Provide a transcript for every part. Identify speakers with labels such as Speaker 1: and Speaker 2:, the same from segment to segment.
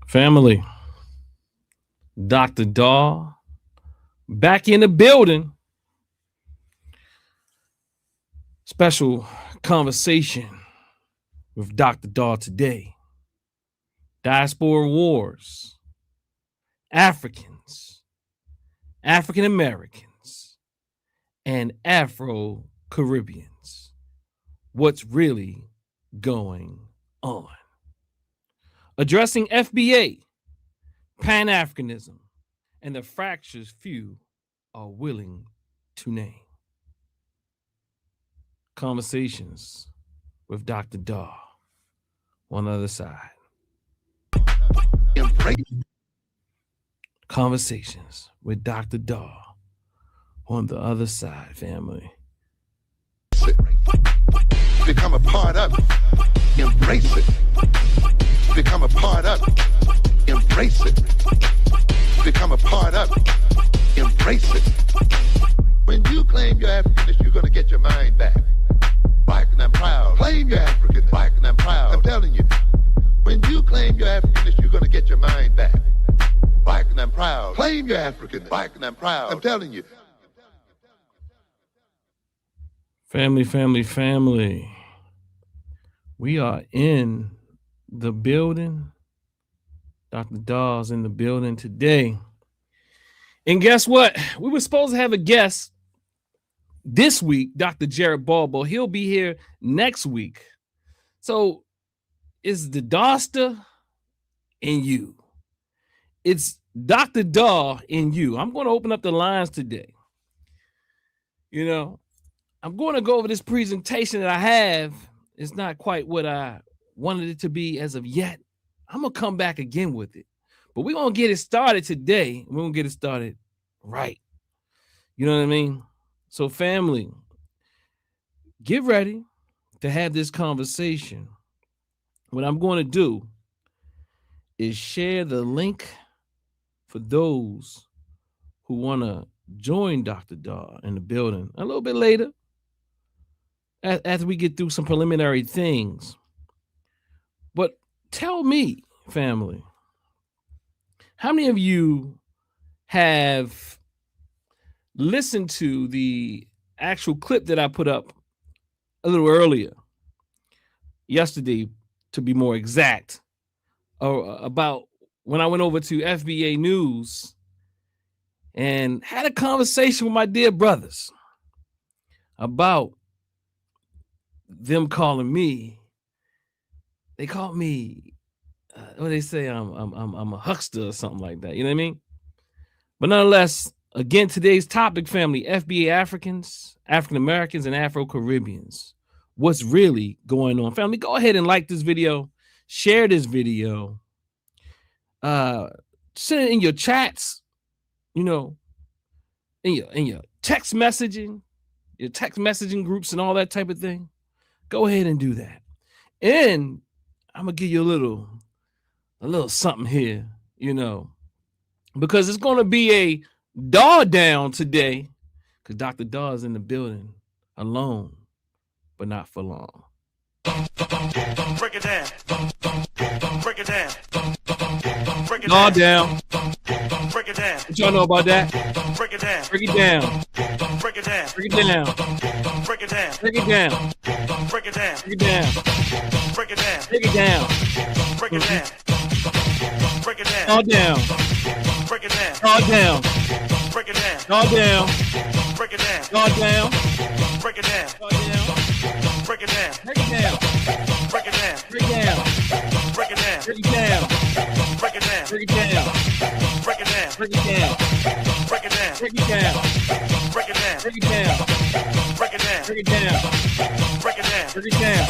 Speaker 1: Family, Dr. Daw back in the building. Special conversation with Dr. Daw today. Diaspora wars, Africans, African Americans, and Afro-Caribbeans. What's really going on? Addressing FBA, Pan-Africanism, and the fractures few are willing to name. Conversations with Dr. Daw on the other side. Conversations with Dr. Daw on the other side, family.
Speaker 2: Become a part of it. Embrace it. Become a part of it. Embrace it. Become a part of it. Embrace it. When you claim your Africanness, you're going to get your mind back. Black and I'm proud. Claim your Africanness. Black and I'm proud. I'm telling you. When you claim your Africanness, you're going to get your mind back. Black and I'm proud. Claim your Africanness. Black and I'm proud. I'm telling you.
Speaker 1: Family, family, family. We are in the building. Dr. Daw's in the building today. And guess what? We were supposed to have a guest this week, Dr. Jared Balbo. He'll be here next week. So it's the Doster in you. It's Dr. Daw in you. I'm going to open up the lines today. You know, I'm going to go over this presentation that I have. It's not quite what I wanted it to be as of yet. I'm going to come back again with it. But we're going to get it started today. We're going to get it started right. You know what I mean? So family, get ready to have this conversation. What I'm going to do is share the link for those who want to join Dr. Daw in the building a little bit later after we get through some preliminary things. But tell me, family, how many of you have listened to the actual clip that I put up a little earlier, yesterday, to be more exact, about when I went over to FBA News and had a conversation with my dear brothers about them calling me. They called me, what they say, I'm a huckster or something like that. You know what I mean? But nonetheless, again, today's topic, family, FBA Africans, African Americans, and Afro-Caribbeans. What's really going on? Family, go ahead and like this video, share this video, send it in your chats, you know, in your text messaging groups and all that type of thing. Go ahead and do that. And I'm gonna give you a little something here, you know, because it's gonna be a Daw down today, because Dr. Daw is in the building alone, but not for long.
Speaker 3: Break it down. Break it down. Break it
Speaker 1: Daw down.
Speaker 3: Break it down.
Speaker 1: What y'all know about that?
Speaker 3: Break it down.
Speaker 1: Break it down.
Speaker 3: Break it down.
Speaker 1: Break it down.
Speaker 3: Break it down.
Speaker 1: Break it down.
Speaker 3: Break it down.
Speaker 1: Break it down.
Speaker 3: Break it down.
Speaker 1: Break it down.
Speaker 3: Break it down. Break it down.
Speaker 1: All down.
Speaker 3: Break it down.
Speaker 1: All down.
Speaker 3: Break it down.
Speaker 1: All down.
Speaker 3: Break it down.
Speaker 1: All down.
Speaker 3: Break it down.
Speaker 1: All down.
Speaker 3: Break it down.
Speaker 1: Break it down.
Speaker 3: Break it down.
Speaker 1: Break it down.
Speaker 3: Break it down.
Speaker 1: Break it down.
Speaker 3: Break it down.
Speaker 1: Break it down.
Speaker 3: Break it down.
Speaker 1: Break it down.
Speaker 3: Break it down.
Speaker 1: Break it down.
Speaker 3: Break it down.
Speaker 1: Break it down.
Speaker 3: Break it down.
Speaker 1: Break it down.
Speaker 3: Break it down.
Speaker 1: Break it down.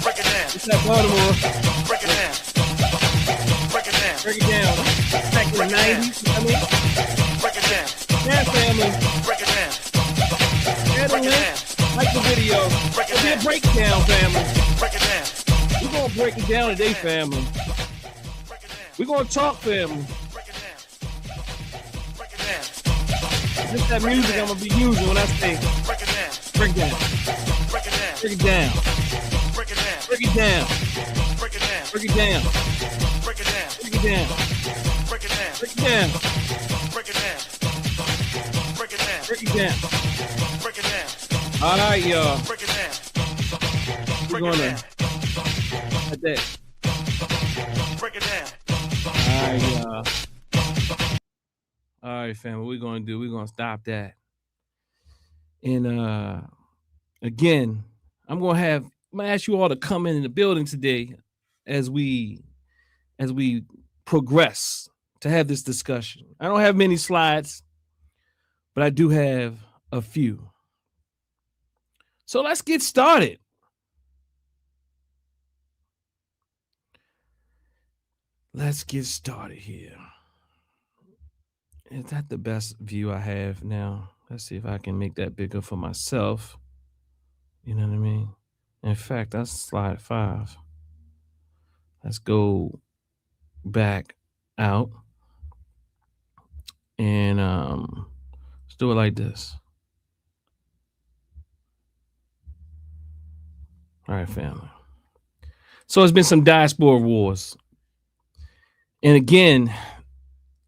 Speaker 3: Break it down.
Speaker 1: It's that Baltimore.
Speaker 3: Break it down. Break it down.
Speaker 1: Break it down. Back in the 90s. I mean,
Speaker 3: Break it down.
Speaker 1: yeah, family.
Speaker 3: Break it down.
Speaker 1: Share the
Speaker 3: Break it
Speaker 1: link.
Speaker 3: down.
Speaker 1: Like the video.
Speaker 3: Break it
Speaker 1: It'll be a
Speaker 3: down.
Speaker 1: breakdown, family.
Speaker 3: Break it down.
Speaker 1: We're going to break it down today, family.
Speaker 3: Break it down.
Speaker 1: We're going to talk, family.
Speaker 3: Break it down. Break it down.
Speaker 1: Just that music I'm going to be using when I say
Speaker 3: Break it down.
Speaker 1: break down.
Speaker 3: Break it down.
Speaker 1: Break it down.
Speaker 3: Break it down. down.
Speaker 1: Break it down.
Speaker 3: Break it down.
Speaker 1: Break it down.
Speaker 3: Break it down.
Speaker 1: Break it down.
Speaker 3: Break it down.
Speaker 1: Break it down.
Speaker 3: Break it down. Break it down.
Speaker 1: Break it down.
Speaker 3: Break it down.
Speaker 1: All right, y'all.
Speaker 3: Break it down.
Speaker 1: We're
Speaker 3: Break it
Speaker 1: gonna
Speaker 3: down.
Speaker 1: at that.
Speaker 3: Break it down.
Speaker 1: All right, y'all. All right, fam. What we're gonna stop that. And again, I'm gonna ask you all to come in the building today as we progress to have this discussion. I don't have many slides, but I do have a few. So let's get started. Let's get started here. Is that the best view I have now? Let's see if I can make that bigger for myself. You know what I mean? In fact, that's slide 5. Let's go back out and let's do it like this. All right, family. So it's been some diaspora wars. And again,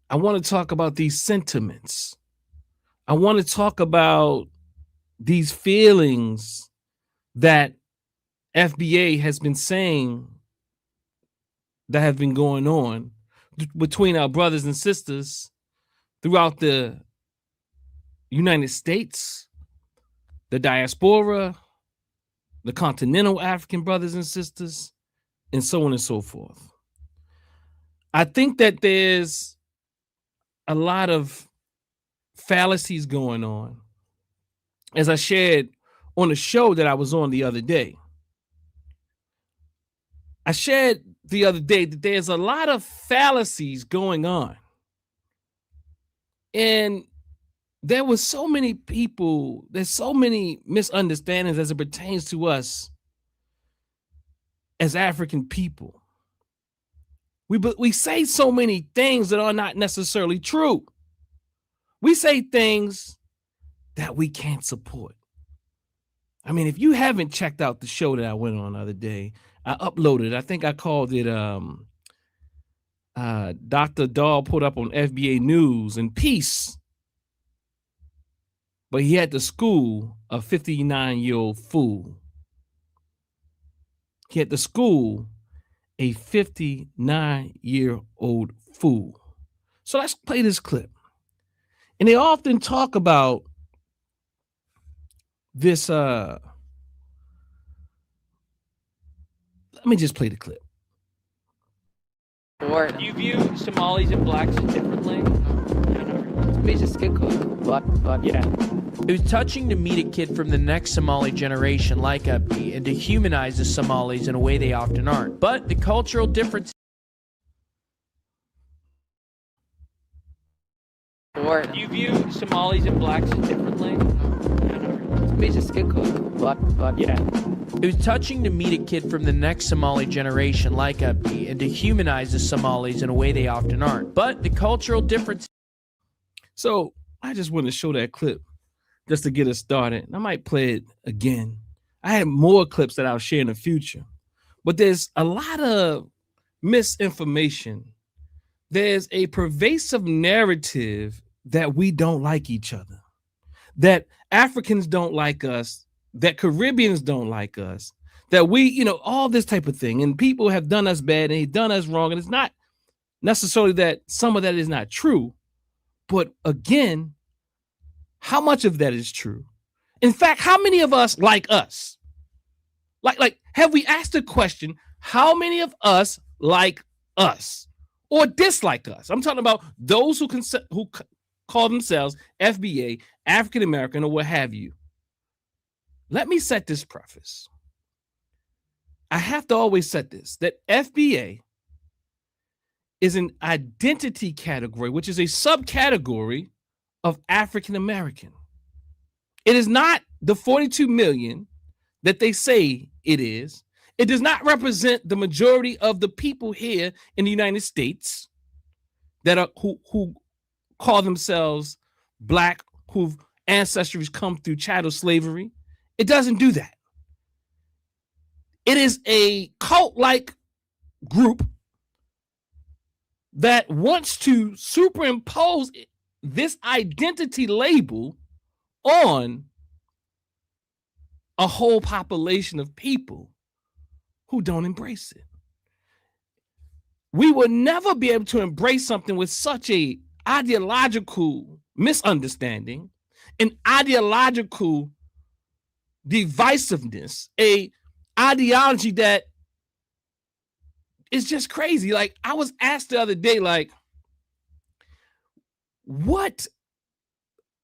Speaker 1: I want to talk about these sentiments. I want to talk about these feelings that FBA has been saying that have been going on between our brothers and sisters throughout the United States, the diaspora, the continental African brothers and sisters, and so on and so forth. I think that there's a lot of fallacies going on. As I shared on the show that I was on the other day, I shared the other day that there's a lot of fallacies going on. And there was so many people, there's so many misunderstandings as it pertains to us as African people. We say so many things that are not necessarily true. We say things that we can't support. I mean, if you haven't checked out the show that I went on the other day, I uploaded, I think I called it Dr. Dahl put up on FBA News and Peace. But he had to school a 59-year-old fool. He had to school a 59-year-old fool. So let's play this clip. And they often talk about this. Let me just play the clip.
Speaker 4: Do you view Somalis and blacks differently?
Speaker 5: We just get cool. But
Speaker 4: Yeah.
Speaker 6: It was touching to meet a kid from the next Somali generation like Abdi and to humanize the Somalis in a way they often aren't. But the cultural difference.
Speaker 5: or
Speaker 4: Do you view Somalis and blacks differently?
Speaker 5: we just get cool. But
Speaker 4: Yeah.
Speaker 6: It was touching to meet a kid from the next Somali generation like Abdi and to humanize the Somalis in a way they often aren't. But the cultural difference.
Speaker 1: So I just want to show that clip just to get us started. I might play it again. I have more clips that I'll share in the future, but there's a lot of misinformation. There's a pervasive narrative that we don't like each other, that Africans don't like us, that Caribbeans don't like us, that we, all this type of thing. And people have done us bad and they've done us wrong. And it's not necessarily that some of that is not true. But again, how much of that is true? In fact, how many of us like us? Like, have we asked the question, how many of us like us or dislike us? I'm talking about those who call themselves FBA, African American, or what have you. Let me set this preface. I have to always set this, that FBA is an identity category, which is a subcategory of African American. It is not the 42 million that they say it is. It does not represent the majority of the people here in the United States that are who call themselves black, whose ancestors come through chattel slavery. It doesn't do that. It is a cult-like group that wants to superimpose this identity label on a whole population of people who don't embrace it. We will never be able to embrace something with such a ideological misunderstanding, an ideological divisiveness, a ideology that is just crazy. Like, I was asked the other day, like, what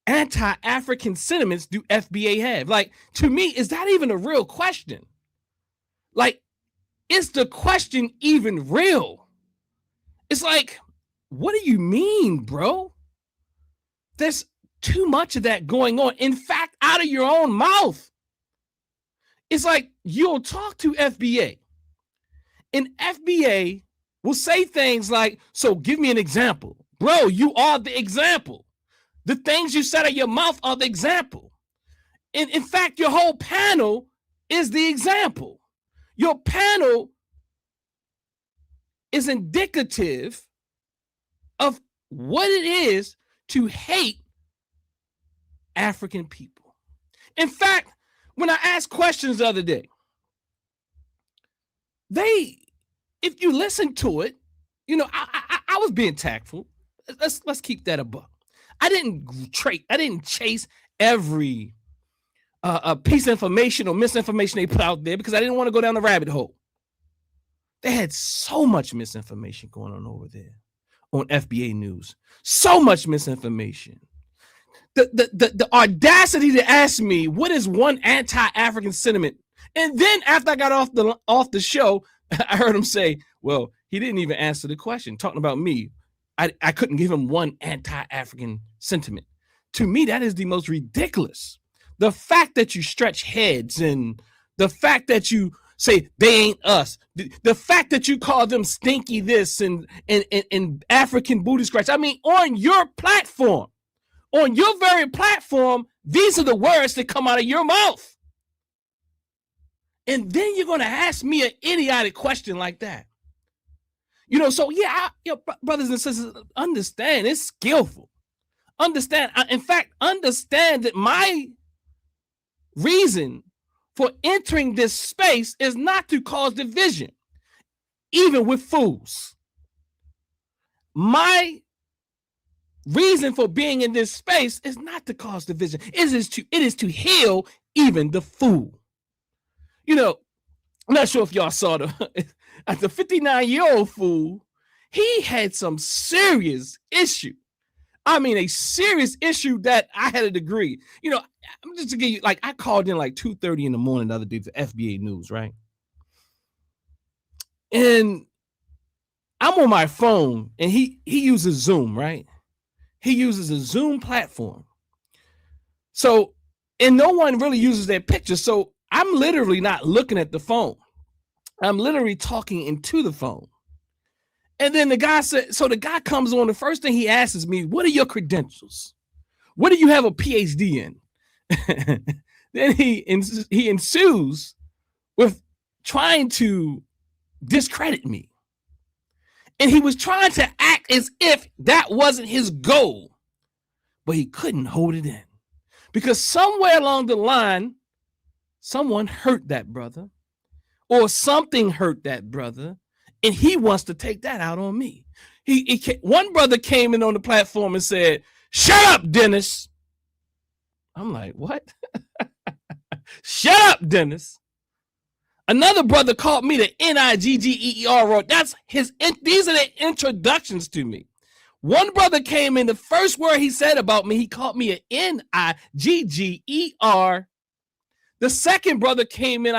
Speaker 1: anti-African sentiments do FBA have? Like, to me, is that even a real question? Like, is the question even real? It's like, what do you mean, bro? There's too much of that going on. In fact, out of your own mouth. It's like, you'll talk to FBA, and FBA will say things like, so give me an example. Bro, you are the example. The things you said out of your mouth are the example. And in fact, your whole panel is the example. Your panel is indicative of what it is to hate African people. In fact, when I asked questions the other day, if you listen to it, you know, I was being tactful. Let's keep that a buck. I didn't chase every piece of information or misinformation they put out there because I didn't want to go down the rabbit hole. They had so much misinformation going on over there on FBA News. So much misinformation. The audacity to ask me, what is one anti-African sentiment? And then after I got off the show, I heard him say, well, he didn't even answer the question, talking about me. I couldn't give him one anti-African sentiment. To me, that is the most ridiculous. The fact that you stretch heads and the fact that you say they ain't us, the fact that you call them stinky this and African booty scratch. I mean, on your platform, on your very platform, these are the words that come out of your mouth. And then you're going to ask me an idiotic question like that. You know, so yeah, brothers and sisters, understand it's skillful. Understand, in fact, understand that my reason for entering this space is not to cause division, even with fools. My reason for being in this space is not to cause division. It is to heal even the fool. You know, I'm not sure if y'all saw the 59-year-old fool. He had some serious issue. I mean, a serious issue that I had a degree. You know, I'm just to give you, like, I called in like 2:30 in the morning the other day to FBA News, right? And I'm on my phone, and he uses Zoom, right? He uses a Zoom platform. So, and no one really uses their picture. So I'm literally not looking at the phone. I'm literally talking into the phone. And then the guy said, so the guy comes on, the first thing he asks me, what are your credentials? What do you have a PhD in? Then he ensues with trying to discredit me. And he was trying to act as if that wasn't his goal, but he couldn't hold it in because somewhere along the line, someone hurt that brother or something hurt that brother. And he wants to take that out on me. One brother came in on the platform and said, shut up, Dennis. I'm like, what? Shut up, Dennis. Another brother called me the Nigger. That's these are the introductions to me. One brother came in, the first word he said about me, he called me an Nigger. The second brother came in,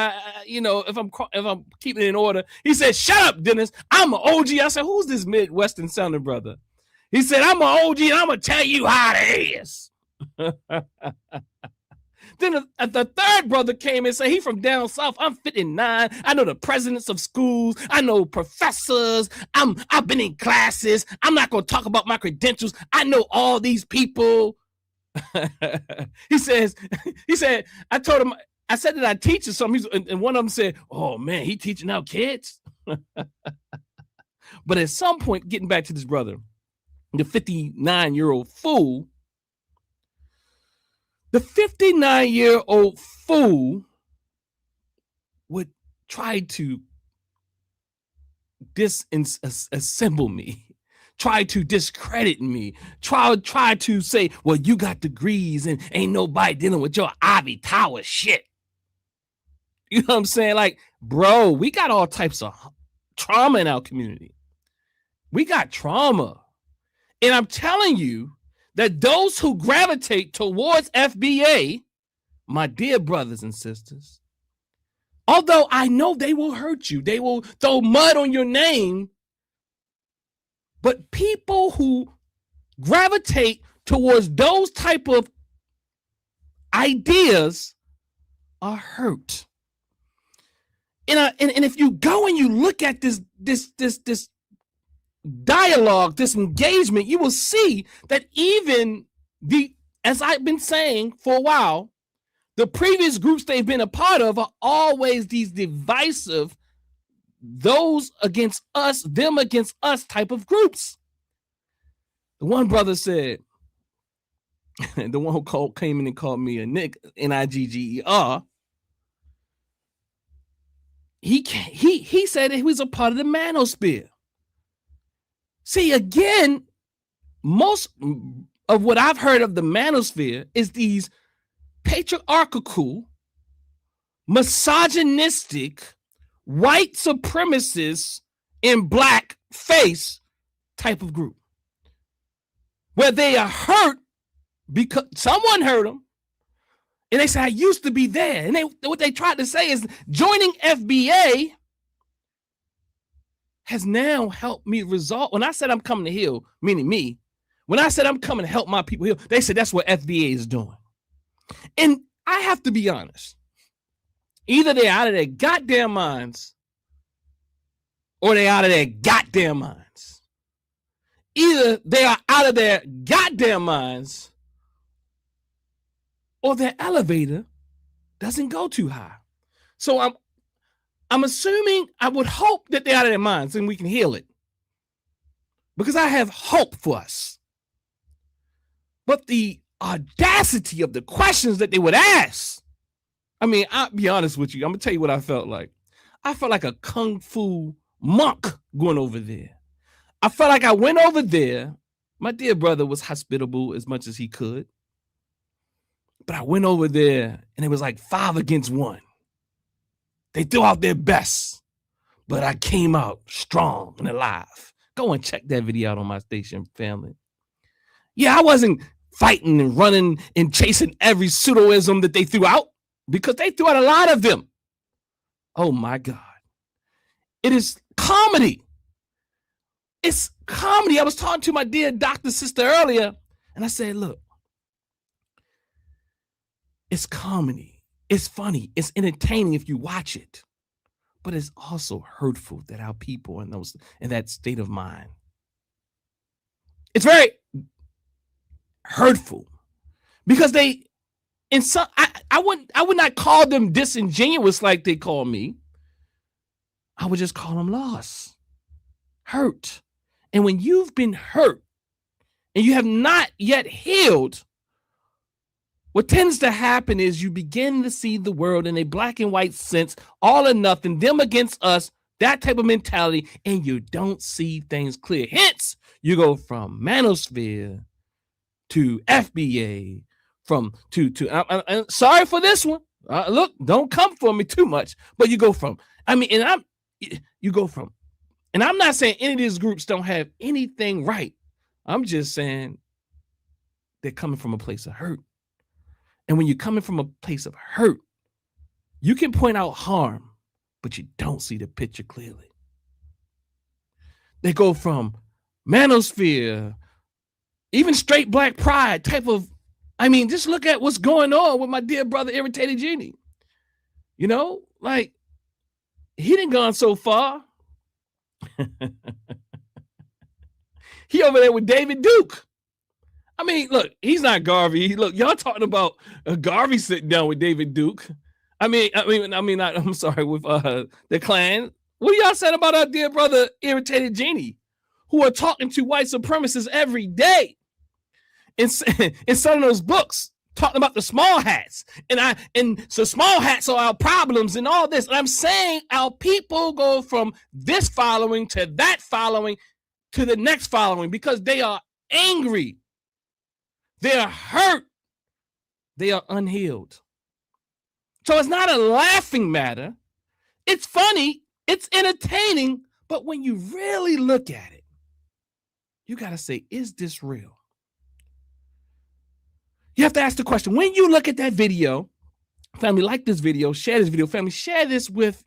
Speaker 1: if I'm keeping it in order, he said, shut up, Dennis. I'm an OG. I said, who's this Midwestern sounding brother? He said, I'm an OG and I'm going to tell you how it is. Then the third brother came and said, he from down south. I'm 59. I know the presidents of schools. I know professors. I've been in classes. I'm not going to talk about my credentials. I know all these people. He said, I told him, I said that I teach something, and one of them said, "Oh man, he teaching our kids." But at some point, getting back to this brother, the 59-year-old fool, the 59-year-old fool would try to disassemble me, try to discredit me, try to say, well, you got degrees and ain't nobody dealing with your Ivy Tower shit. You know what I'm saying? Like, bro, we got all types of trauma in our community. We got trauma. And I'm telling you that those who gravitate towards FBA, my dear brothers and sisters, although I know they will hurt you, they will throw mud on your name, but people who gravitate towards those type of ideas are hurt. And if you go and you look at this dialogue, this engagement, you will see that even as I've been saying for a while, the previous groups they've been a part of are always these divisive, those against us, them against us type of groups. The one brother said, the one who came in and called me a Nick, Nigger, he said that he was a part of the manosphere. See, again, most of what I've heard of the manosphere is these patriarchal, misogynistic, white supremacists in black face type of group, where they are hurt because someone hurt them, and they say, I used to be there. And what they tried to say is joining FBA has now helped me resolve. When I said I'm coming to heal, meaning me, when I said I'm coming to help my people heal, they said that's what FBA is doing. And I have to be honest. Either they're out of their goddamn minds or they're out of their goddamn minds. Either they are out of their goddamn minds or their elevator doesn't go too high. So I'm assuming, I would hope that they're out of their minds and we can heal it, because I have hope for us. But the audacity of the questions that they would ask, I mean, I'll be honest with you. I'm gonna tell you what I felt like. I felt like a kung fu monk going over there. I felt like I went over there. My dear brother was hospitable as much as he could, but I went over there and it was like 5 against 1. They threw out their best, but I came out strong and alive. Go and check that video out on my station, family. Yeah, I wasn't fighting and running and chasing every pseudoism that they threw out, because they threw out a lot of them. Oh my God. It is comedy. It's comedy. I was talking to my dear doctor sister earlier, and I said, look, it's comedy. It's funny. It's entertaining if you watch it, but it's also hurtful that our people are in that state of mind. It's very hurtful because they, in some, I would not call them disingenuous like they call me. I would just call them lost, hurt. And when you've been hurt and you have not yet healed, what tends to happen is you begin to see the world in a black and white sense, all or nothing, them against us, that type of mentality, and you don't see things clear. Hence, you go from manosphere to FBA, I'm sorry for this one. Look, don't come for me too much, but you go from, and I'm not saying any of these groups don't have anything right. I'm just saying they're coming from a place of hurt. And when you're coming from a place of hurt, you can point out harm, but you don't see the picture clearly. They go from manosphere, even straight black pride type of, I mean, just look at what's going on with my dear brother, Irritated Genie. You know, like, he done gone so far. He over there with David Duke. I mean, look, he's not Garvey. Look, y'all talking about Garvey sitting down with David Duke. I'm sorry, with the Klan. What y'all said about our dear brother, Irritated Genie, who are talking to white supremacists every day in some of those books, talking about the small hats, and so small hats are our problems and all this. And I'm saying our people go from this following to that following to the next following because they are angry, they are hurt, they are unhealed. So it's not a laughing matter. It's funny, it's entertaining, but when you really look at it, you got to say, is this real? You have to ask the question, when you look at that video, family, like this video, share this video, family, share this with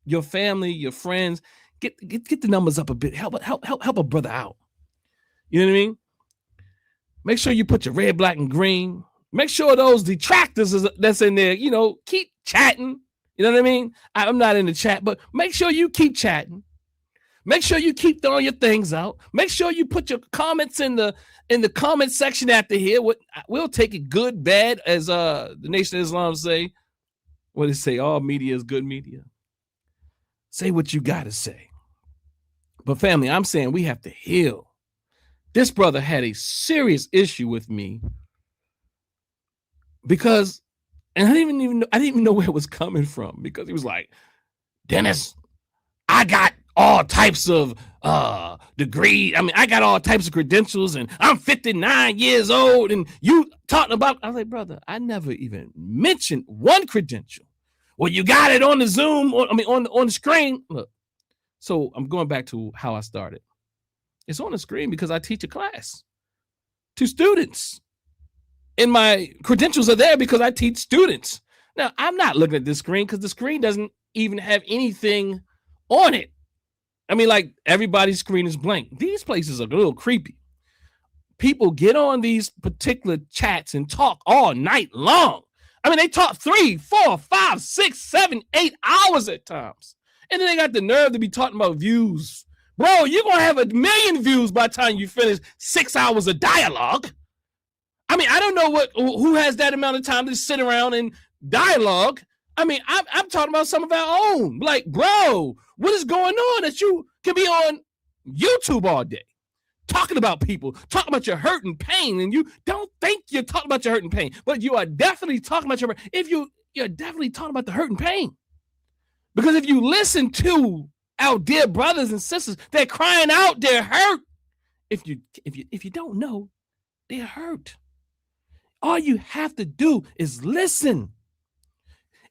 Speaker 1: your family, your friends, get the numbers up a bit, help a brother out. You know what I mean? Make sure you put your red, black, and green. Make sure those detractors that's in there, keep chatting. You know what I mean? I'm not in the chat, but make sure you keep chatting. Make sure you keep throwing your things out. Make sure you put your comments in the comment section after here. We'll take it good, bad, as the Nation of Islam say. What they say, all media is good media. Say what you got to say. But family, I'm saying we have to heal. This brother had a serious issue with me because, and I didn't even know where it was coming from, because he was like, Dennis, I got all types of degrees. I got all types of credentials, and I'm 59 years old, and you talking about, I was like, brother, I never even mentioned one credential. Well, you got it on the Zoom, on the screen. Look, so I'm going back to how I started. It's on the screen because I teach a class to students. And my credentials are there because I teach students. Now, I'm not looking at this screen because the screen doesn't even have anything on it. Like everybody's screen is blank. These places are a little creepy. People get on these particular chats and talk all night long. They talk 3, 4, 5, 6, 7, 8 hours at times. And then they got the nerve to be talking about views. Bro, you're going to have 1 million views by the time you finish 6 hours of dialogue. I don't know who has that amount of time to sit around and dialogue. I'm talking about some of our own. Like, bro, what is going on that you can be on YouTube all day talking about people, talking about your hurt and pain, and you don't think you're talking about your hurt and pain, but you are definitely talking about you're definitely talking about the hurt and pain. Because if you listen to our dear brothers and sisters, they're crying out, they're hurt. If you don't know, they're hurt. All you have to do is listen.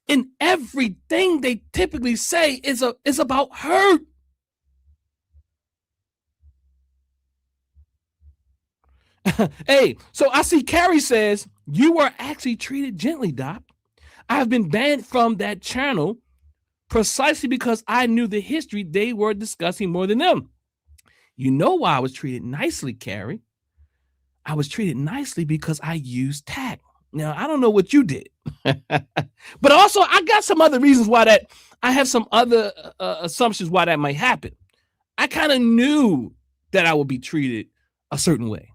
Speaker 1: And everything they typically say is about hurt. Hey, so I see Carrie says, you were actually treated gently, Doc. I have been banned from that channel precisely because I knew the history they were discussing more than them. You know why I was treated nicely, Carrie? I was treated nicely because I used tact. Now, I don't know what you did, but also I got some other reasons why I have some other assumptions why that might happen. I kind of knew that I would be treated a certain way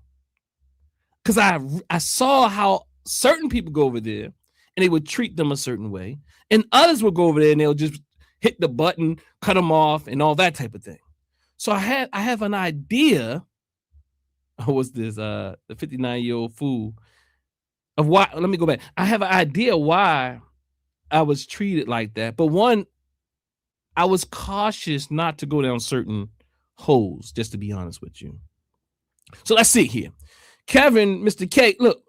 Speaker 1: because I saw how certain people go over there and they would treat them a certain way, and others would go over there and they'll just hit the button, cut them off, and all that type of thing. So I have an idea. What's this? The 59-year-old fool. Of why, let me go back. I have an idea why I was treated like that. But one, I was cautious not to go down certain holes, just to be honest with you. So let's see here. Kevin, Mr. K, look,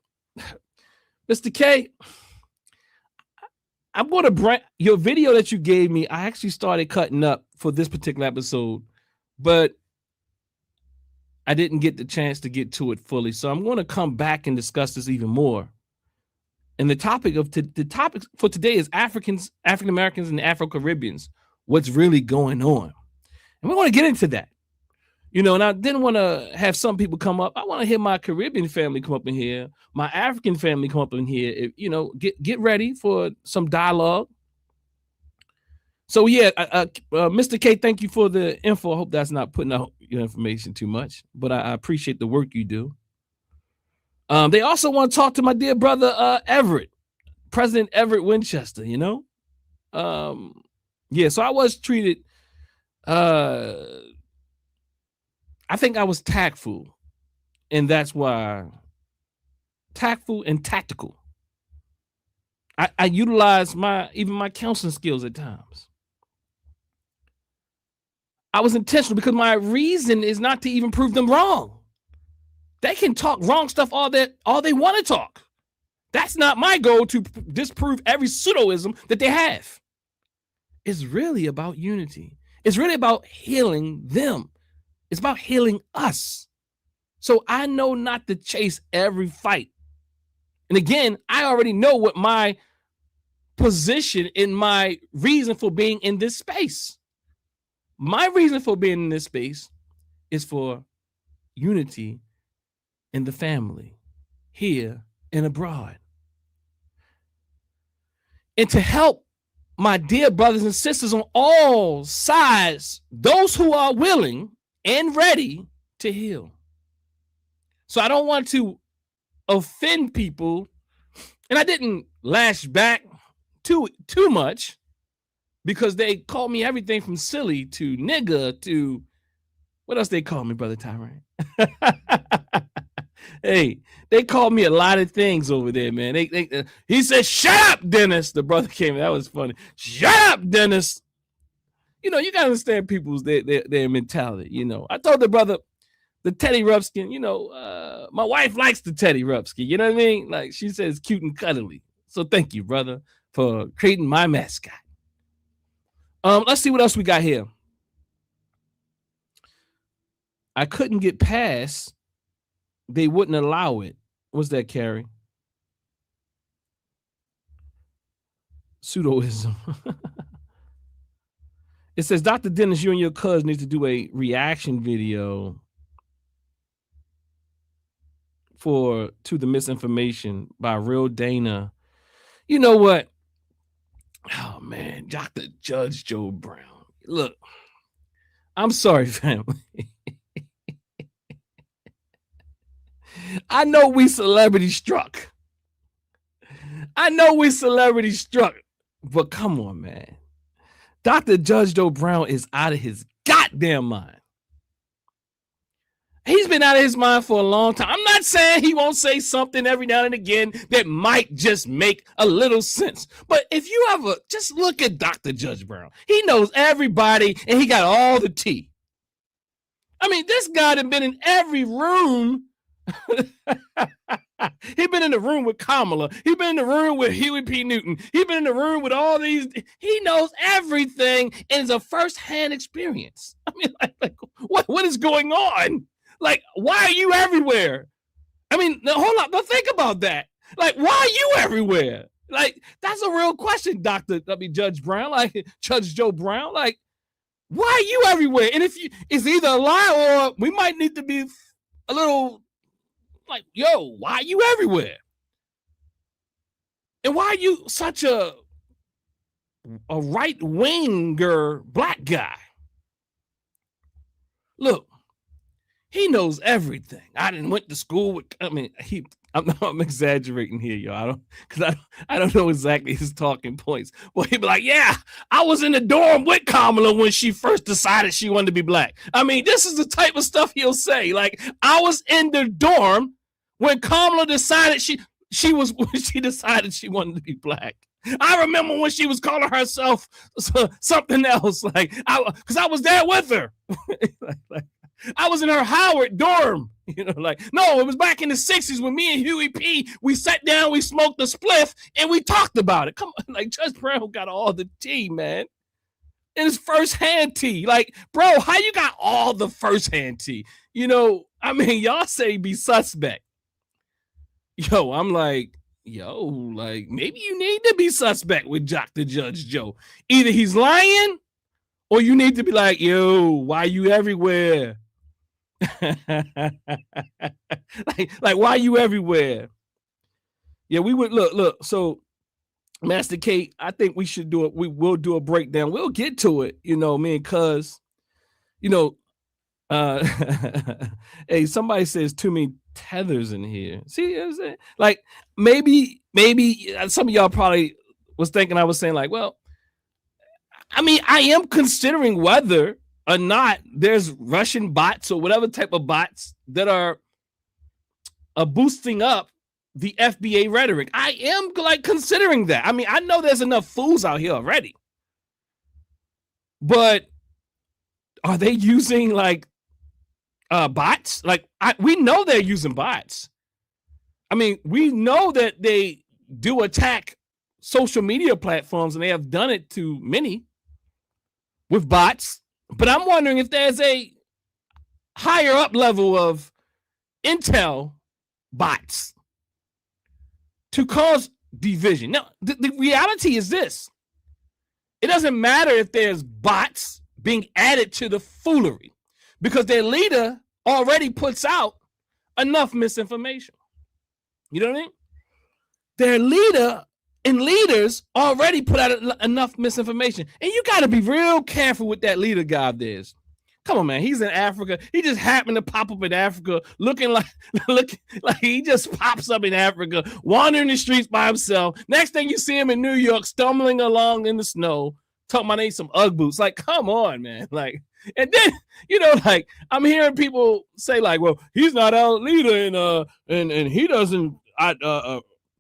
Speaker 1: Mr. K, I'm going to bring your video that you gave me. I actually started cutting up for this particular episode, but I didn't get the chance to get to it fully. So I'm going to come back and discuss this even more. And the topic for today is African Americans and Afro-Caribbeans. What's really going on? And we're going to get into that. And I didn't want to have some people come up. I want to hear my Caribbean family come up in here, my African family come up in here. Get ready for some dialogue. So yeah, Mr. K, thank you for the info. I hope that's not putting out your information too much, but I appreciate the work you do. They also want to talk to my dear brother Everett, President Everett Winchester. Yeah, so I was treated. I think I was tactful, and that's why tactful and tactical. I utilize even my counseling skills at times. I was intentional because my reason is not to even prove them wrong. They can talk wrong stuff all they want to talk. That's not my goal, to disprove every pseudoism that they have. It's really about unity. It's really about healing them. It's about healing us. So I know not to chase every fight. And again, I already know what my position and my reason for being in this space. My reason for being in this space is for unity in the family, here and abroad. And to help my dear brothers and sisters on all sides, those who are willing and ready to heal. So I don't want to offend people, and I didn't lash back too much, because they called me everything from silly to nigga to what else they call me, Brother Tyrant? Hey, they called me a lot of things over there, man. He said, "Shut up, Dennis." The brother came. That was funny. "Shut up, Dennis." You know, you gotta understand people's their mentality. You know, I told the brother, the Teddy Rumpskin. You know, my wife likes the Teddy Rumpskin. You know what I mean? Like, she says, cute and cuddly. So thank you, brother, for creating my mascot. Let's see what else we got here. I couldn't get past. They wouldn't allow it. What's that, Carrie? Pseudoism. It says, Dr. Dennis, you and your cousin need to do a reaction video to the misinformation by Real Dana. You know what? Oh man, Dr. Judge Joe Brown. Look, I'm sorry, family. I know we celebrity struck. But come on, man. Dr. Judge Joe Brown is out of his goddamn mind. He's been out of his mind for a long time. I'm not saying he won't say something every now and again that might just make a little sense. But if you ever just look at Dr. Judge Brown, he knows everybody and he got all the tea. I mean, this guy had been in every room. He's been in the room with Kamala. He's been in the room with Huey P. Newton. He's been in the room with all these. He knows everything, and it's a first-hand experience. I mean, like what is going on? Like, why are you everywhere? I mean, hold on, but think about that. Like, why are you everywhere? Like, that's a real question, Judge Brown, like Judge Joe Brown. Like, why are you everywhere? And if it's either a lie or we might need to be a little like, yo, why are you everywhere? And why are you such a right-winger black guy? Look, he knows everything. I didn't went to school with. I mean, I'm exaggerating here, y'all. I don't know exactly his talking points. But he'd be like, "Yeah, I was in the dorm with Kamala when she first decided she wanted to be black." I mean, this is the type of stuff he'll say. Like, I was in the dorm when Kamala decided she decided she wanted to be black. I remember when she was calling herself something else, like because I was there with her. like, I was in her Howard dorm, you know, like, no, it was back in the 60s when me and Huey P, we sat down, we smoked a spliff, and we talked about it. Come on, like, Judge Brown got all the tea, man. And it's first-hand tea. Like, bro, how you got all the first-hand tea? You know, I mean, y'all say be suspect. Yo, I'm like, like, maybe you need to be suspect with Dr. Judge Joe. Either he's lying, or you need to be like, yo, why you everywhere? like why are you everywhere? Yeah, we would look. So, Master K, I think we should do it. We will do a breakdown. We'll get to it, you know, me and Cuz, you know, hey, somebody says too many tethers in here. See what I'm saying? Like, maybe some of y'all probably was thinking I was saying, like, well, I mean, I am considering whether or not there's Russian bots or whatever type of bots that are boosting up the FBA rhetoric. I am like considering that. I mean, I know there's enough fools out here already, but are they using like bots? Like we know they're using bots. I mean, we know that they do attack social media platforms, and they have done it to many with bots. But I'm wondering if there's a higher up level of intel bots to cause division. Now, the reality is this. It doesn't matter if there's bots being added to the foolery, because their leader already puts out enough misinformation. You know what I mean? Their leader and leaders already put out enough misinformation. And you got to be real careful with that leader guy of theirs. Come on, man. He's in Africa. He just happened to pop up in Africa looking like he just pops up in Africa, wandering the streets by himself. Next thing you see him in New York, stumbling along in the snow, talking about I need some Ugg boots. Like, come on, man. Like, and then, you know, like I'm hearing people say like, well, he's not our leader and he doesn't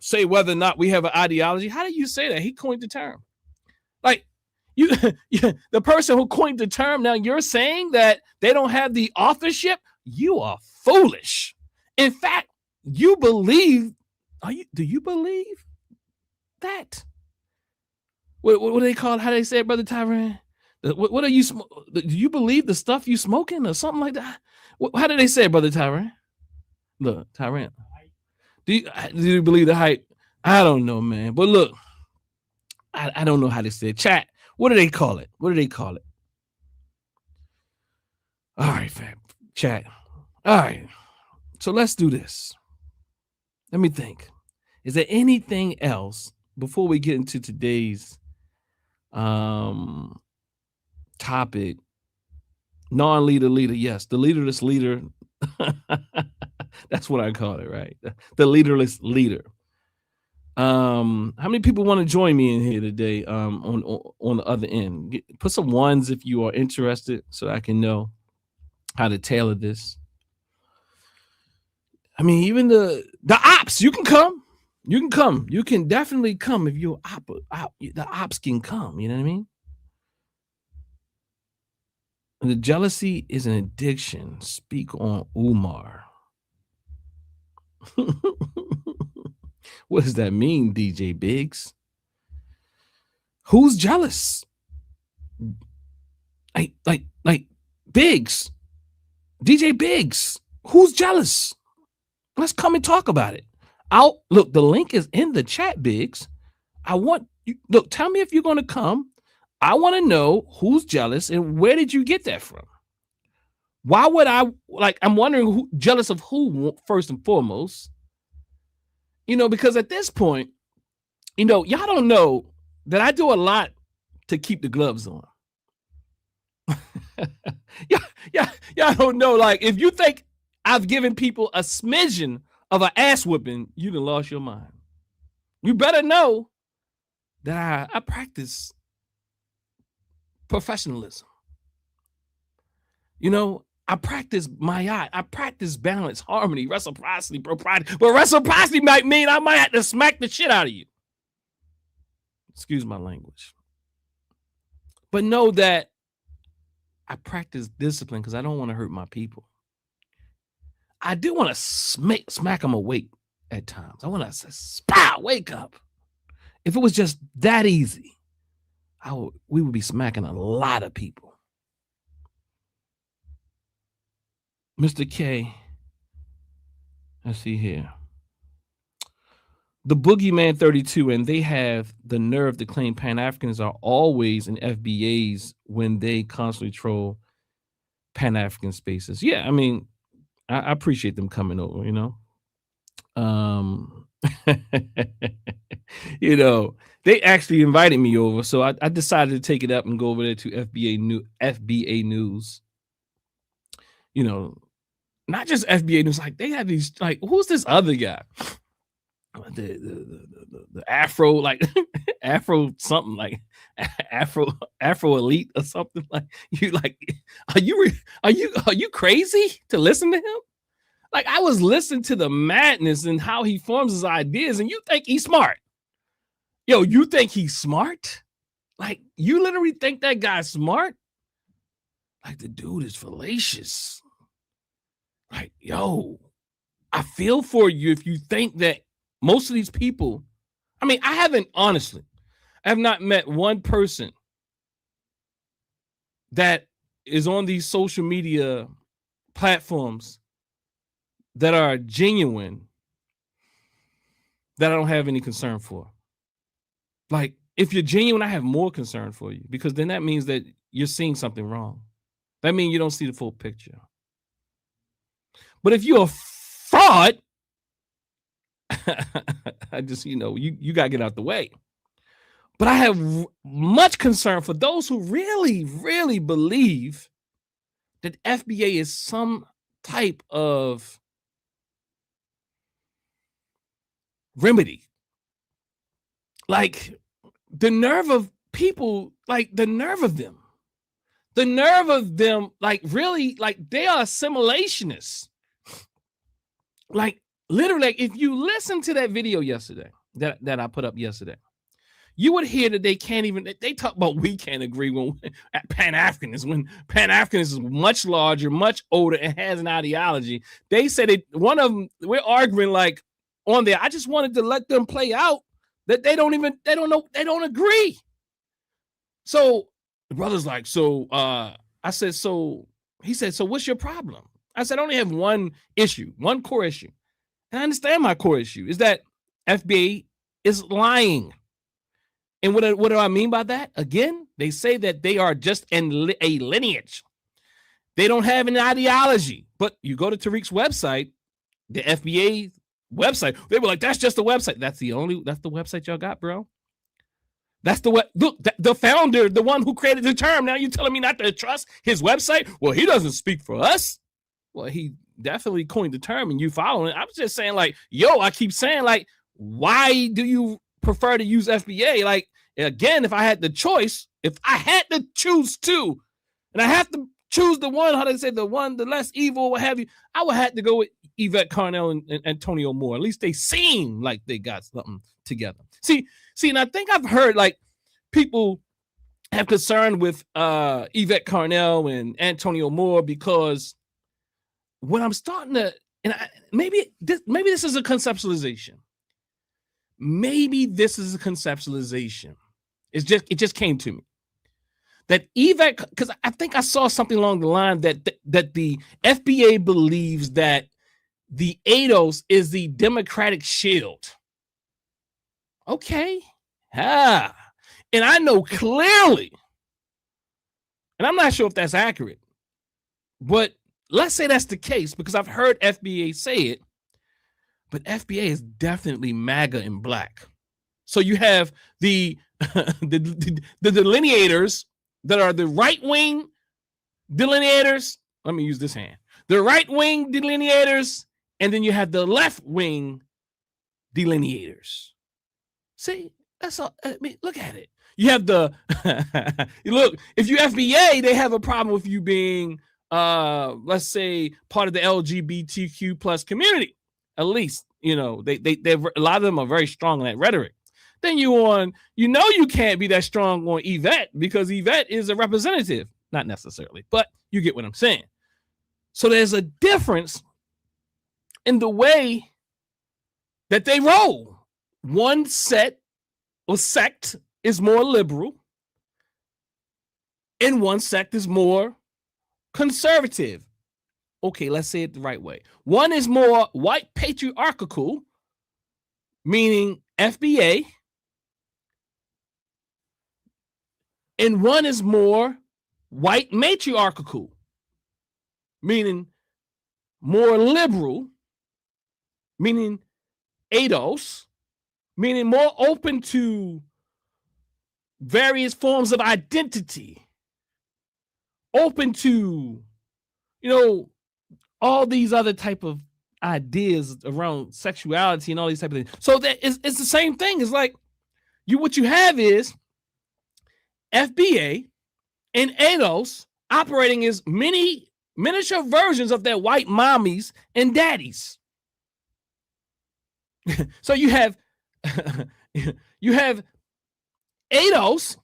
Speaker 1: say whether or not we have an ideology. How do you say that? He coined the term. Like, the person who coined the term, now you're saying that they don't have the authorship? You are foolish. In fact, you believe, do you believe that? What do they call it? How do they say it, Brother Tyran? What are you, do you believe the stuff you smoking or something like that? How do they say it, Brother Tyran? Look, Tyran. Do you believe the hype? I don't know, man. But look, I don't know how to say it. Chat, what do they call it? What do they call it? All right, fam. Chat. All right. So let's do this. Let me think. Is there anything else before we get into today's topic? Non-leader leader. Yes, the leaderless leader. That's what I call it, right? The leaderless leader. How many people want to join me in here today? On the other end, put some ones if you are interested, so I can know how to tailor this. I mean, even the ops, you can come. You can come. You can definitely come if you're the ops can come. You know what I mean? The jealousy is an addiction. Speak on Umar. What does that mean, DJ Biggs? Who's jealous? Like Biggs, DJ Biggs. Who's jealous? Let's come and talk about it. Look, the link is in the chat, Biggs. I want you. Look, tell me if you're going to come. I want to know who's jealous and where did you get that from? Why would I'm wondering who jealous of who first and foremost. You know, because at this point, you know, y'all don't know that I do a lot to keep the gloves on. Y'all don't know. Like, if you think I've given people a smidgen of an ass whipping, you done lost your mind. You better know that I practice professionalism. You know, I practice mayat. I practice balance, harmony, reciprocity, propriety. But reciprocity might mean I might have to smack the shit out of you. Excuse my language. But know that I practice discipline because I don't want to hurt my people. I do want to smack them awake at times. I want to say, wake up. If it was just that easy, we would be smacking a lot of people. Mr. K, let's see here. The Boogeyman 32, and they have the nerve to claim Pan-Africans are always in FBAs when they constantly troll Pan-African spaces. Yeah, I mean, I appreciate them coming over, you know. You know, they actually invited me over, so I decided to take it up and go over there to FBA News. You know, not just FBA News, like they have these, like, who's this other guy? the Afro, like Afro something, like Afro elite or something. Like, you like, are you crazy to listen to him? Like, I was listening to the madness and how he forms his ideas, and you think he's smart. Yo, you think he's smart? Like, you literally think that guy's smart? Like, the dude is fallacious. Like, yo, I feel for you if you think that most of these people, I mean, I have not met one person that is on these social media platforms that are genuine that I don't have any concern for. Like, if you're genuine, I have more concern for you, because then that means that you're seeing something wrong. That means you don't see the full picture. But if you're a fraud, I just, you got to get out the way. But I have much concern for those who really, really believe that FBA is some type of remedy. Like, the nerve of people, like the nerve of them, like, really, like, they are assimilationists. Like, literally, like, if you listen to that video yesterday that I put up yesterday, you would hear that they talk about we can't agree when Pan-Africanism, when Pan-Africanism is much larger, much older, and has an ideology. They said it, one of them, we're arguing like on there. I just wanted to let them play out that they don't agree. So the brother's like, I said, he said, so what's your problem? I said, I only have one core issue. And I understand my core issue is that FBA is lying. And what do I mean by that? Again, they say that they are just a lineage. They don't have an ideology. But you go to Tariq's website, the FBA website, they were like, that's just a website. That's the website y'all got, bro. That's the founder, the one who created the term. Now you're telling me not to trust his website? Well, he doesn't speak for us. Well, he definitely coined the term and you following it. I was just saying, like, yo, I keep saying, like, why do you prefer to use FBA? Like, again, if I had the choice, if I had to choose two, and I have to choose the one, how they say, the one, the less evil, what have you, I would have to go with Yvette Carnell and Antonio Moore. At least they seem like they got something together. See, and I think I've heard, like, people have concern with Yvette Carnell and Antonio Moore because when I'm starting to, and maybe this is a conceptualization. Maybe this is a conceptualization. It just came to me that Yvette, because I think I saw something along the line that the FBA believes that the ADOS is the Democratic shield. Okay. And I know clearly, and I'm not sure if that's accurate, but let's say that's the case because I've heard FBA say it, but FBA is definitely MAGA in black. So you have the delineators that are the right-wing delineators. Let me use this hand. The right-wing delineators, and then you have the left-wing delineators. See, that's all. I mean, look at it. You have the look. If you FBA, they have a problem with you being, let's say, part of the LGBTQ plus community. At least, they a lot of them are very strong in that rhetoric. Then you can't be that strong on Yvette because Yvette is a representative, not necessarily, but you get what I'm saying. So there's a difference in the way that they roll. One set or sect is more liberal, and one sect is more conservative. Okay, let's say it the right way. One is more white patriarchal, meaning FBA, and one is more white matriarchal, meaning more liberal, meaning ADOS, meaning more open to various forms of identity, open to, all these other type of ideas around sexuality and all these type of things. So that it's the same thing. It's like what you have is FBA and ADOS operating as many miniature versions of their white mommies and daddies. So you have ADOS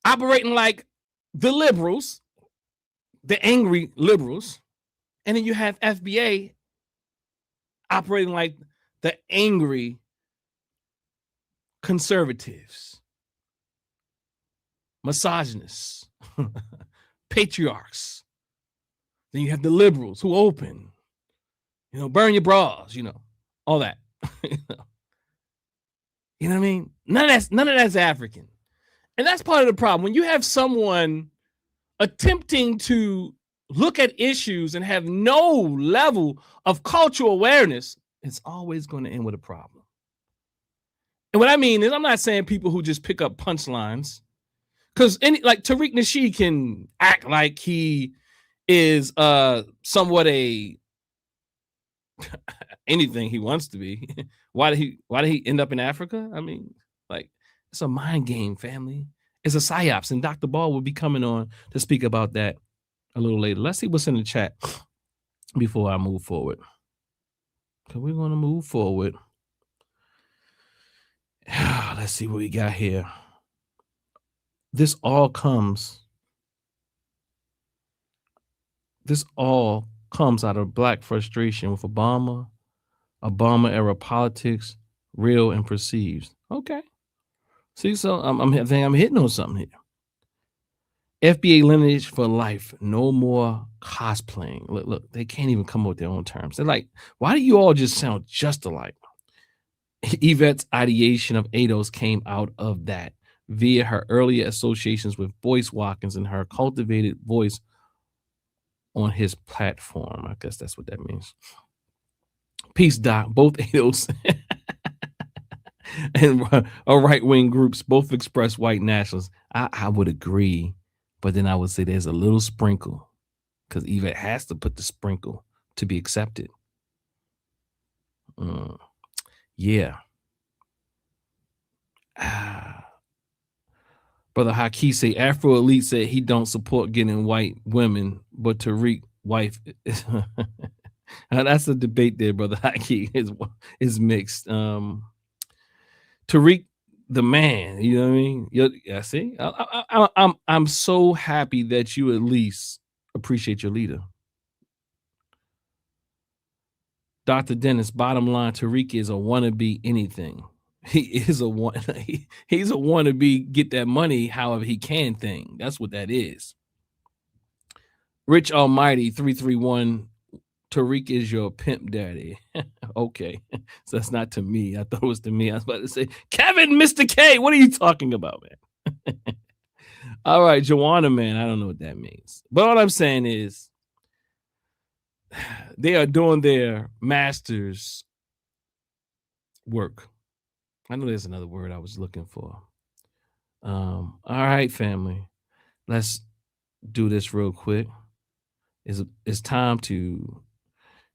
Speaker 1: operating like the liberals, the angry liberals, and then you have FBA operating like the angry conservatives, misogynists, patriarchs. Then you have the liberals who open, burn your bras, all that. You know what I mean? None of that's African. And that's part of the problem. When you have someone attempting to look at issues and have no level of cultural awareness, it's always going to end with a problem. And what I mean is, I'm not saying people who just pick up punchlines, because like Tariq Nasheed can act like he is somewhat anything he wants to be. Why did he end up in Africa? I mean, like, it's a mind game, family. It's a psyops, and Dr. Ball will be coming on to speak about that a little later. Let's see what's in the chat before I move forward. Because we're going to move forward. Let's see what we got here. This all comes out of Black frustration with Obama era politics, real and perceived. Okay. See, so I think I'm hitting on something here. FBA lineage for life. No more cosplaying. Look, they can't even come up with their own terms. They're like, why do you all just sound just alike? Yvette's ideation of ADOS came out of that via her earlier associations with Boyce Watkins and her cultivated voice on his platform. I guess that's what that means. Peace, Doc. Both ADOS and right-wing groups both express white nationalists. I would agree, but then I would say there's a little sprinkle, because Yvette has to put the sprinkle to be accepted. Yeah. Brother Haki say Afro Elite said he don't support getting white women, but Tariq wife is that's a debate there, Brother Haki. Is mixed. Tariq the man, you know what I mean? I see. I'm so happy that you at least appreciate your leader. Dr. Dennis, bottom line, Tariq is a wannabe anything. He is he's a wannabe get that money however he can thing. That's what that is. Rich Almighty 331, Tariq is your pimp daddy. Okay. So that's not to me. I thought it was to me. I was about to say, Kevin, Mr. K, what are you talking about, man? All right, Joanna, man, I don't know what that means. But all I'm saying is they are doing their master's work. I know there's another word I was looking for. All right, family. Let's do this real quick. It's time to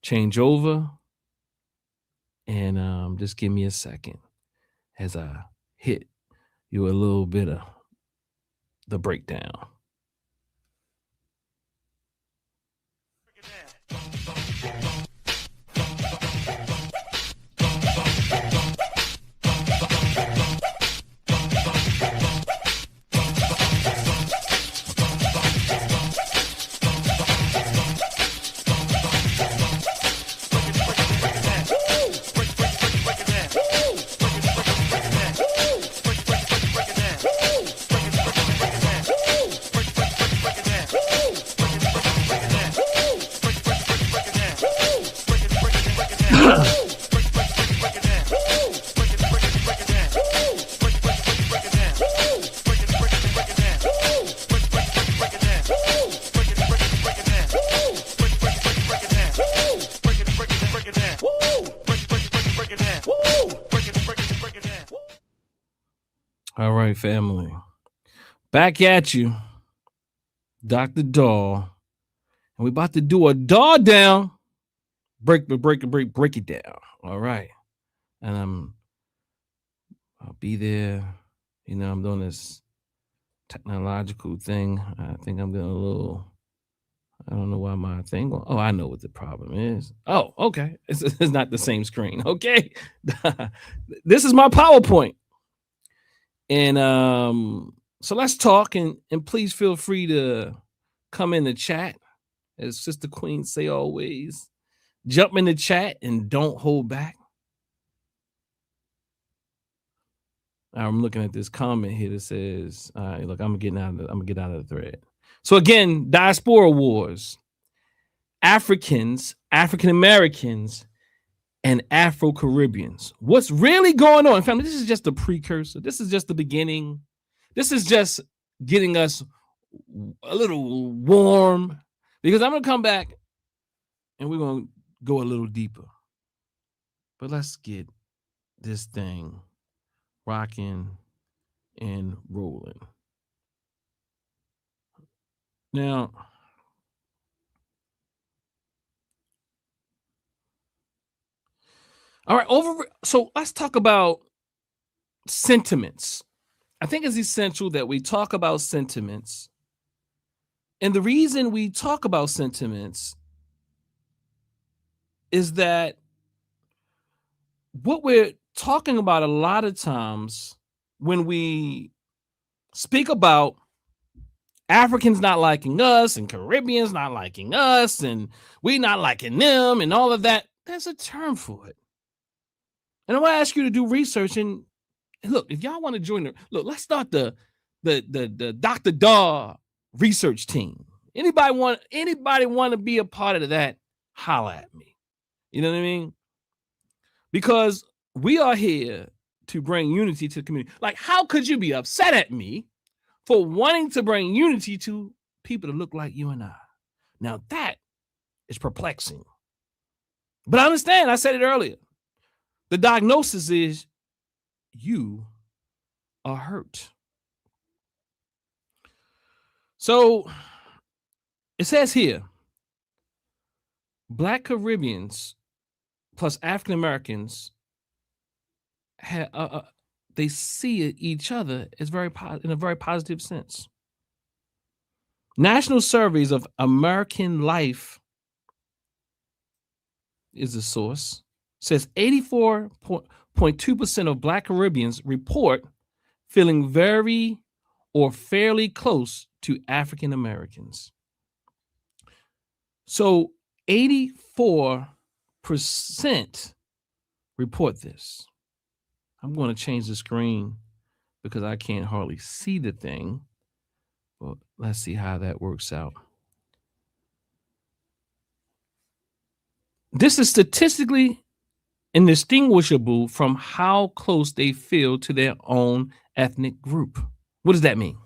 Speaker 1: change over. And just give me a second as I hit you a little bit of the breakdown. All right, family. Back at you, Dr. Daw. And we're about to do a daw down break it down. All right. And I'll be there. You know, I'm doing this technological thing. I think I'm getting a little, I don't know why my thing. Oh, I know what the problem is. Oh, okay. It's not the same screen. Okay. This is my PowerPoint. And so let's talk, and please feel free to come in the chat. As Sister Queen say always, jump in the chat and don't hold back. I'm looking at this comment here that says, all right, look, I'm gonna get out of the thread. So again, diaspora wars, Africans, African Americans, and Afro-Caribbeans. What's really going on, family? This is just a precursor. This is just the beginning. This is just getting us a little warm, because I'm gonna come back and we're gonna go a little deeper. But let's get this thing rocking and rolling. Now, all right, so let's talk about sentiments. I think it's essential that we talk about sentiments. And the reason we talk about sentiments is that what we're talking about a lot of times when we speak about Africans not liking us and Caribbeans not liking us and we not liking them and all of that, there's a term for it. And I want to ask you to do research, and look, if y'all want to join let's start the Dr. Daw research team. Anybody want to be a part of that? Holla at me. You know what I mean? Because we are here to bring unity to the community. Like, how could you be upset at me for wanting to bring unity to people that look like you and I? Now that is perplexing. But I understand, I said it earlier. The diagnosis is you are hurt. So it says here, Black Caribbeans plus African Americans they see each other as in a very positive sense. National surveys of American life is the source. Says 84.2% of Black Caribbeans report feeling very or fairly close to African Americans. So 84% report this. I'm going to change the screen because I can't hardly see the thing. But let's see how that works out. This is statistically indistinguishable from how close they feel to their own ethnic group. What does that mean?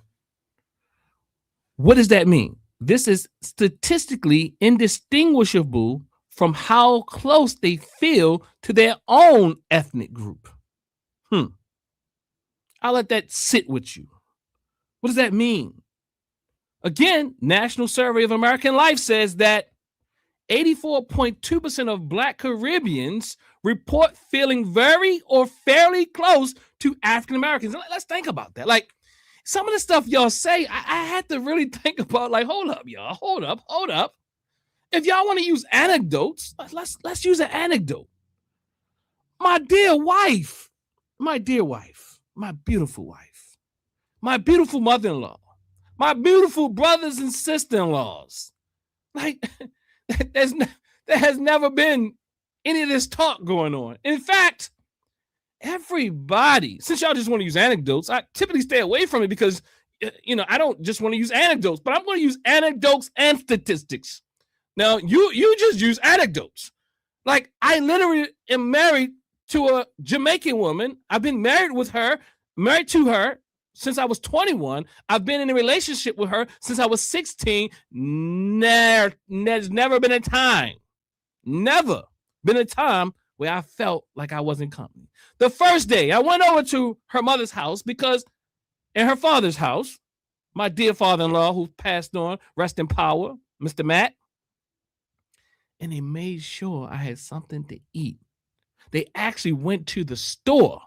Speaker 1: What does that mean? This is statistically indistinguishable from how close they feel to their own ethnic group. I'll let that sit with you. What does that mean? Again, National Survey of American Life says that 84.2% of Black Caribbeans report feeling very or fairly close to African Americans. Let's think about that. Like, some of the stuff y'all say, I had to really think about, like, hold up, y'all. Hold up. If y'all want to use anecdotes, let's use an anecdote. My dear wife, my beautiful wife, my beautiful mother-in-law, my beautiful brothers and sister-in-laws. Like, there has never been any of this talk going on. In fact, everybody, since y'all just want to use anecdotes, I typically stay away from it because, I don't just want to use anecdotes, but I'm going to use anecdotes and statistics. Now, you just use anecdotes. Like, I literally am married to a Jamaican woman. I've been married to her since I was 21. I've been in a relationship with her since I was 16. There's never been a time where I felt like I wasn't company. The first day I went over to her mother's house because in her father's house, my dear father-in-law who passed on, rest in power, Mr. Matt. and they made sure I had something to eat. They actually went to the store.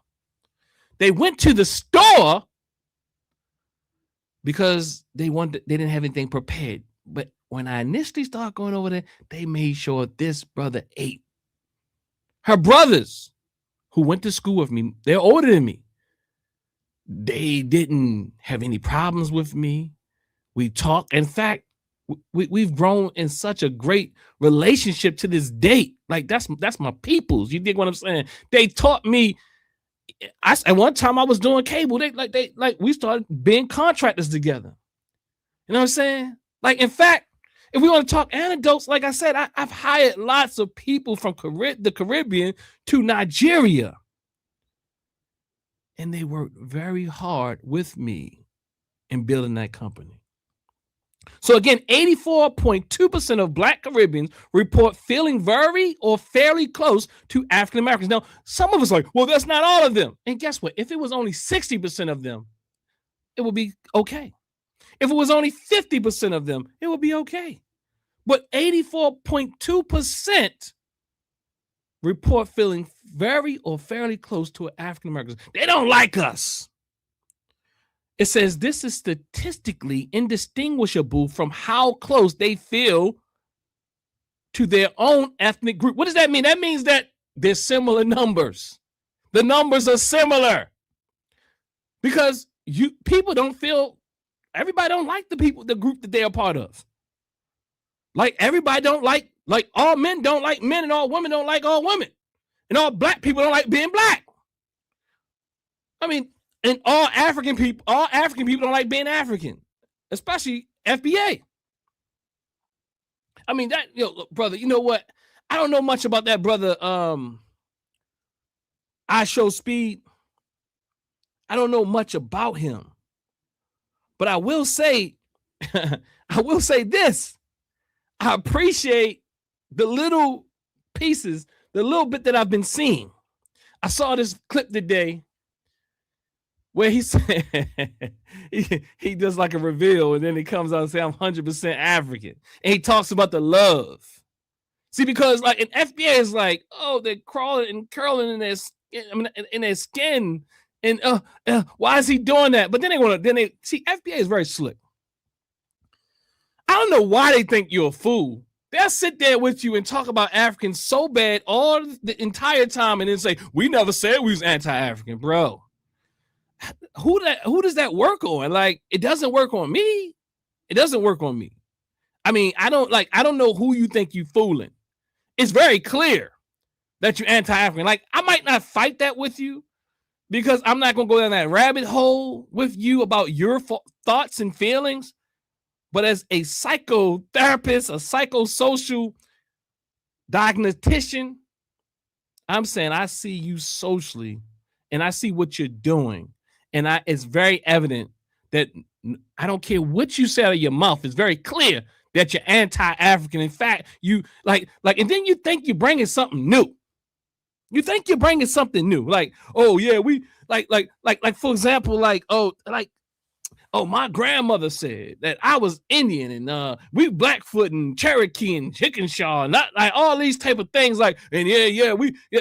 Speaker 1: They went to the store because they didn't have anything prepared. But when I initially started going over there, they made sure this brother ate. Her brothers, who went to school with me, they're older than me. They didn't have any problems with me. We talked. In fact, we've grown in such a great relationship to this date. Like that's my peoples. You dig what I'm saying? They taught me. At one time I was doing cable. We started being contractors together. You know what I'm saying? Like, in fact, if we want to talk anecdotes, like I said, I've hired lots of people from the Caribbean to Nigeria. And they worked very hard with me in building that company. So again, 84.2% of Black Caribbeans report feeling very or fairly close to African Americans. Now, some of us are like, well, that's not all of them. And guess what? If it was only 60% of them, it would be okay. If it was only 50% of them, it would be okay. But 84.2% report feeling very or fairly close to African Americans. They don't like us. It says this is statistically indistinguishable from how close they feel to their own ethnic group. What does that mean? That means that they're similar numbers. The numbers are similar because people don't feel, everybody don't like the group that they are part of. Like everybody don't like all men don't like men and all women don't like all women. And all Black people don't like being Black. I mean, and all African people don't like being African, especially FBA. I mean, that, look, brother, you know what? I don't know much about that brother. I Show Speed. I don't know much about him. But I will say, this. I appreciate the little pieces, the little bit that I've been seeing. I saw this clip today where he said he does like a reveal and then he comes out and say I'm 100% African. And he talks about the love. See, because like in FBA is like, oh, they're crawling and curling in their skin. And why is he doing that? But then they see FBA is very slick. I don't know why they think you're a fool. They'll sit there with you and talk about Africans so bad all the entire time and then say, we never said we was anti-African, bro. Who does that work on? Like, it doesn't work on me. It doesn't work on me. I mean, I don't know who you think you fooling. It's very clear that you're anti-African. Like, I might not fight that with you because I'm not going to go down that rabbit hole with you about your thoughts and feelings. But as a psychotherapist, a psychosocial diagnostician, I'm saying I see you socially and I see what you're doing. And it's very evident that I don't care what you say out of your mouth. It's very clear that you're anti-African. In fact, you and then you think you're bringing something new. You think you're bringing something new. Like, oh yeah, we like for example, my grandmother said that I was Indian and we Blackfoot and Cherokee and Chickasaw, not like all these type of things. Like, and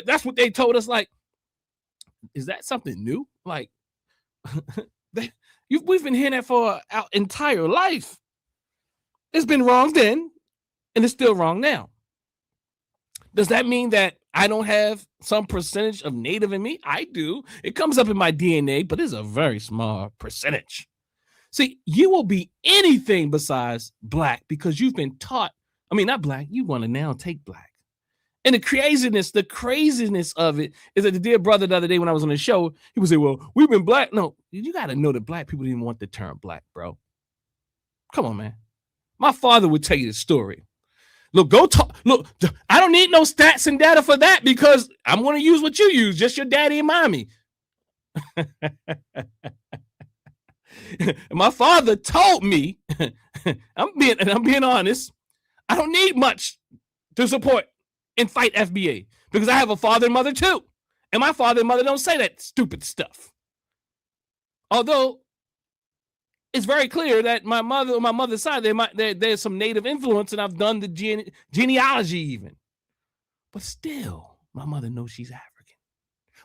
Speaker 1: that's what they told us. Like, is that something new? Like, we've been hearing that for our entire life. It's been wrong then, and it's still wrong now. Does that mean that I don't have some percentage of Native in me? I do. It comes up in my DNA, but it's a very small percentage. See, you will be anything besides Black because you've been taught. I mean, not Black. You want to now take Black. And the craziness of it is that the dear brother the other day when I was on the show, he would say, well, we've been Black. No, you got to know that Black people didn't want the term Black, bro. Come on, man. My father would tell you the story. Look, go talk. Look, I don't need no stats and data for that because I'm going to use what you use, just your daddy and mommy. My father told me, I'm being honest, I don't need much to support and fight FBA because I have a father and mother too. And my father and mother don't say that stupid stuff. Although it's very clear that my mother, on my mother's side, there's some native influence, and I've done the genealogy even. But still, my mother knows she's African.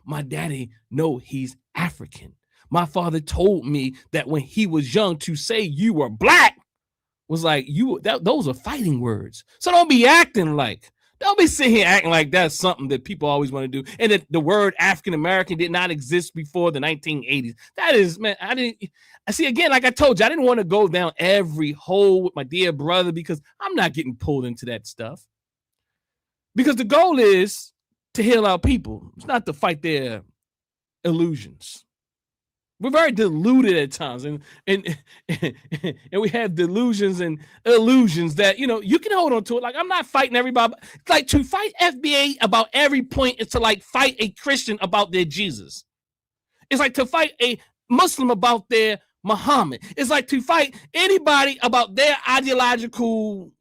Speaker 1: My daddy know he's African. My father told me that when he was young, to say you were black was like those are fighting words. So don't be sitting here acting like that's something that people always want to do. And that the word African American did not exist before the 1980s. That is, man, I see, again, like I told you, I didn't want to go down every hole with my dear brother because I'm not getting pulled into that stuff. Because the goal is to heal our people. It's not to fight their illusions. We're very deluded at times, and we have delusions and illusions that, you can hold on to it. Like, I'm not fighting everybody. Like, to fight FBA about every point is to like fight a Christian about their Jesus. It's like to fight a Muslim about their Muhammad. It's like to fight anybody about their ideological.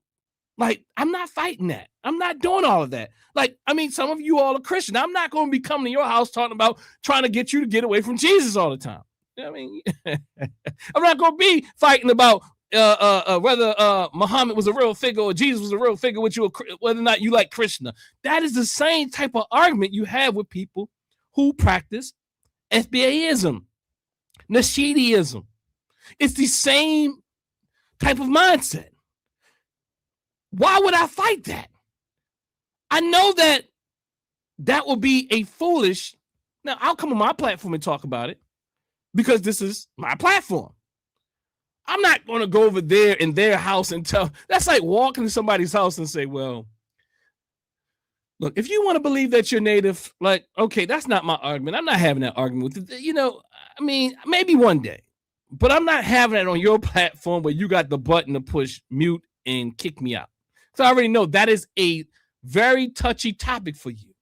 Speaker 1: Like, I'm not fighting that. I'm not doing all of that. Like, I mean, some of you all are Christian. I'm not going to be coming to your house talking about trying to get you to get away from Jesus all the time. You know what I mean? I'm not going to be fighting about whether Muhammad was a real figure or Jesus was a real figure with you, whether or not you like Krishna. That is the same type of argument you have with people who practice FBAism, Nashidiism. It's the same type of mindset. Why would I fight that? I know that will be a foolish. Now, I'll come on my platform and talk about it because this is my platform. I'm not going to go over there in their house and tell. That's like walking to somebody's house and say, well, look, if you want to believe that you're native, like, okay, that's not my argument. I'm not having that argument with it. I mean, maybe one day, but I'm not having it on your platform where you got the button to push mute and kick me out. So I already know that is a very touchy topic for you.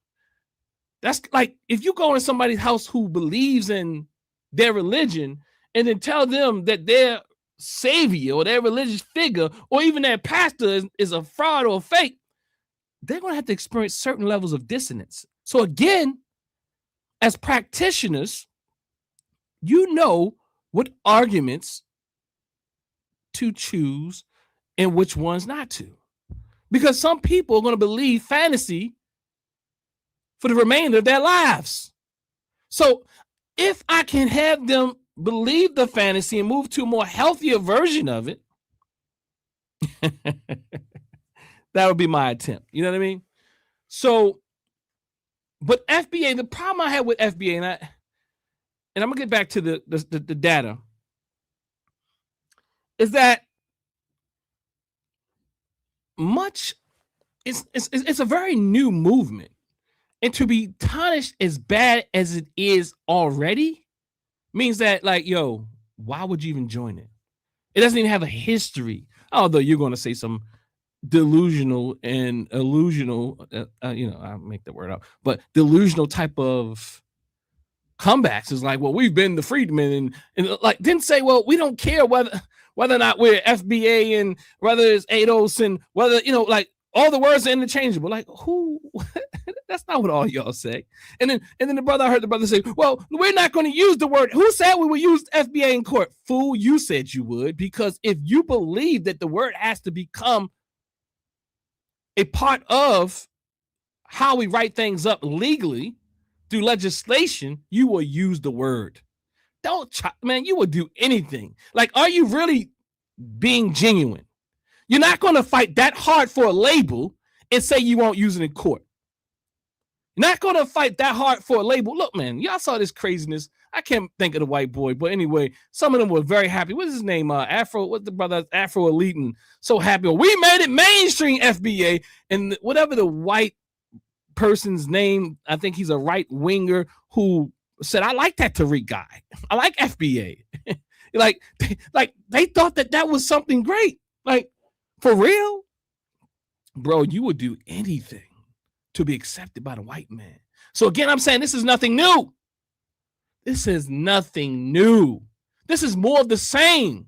Speaker 1: That's like if you go in somebody's house who believes in their religion and then tell them that their savior or their religious figure or even their pastor is a fraud or a fake, they're going to have to experience certain levels of dissonance. So again, as practitioners, you know what arguments to choose and which ones not to. Because some people are going to believe fantasy for the remainder of their lives. So if I can have them believe the fantasy and move to a more healthier version of it, that would be my attempt. You know what I mean? So, but FBA, the problem I have with FBA, and I'm going to get back to the data, is that it's a very new movement, and to be tarnished as bad as it is already means that, like, yo, why would you even join it? It doesn't even have a history, although you're going to say some delusional and illusional, I'll make that word up, but delusional type of comebacks is like, well, we've been the freedmen and like didn't say, well, we don't care whether or not we're FBA and whether it's ADOS and whether, like all the words are interchangeable. Like, who? That's not what all y'all say. And then I heard the brother say, well, we're not going to use the word. Who said we would use FBA in court? Fool, you said you would, because if you believe that the word has to become a part of how we write things up legally through legislation, you will use the word. Man, you will do anything. Like, are you really being genuine? You're not going to fight that hard for a label and say you won't use it in court. You're not going to fight that hard for a label. Look, man, y'all saw this craziness. I can't think of the white boy, but anyway, some of them were very happy. What's his name? What's the brother? Afro Elite, and so happy. We made it mainstream FBA, and whatever the white person's name, I think he's a right winger who said, I like that Tariq guy. I like FBA. like they thought that was something great. Like, for real? Bro, you would do anything to be accepted by the white man. So again, I'm saying this is nothing new. This is nothing new. This is more of the same.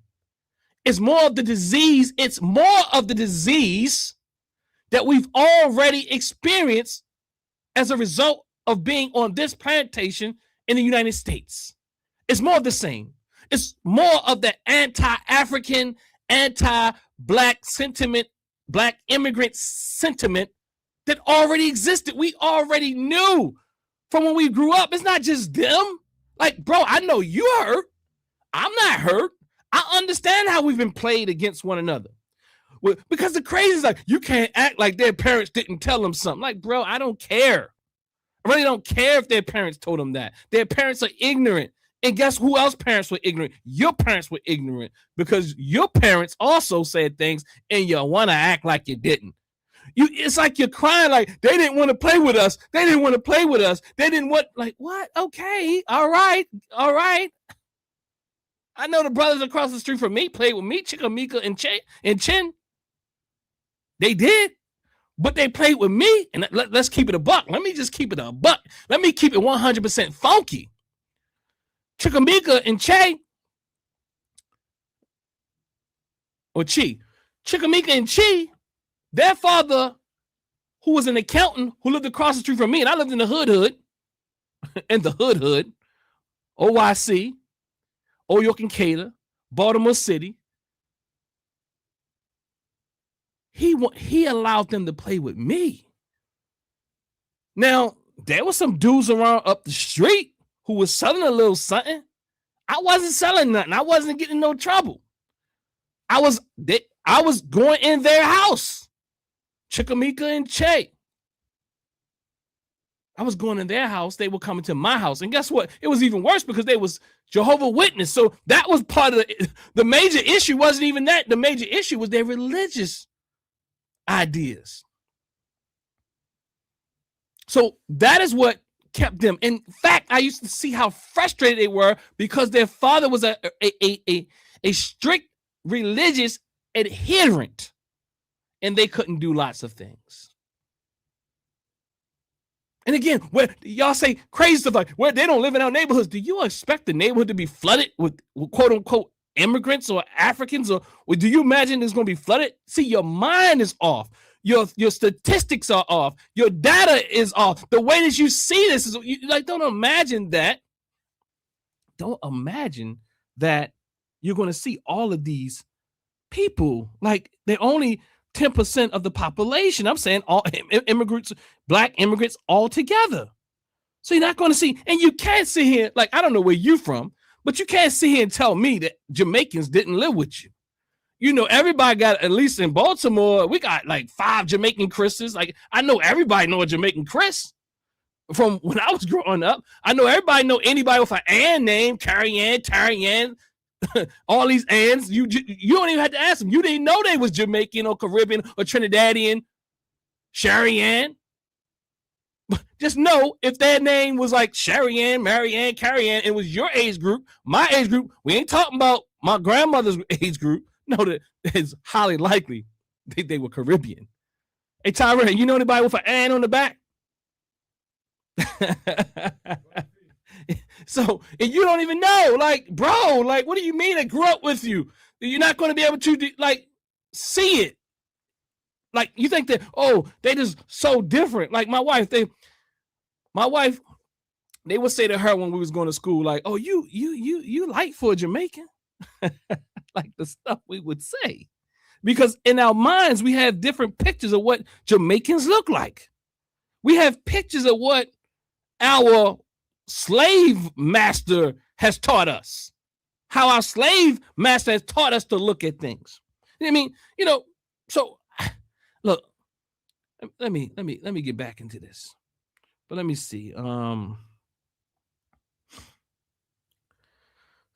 Speaker 1: It's more of the disease. It's more of the disease that we've already experienced as a result of being on this plantation in the United States. It's more of the same. It's more of the anti-African, anti-black sentiment, black immigrant sentiment that already existed. We already knew from when we grew up. It's not just them. Like, bro, I know you hurt. I'm not hurt. I understand how we've been played against one another. Well, because the crazy is like, you can't act like their parents didn't tell them something. Like, bro, I don't care. I really don't care if their parents told them that. Their parents are ignorant. And guess who else parents were ignorant? Your parents were ignorant because your parents also said things and you want to act like you didn't. It's like you're crying like they didn't want to play with us. They didn't want to play with us. They didn't want, like, what? Okay. All right. All right. I know the brothers across the street from me played with me, Chikamika and Chin. They did. But they played with me, and let's keep it a buck. Let me just keep it a buck. Let me keep it 100% funky. Chikamika and Che, or Chi, Chikamika and Chi, their father, who was an accountant who lived across the street from me, and I lived in the hood, in the hood, OYC, Oyork and Cater, Baltimore City. He allowed them to play with me. Now, there was some dudes around up the street who was selling a little something. I wasn't selling nothing. I wasn't getting no trouble. I was going in their house. Chikamika and Che. I was going in their house. They were coming to my house. And guess what? It was even worse because they was Jehovah's Witness. So that was part of the major issue. Wasn't even that. The major issue was their religious ideas. So that is what kept them. In fact, I used to see how frustrated they were because their father was a strict religious adherent, and they couldn't do lots of things. And again, where y'all say crazy stuff like where they don't live in our neighborhoods, do you expect the neighborhood to be flooded with quote unquote immigrants or Africans, or do you imagine it's going to be flooded? See, your mind is off. Your statistics are off. Your data is off. The way that you see this is like, don't imagine that. Don't imagine that you're going to see all of these people. Like, they're only 10% of the population. I'm saying all immigrants, black immigrants all together. So you're not going to see, and you can't sit here, like, I don't know where you're from, but you can't sit here and tell me that Jamaicans didn't live with you. You know, everybody got, at least in Baltimore, we got like 5 Jamaican Chris's. Like, I know everybody know a Jamaican Chris from when I was growing up. I know everybody know anybody with an Ann name, Carrie Ann, Terry Ann, all these Anns. You don't even have to ask them. You didn't know they was Jamaican or Caribbean or Trinidadian, Sherry Ann. Just know if their name was like Sherry Ann, Mary Ann, Carrie Ann, it was your age group, my age group. We ain't talking about my grandmother's age group. No, that it's highly likely they were Caribbean. Hey, Tyra, you know anybody with an Ann on the back? So, and you don't even know, like, bro, like, what do you mean I grew up with you? You're not going to be able to, like, see it. Like, you think that, oh, they just so different. Like, my wife, they would say to her when we was going to school, like, oh, you light for a Jamaican. Like the stuff we would say, because in our minds we have different pictures of what Jamaicans look like. We have pictures of what our slave master has taught us, how our slave master has taught us to look at things. I mean, you know, so look, let me get back into this, but let me see.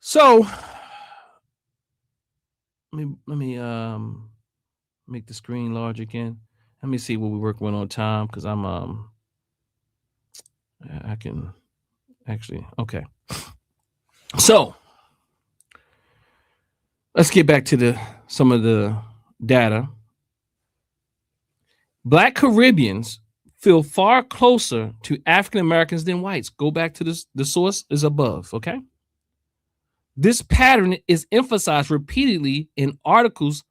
Speaker 1: So let me make the screen large again. Let me see what we're working on time, because I can actually, okay. So let's get back to some of the data. Black Caribbeans feel far closer to African Americans than whites. Go back to this, the source is above, okay? This pattern is emphasized repeatedly in articles,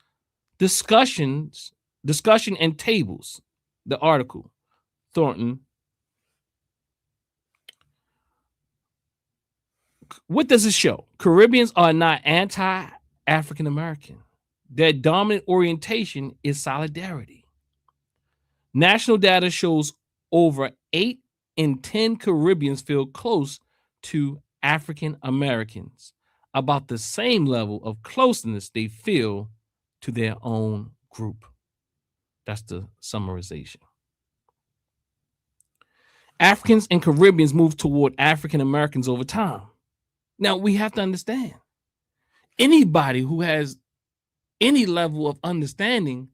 Speaker 1: discussion and tables. The article, Thornton, what does it show? Caribbeans are not anti-African American. Their dominant orientation is solidarity. National data shows over 8 in 10 Caribbeans feel close to African Americans, about the same level of closeness they feel to their own group. That's the summarization. Africans and Caribbeans move toward African Americans over time. Now, we have to understand, anybody who has any level of understanding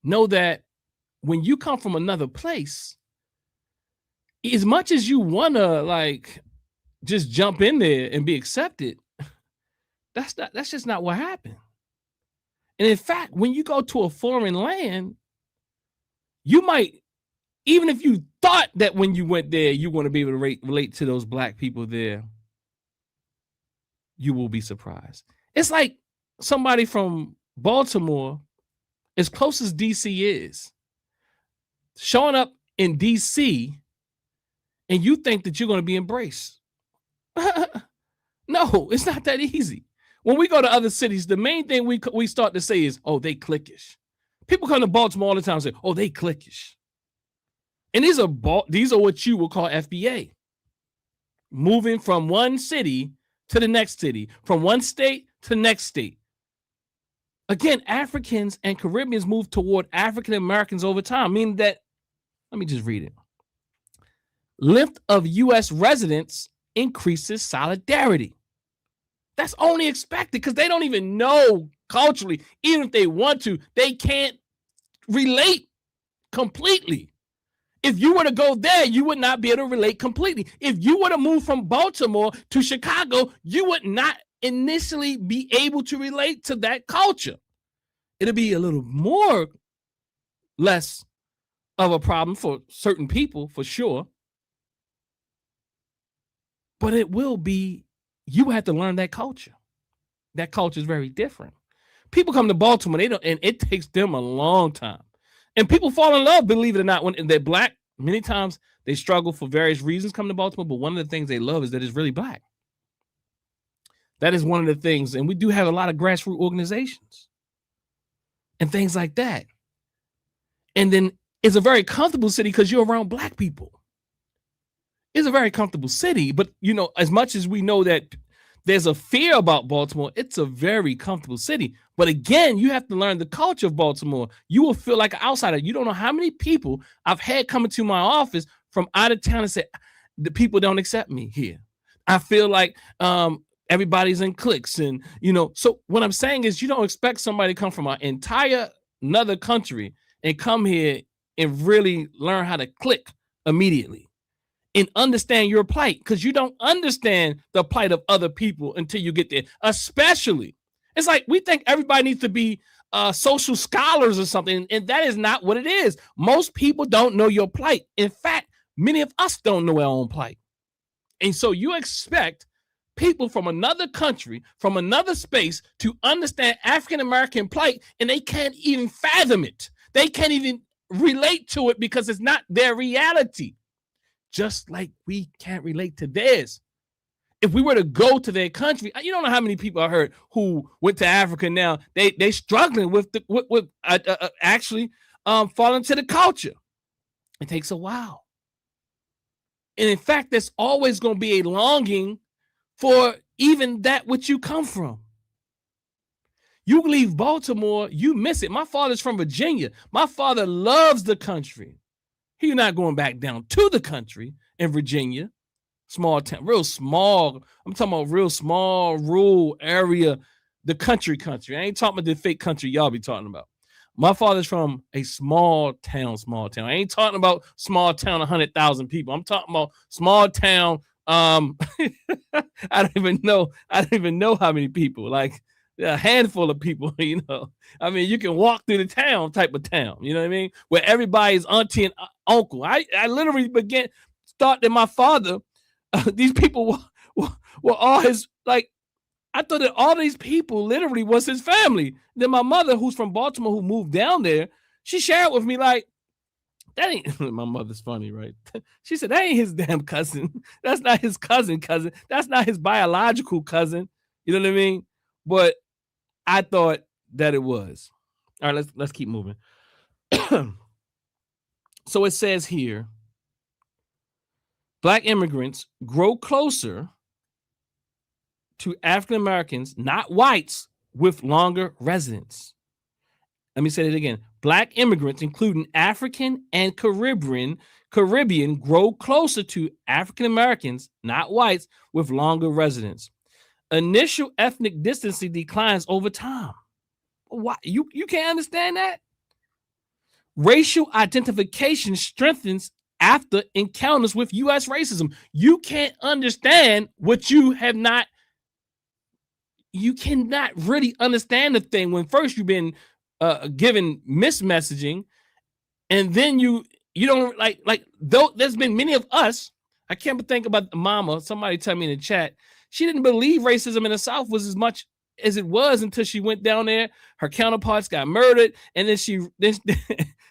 Speaker 1: know that when you come from another place, as much as you want to like just jump in there and be accepted, that's just not what happened. And in fact, when you go to a foreign land, you might, even if you thought that when you went there, you want to be able to relate to those black people there, you will be surprised. It's like somebody from Baltimore, as close as DC is, showing up in DC and you think that you're going to be embraced. No, it's not that easy. When we go to other cities, the main thing we start to say is, oh, they cliquish. People come to Baltimore all the time and say, oh, they cliquish. And these are what you would call FBA. Moving from one city to the next city, from one state to the next state. Again, Africans and Caribbeans move toward African Americans over time, meaning that, let me just read it. Length of U.S. residence increases solidarity. That's only expected because they don't even know culturally, even if they want to, they can't relate completely. If you were to go there, you would not be able to relate completely. If you were to move from Baltimore to Chicago, you would not initially be able to relate to that culture. It'll be a little more less of a problem for certain people, for sure. But it will be, you have to learn that culture. That culture is very different. People come to Baltimore, and it takes them a long time. And people fall in love, believe it or not, when they're black. Many times they struggle for various reasons coming to Baltimore, but one of the things they love is that it's really black. That is one of the things, and we do have a lot of grassroots organizations and things like that. And then it's a very comfortable city because you're around black people. It's a very comfortable city, but as much as we know that there's a fear about Baltimore, it's a very comfortable city. But again, you have to learn the culture of Baltimore. You will feel like an outsider. You don't know how many people I've had coming to my office from out of town and say, the people don't accept me here. I feel like everybody's in cliques. And, so what I'm saying is you don't expect somebody to come from an entire another country and come here and really learn how to click immediately and understand your plight, because you don't understand the plight of other people until you get there. Especially, it's like we think everybody needs to be social scholars or something, and that is not what it is. Most people don't know your plight. In fact, many of us don't know our own plight. And so you expect people from another country, from another space to understand African-American plight, and they can't even fathom it. They can't even relate to it because it's not their reality. Just like we can't relate to theirs. If we were to go to their country, you don't know how many people I heard who went to Africa now. They struggling with actually falling to the culture. It takes a while. And in fact, there's always going to be a longing for even that which you come from. You leave Baltimore, you miss it. My father's from Virginia. My father loves the country. He's not going back down to the country in Virginia. Small town, real small. I'm talking about real small, rural area, the country. I ain't talking about the fake country y'all be talking about. My father's from a small town. I ain't talking about small town, 100,000 people. I'm talking about small town. I don't even know how many people, like a handful of people, I mean, you can walk through the town type of town, you know what I mean? Where everybody's auntie and uncle. I literally thought that my father, these people were all his, like, I thought that all these people literally was his family. Then my mother, who's from Baltimore, who moved down there, she shared with me, like, That ain't my mother's funny, right? She said, that ain't his damn cousin. That's not his cousin. That's not his biological cousin. You know what I mean? But I thought that it was. All right, let's keep moving. So it says here, Black immigrants grow closer to African Americans, not whites, with longer residence. Let me say it again. Black immigrants, including African and Caribbean, grow closer to African Americans, not whites, with longer residence. Initial ethnic distancing declines over time. Why? You can't understand that? Racial identification strengthens after encounters with U.S. racism. You can't understand what you have not. You cannot really understand the thing when first you've been given mismessaging, and then you don't like though there's been many of us. I can't but think about the mama. Somebody tell me in the chat, she didn't believe racism in the South was as much as it was until she went down there. Her counterparts got murdered, and then she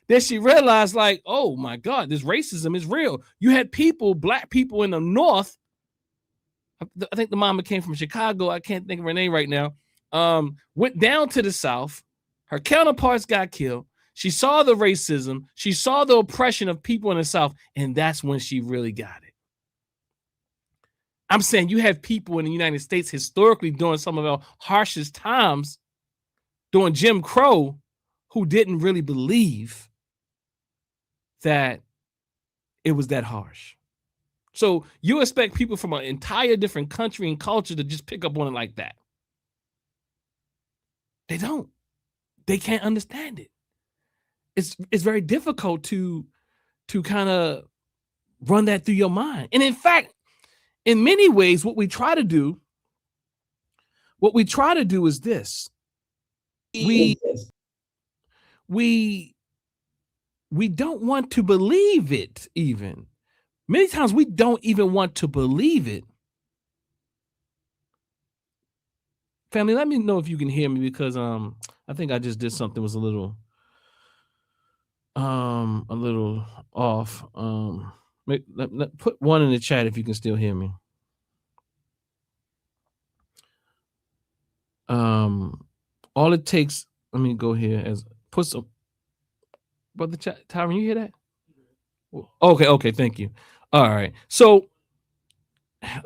Speaker 1: then she realized, like, oh my God, this racism is real. You had people, Black people in the North. I think the mama came from Chicago. I can't think of her name right now. Went down to the South. Her counterparts got killed. She saw the racism. She saw the oppression of people in the South, and that's when she really got it. I'm saying you have people in the United States historically during some of our harshest times, during Jim Crow, who didn't really believe that it was that harsh. So you expect people from an entire different country and culture to just pick up on it like that. They don't. They can't understand it. It's very difficult to kind of run that through your mind. And in fact, in many ways, what we try to do is this. We don't want to believe it even. Many times we don't even want to believe it. Family, let me know if you can hear me, because I think I just did something was a little off. Put one in the chat if you can still hear me. All it takes, let me go here as put some. Brother Tyron, you hear that? Okay, thank you. All right, so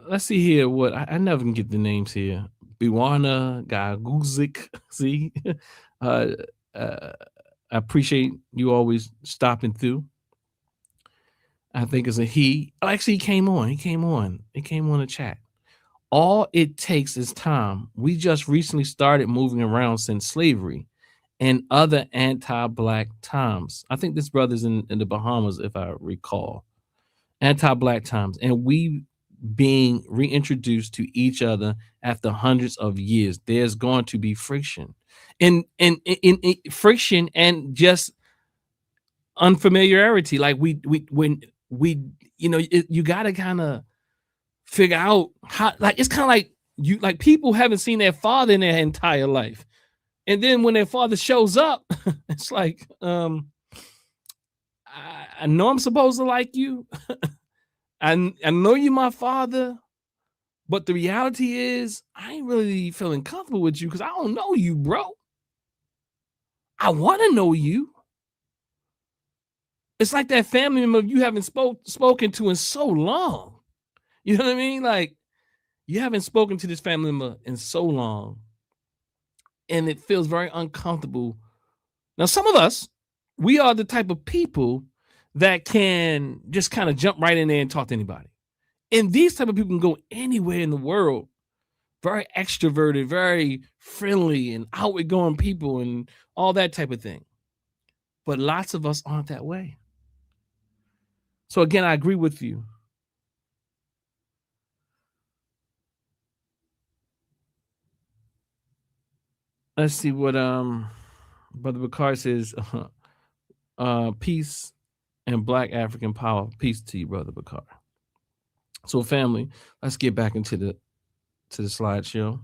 Speaker 1: let's see here. What I never can get the names here. Biwana Gaguzik. See, I appreciate you always stopping through. I think it's a he. Oh, actually, he came on the chat. All it takes is time. We just recently started moving around since slavery and other anti-Black times. I think this brother's in the Bahamas, if I recall. Anti-Black times, and we being reintroduced to each other after hundreds of years. There's going to be friction, and friction and just unfamiliarity. Like when you got to kind of figure out how. Like it's kind of like people haven't seen their father in their entire life, and then when their father shows up, it's like I know I'm supposed to like you. I know you're my father, but the reality is I ain't really feeling comfortable with you because I don't know you, bro. I want to know you. It's like that family member you haven't spoken to in so long. You know what I mean? Like you haven't spoken to this family member in so long, and it feels very uncomfortable. Now, some of us, we are the type of people that can just kind of jump right in there and talk to anybody. And these type of people can go anywhere in the world. Very extroverted, very friendly and outgoing people and all that type of thing. But lots of us aren't that way. So again, I agree with you. Let's see what Brother Bakar says. Peace and Black African power. Peace to you, Brother Bakar. So family, let's get back into the slideshow.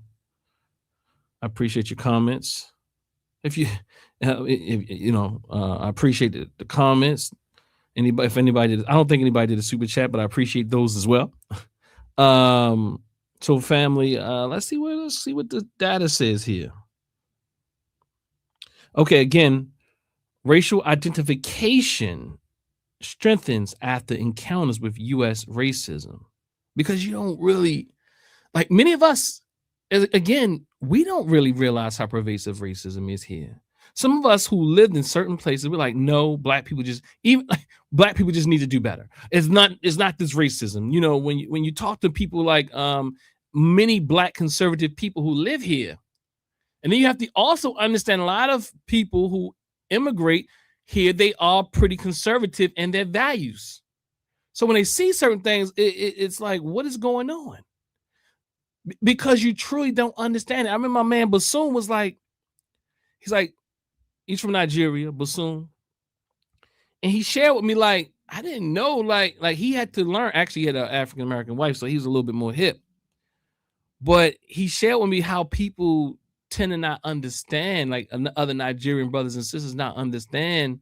Speaker 1: I appreciate your comments. I appreciate the comments. Anybody, if anybody did, I don't think anybody did a super chat, but I appreciate those as well. So family, let's see what the data says here. Okay, again, racial identification strengthens after encounters with U.S. racism, because you don't really, like, many of us, again, we don't really realize how pervasive racism is here. Some of us who lived in certain places, we're like, no, black people just need to do better. It's not this racism. You know, when you talk to people like many black conservative people who live here, and then you have to also understand a lot of people who immigrate here, they are pretty conservative in their values. So when they see certain things, it's like, what is going on? Because you truly don't understand it. I remember my man Bassoon was like, he's from Nigeria, Bassoon. And he shared with me, like, I didn't know, like he had to learn. Actually, he had an African-American wife, so he was a little bit more hip. But he shared with me how people tend to not understand, like other Nigerian brothers and sisters not understand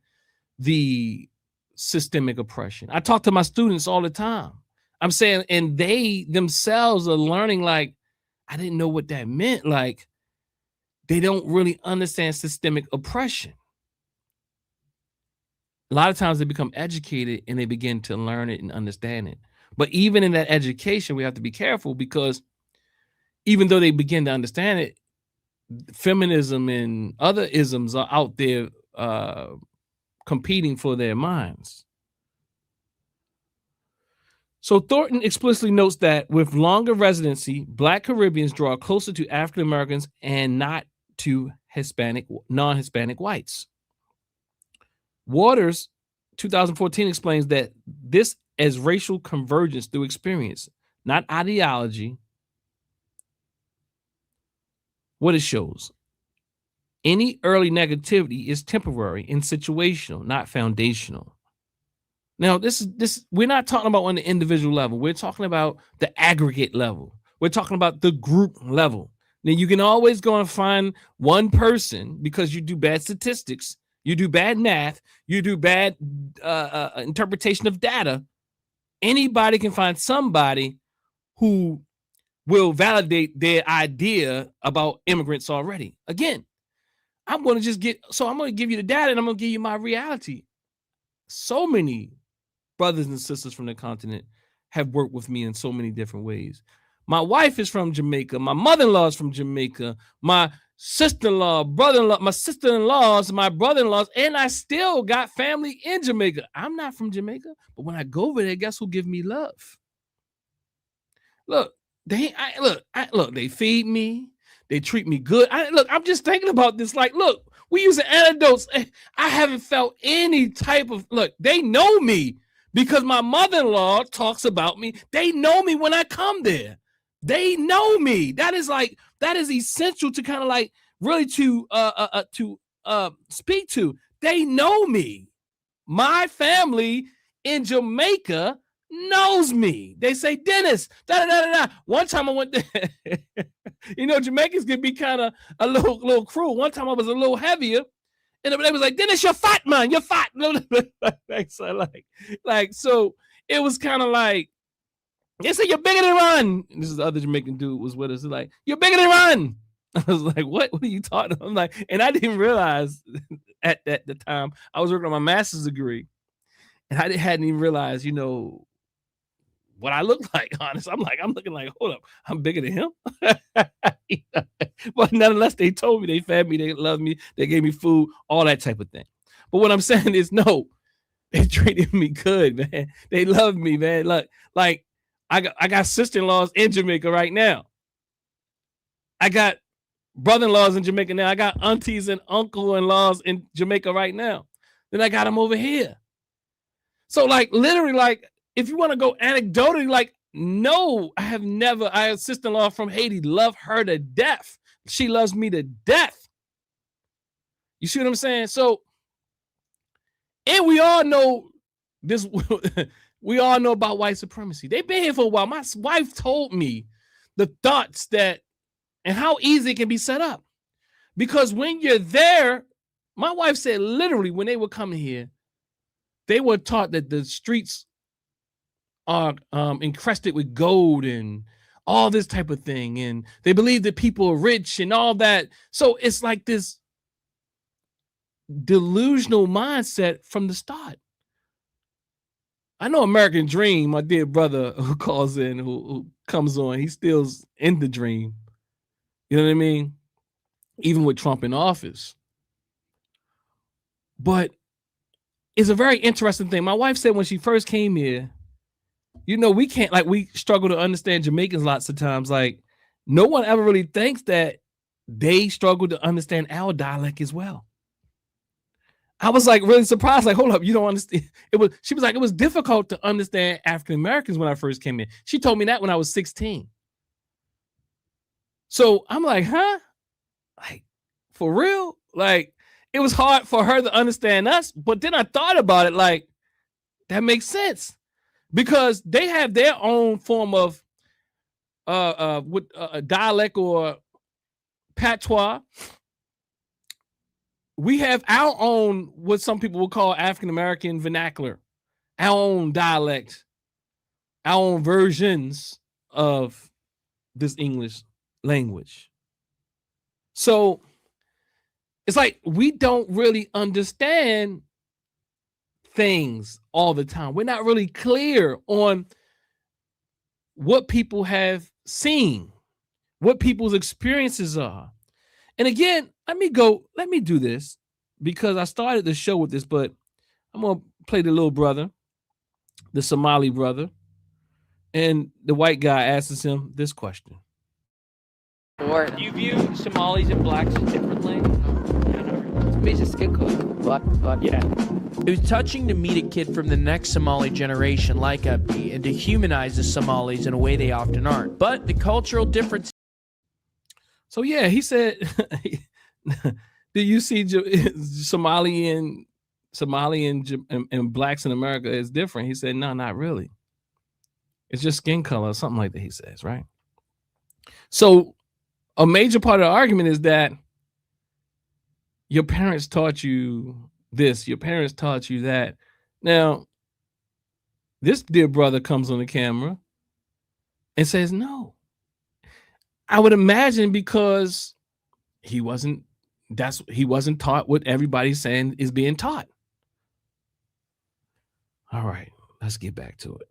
Speaker 1: the systemic oppression. I talk to my students all the time. I'm saying, and they themselves are learning, like, I didn't know what that meant. Like, they don't really understand systemic oppression. A lot of times they become educated and they begin to learn it and understand it. But even in that education, we have to be careful, because even though they begin to understand it, feminism and other isms are out there competing for their minds. So Thornton explicitly notes that with longer residency, Black Caribbeans draw closer to African Americans and not to non-Hispanic whites. Waters, 2014, explains that this as racial convergence through experience, not ideology. What it shows: any early negativity is temporary and situational, not foundational. Now, this we're not talking about on the individual level. We're talking about the aggregate level. We're talking about the group level. Now, you can always go and find one person, because you do bad statistics, you do bad math, you do bad interpretation of data. Anybody can find somebody who will validate their idea about immigrants already. Again, I'm going to give you the data, and I'm going to give you my reality. So many brothers and sisters from the continent have worked with me in so many different ways. My wife is from Jamaica. My mother-in-law is from Jamaica. My sister-in-law, brother-in-law, my sister-in-laws, my brother-in-laws, and I still got family in Jamaica. I'm not from Jamaica, but when I go over there, guess who give me love? Look, they feed me. They treat me good. I'm just thinking about this. Like, look, we using anecdotes. I haven't felt any type of, they know me because my mother-in-law talks about me. They know me when I come there. They know me. That is essential to kind of like really to speak to. They know me. My family in Jamaica knows me. They say, Dennis, da-da-da-da-da. One time I went there. Jamaicans can be kind of a little cruel. One time I was a little heavier, and they was like, Dennis, you're fat, man. You're fat. So it was kind of like, they say, you're bigger than Ron. And this is the other Jamaican dude was with us. Like, you're bigger than Ron. I was like, what are you talking about? I'm like, and I didn't realize at the time I was working on my master's degree, and I hadn't even realized, what I look like, honestly. I'm looking like, hold up, I'm bigger than him. But nonetheless, they told me, they fed me, they loved me, they gave me food, all that type of thing. But what I'm saying is, no, they treated me good, man. They loved me, man. Look, like I got sister-in-laws in Jamaica right now. I got brother-in-laws in Jamaica now. I got aunties and uncle-in-laws in Jamaica right now. Then I got them over here. So like literally, like, if you want to go anecdotally, no, I have sister-in-law from Haiti, love her to death. She loves me to death. You see what I'm saying? So, and we all know this, we all know about white supremacy. They've been here for a while. My wife told me the thoughts and how easy it can be set up. Because when you're there, my wife said literally when they were coming here, they were taught that the streets are encrusted with gold and all this type of thing, and they believe that people are rich and all that. So it's like this delusional mindset from the start. I know American Dream, my dear brother who calls in, who comes on, he still's in the dream. You know what I mean? Even with Trump in office. But it's a very interesting thing. My wife said when she first came here, you know, we can't, like, we struggle to understand Jamaicans lots of times. Like, no one ever really thinks that they struggle to understand our dialect as well. I was like really surprised, like, hold up, you don't understand. She was like, it was difficult to understand African Americans when I first came in. She told me that when I was 16. So I'm like, huh? Like, for real? Like, it was hard for her to understand us. But then I thought about it, like, that makes sense. Because they have their own form of dialect or patois. We have our own, what some people will call African-American vernacular, our own dialect, our own versions of this English language. So it's like we don't really understand things all the time. We're not really clear on what people have seen, what people's experiences are. And again, let me do this because I started the show with this, but I'm going to play the little brother, the Somali brother, and the white guy asks him this question.
Speaker 5: Or
Speaker 4: Do you view Somalis and blacks differently?
Speaker 5: maybe just skin color. But
Speaker 4: Yeah.
Speaker 6: It was touching to meet a kid from the next Somali generation like FBA and to humanize the Somalis in a way they often aren't. But the cultural difference.
Speaker 1: So yeah, he said, do you see Somali and blacks in America is different? He said, no, not really. It's just skin color, something like that, he says, right? So a major part of the argument is that your parents taught you this, your parents taught you that. Now, this dear brother comes on the camera and says, no. I would imagine because he wasn't taught what everybody's saying is being taught. All right, let's get back to it.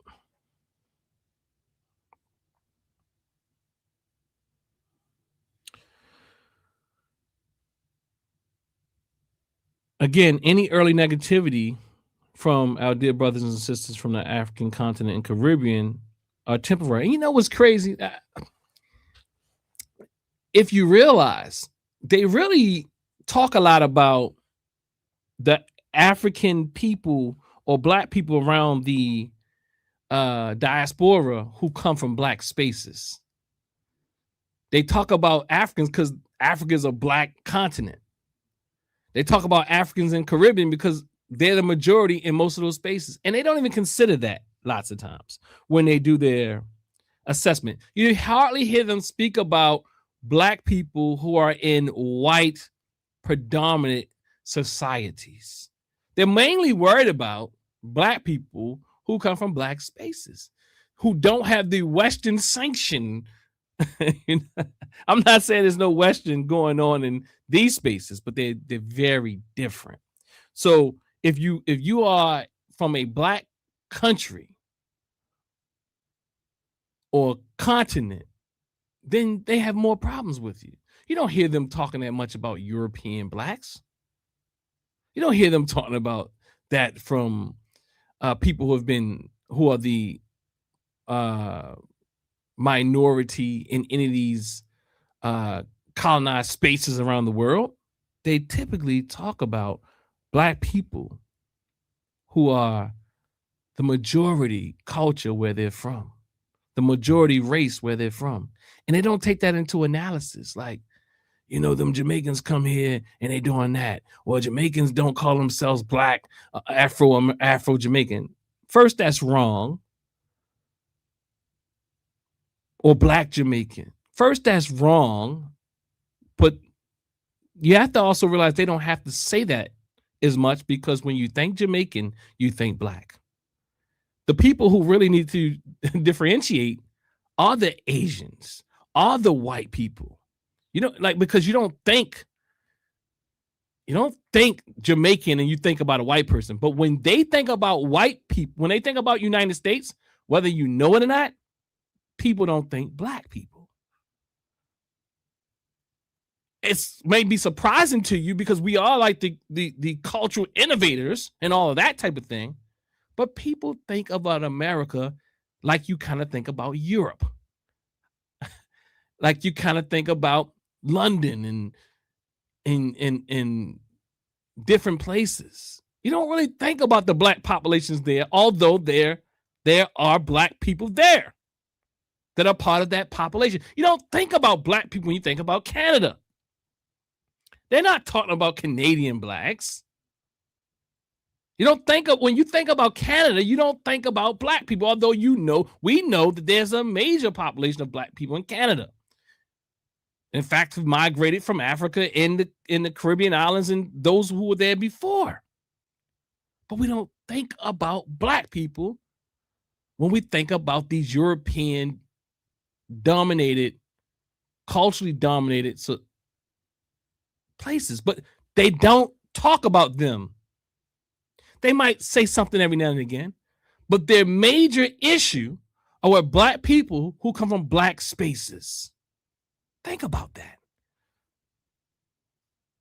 Speaker 1: Again, any early negativity from our dear brothers and sisters from the African continent and Caribbean are temporary. And you know what's crazy? If you realize, they really talk a lot about the African people or black people around the diaspora who come from black spaces. They talk about Africans because Africa is a black continent. They talk about Africans in Caribbean because they're the majority in most of those spaces. And they don't even consider that lots of times when they do their assessment. You hardly hear them speak about black people who are in white predominant societies. They're mainly worried about black people who come from black spaces, who don't have the Western sanction. I'm not saying there's no Western going on in these spaces, but they're very different. So if you are from a black country or continent, then they have more problems with you. You don't hear them talking that much about European blacks. You don't hear them talking about that from people who are the minority in any of these colonized spaces around the world. They typically talk about black people who are the majority culture where they're from, the majority race where they're from. And they don't take that into analysis. Like, you know, them Jamaicans come here and they doing that. Well, Jamaicans don't call themselves black, Afro-Jamaican. First, that's wrong. Or black Jamaican. First, that's wrong. But you have to also realize they don't have to say that as much because when you think Jamaican, you think black. The people who really need to differentiate are the Asians, are the white people. Because you don't think Jamaican and you think about a white person. But when they think about white people, when they think about United States, whether you know it or not, people don't think black people. It's may be surprising to you because we are like the cultural innovators and all of that type of thing. But people think about America like you kind of think about Europe. Like you kind of think about London and different places. You don't really think about the black populations there, although there are black people there that are part of that population. You don't think about black people when you think about Canada. They're not talking about Canadian blacks. You don't think of, when you think about Canada, you don't think about black people, although we know that there's a major population of black people in Canada. In fact, have migrated from Africa in the Caribbean islands and those who were there before. But we don't think about black people when we think about these European dominated, culturally dominated places. But they don't talk about them. They might say something every now and again, but their major issue are with black people who come from black spaces. Think about that.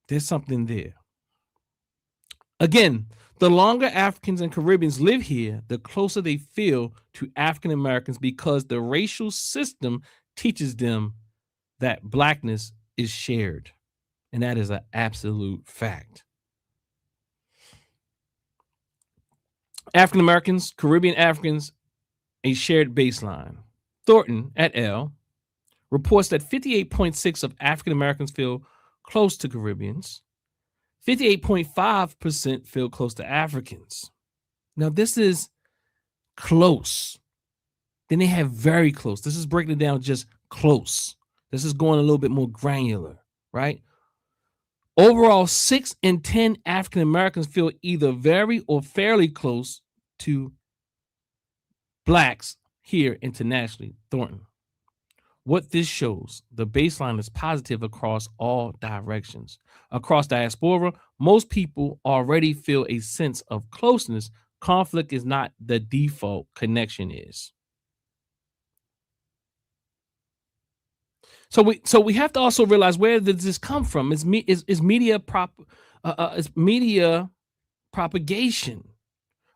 Speaker 1: There's something there. Again, the longer Africans and Caribbeans live here, the closer they feel to African Americans because the racial system teaches them that blackness is shared. And that is an absolute fact. African Americans, Caribbean Africans, a shared baseline. Thornton et al. Reports that 58.6% of African Americans feel close to Caribbeans. 58.5% feel close to Africans. Now, this is close. Then they have very close. This is breaking it down just close. This is going a little bit more granular, right? Overall, 6 in 10 African Americans feel either very or fairly close to blacks here internationally, Thornton. What this shows, the baseline is positive across all directions. Across diaspora, most people already feel a sense of closeness. Conflict is not the default, connection is. So we have to also realize, where does this come from? Is media propagation,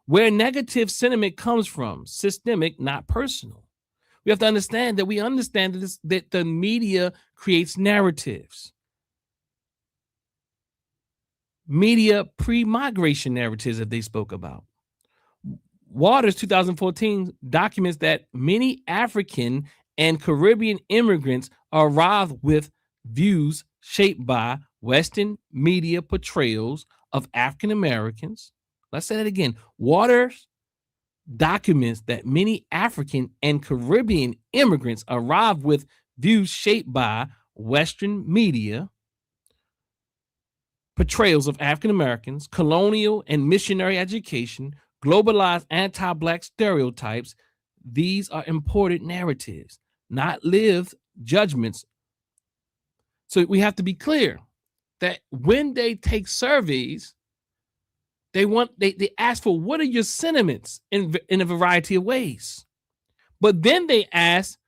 Speaker 1: where negative sentiment comes from, systemic, not personal. We have to understand that that the media creates narratives. Media pre-migration narratives that they spoke about. Waters 2014 documents that many African and Caribbean immigrants arrived with views shaped by Western media portrayals of African Americans. Let's say that again. Waters documents that many African and Caribbean immigrants arrived with views shaped by Western media portrayals of African Americans, colonial and missionary education, globalized anti-black stereotypes. These are important narratives, not lived judgments. So we have to be clear that when they take surveys, they ask for, what are your sentiments in a variety of ways. But then they ask,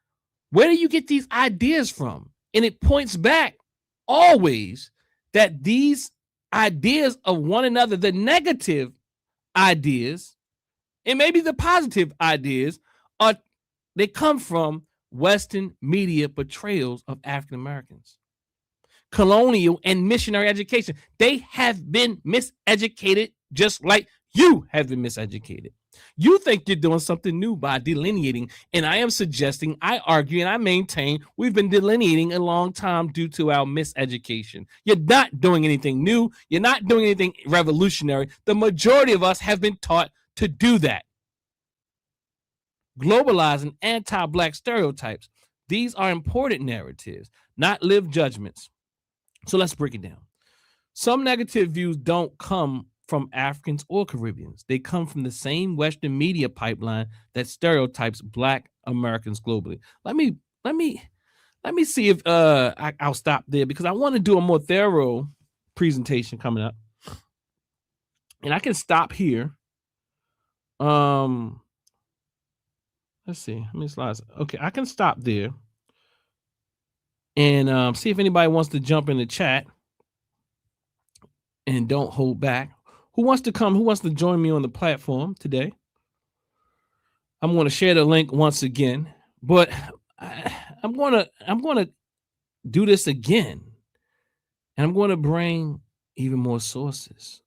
Speaker 1: where do you get these ideas from? And it points back always that these ideas of one another, the negative ideas, and maybe the positive ideas, they come from Western media portrayals of African Americans. Colonial and missionary education. They have been miseducated just like you have been miseducated. You think you're doing something new by delineating, and I am suggesting, I argue, and I maintain we've been delineating a long time due to our miseducation. You're not doing anything new. You're not doing anything revolutionary. The majority of us have been taught to do that. Globalizing anti-black stereotypes. These are important narratives, not lived judgments. So let's break it down. Some negative views don't come from Africans or Caribbeans. They come from the same Western media pipeline that stereotypes Black Americans globally. Let me see if I'll stop there, because I want to do a more thorough presentation coming up. And I can stop here. Let's see how many slides. Okay, I can stop there and see if anybody wants to jump in the chat. And don't hold back. Who wants to come? Who wants to join me on the platform today? I'm going to share the link once again, but I'm going to do this again, and I'm going to bring even more sources.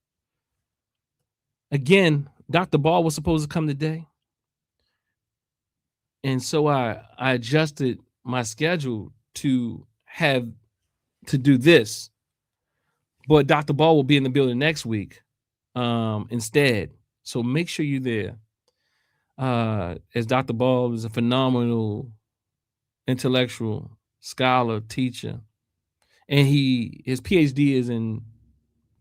Speaker 1: Again, Dr. Ball was supposed to come today, and so I adjusted my schedule to do this. But Dr. Ball will be in the building next week instead. So make sure you're there. As Dr. Ball is a phenomenal intellectual scholar, teacher. And his PhD is in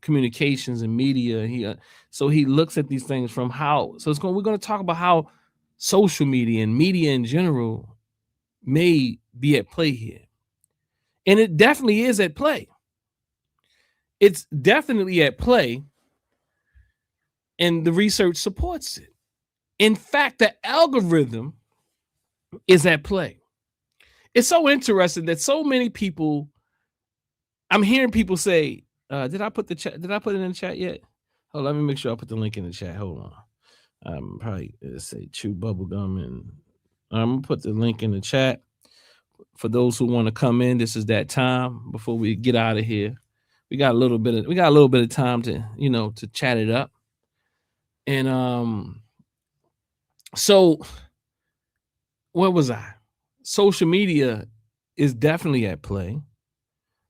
Speaker 1: communications and media. So he looks at these things from we're going to talk about how social media and media in general may be at play here. And it definitely is at play. It's definitely at play, and the research supports it. In fact, the algorithm is at play. It's so interesting that so many people, I'm hearing people say, did I put it in the chat yet? Oh, let me make sure I put the link in the chat. Hold on. Probably say chew bubblegum, and I'm gonna put the link in the chat for those who want to come in. This is that time before we get out of here. We got a little bit of time to chat it up. And so where was I? Social media is definitely at play.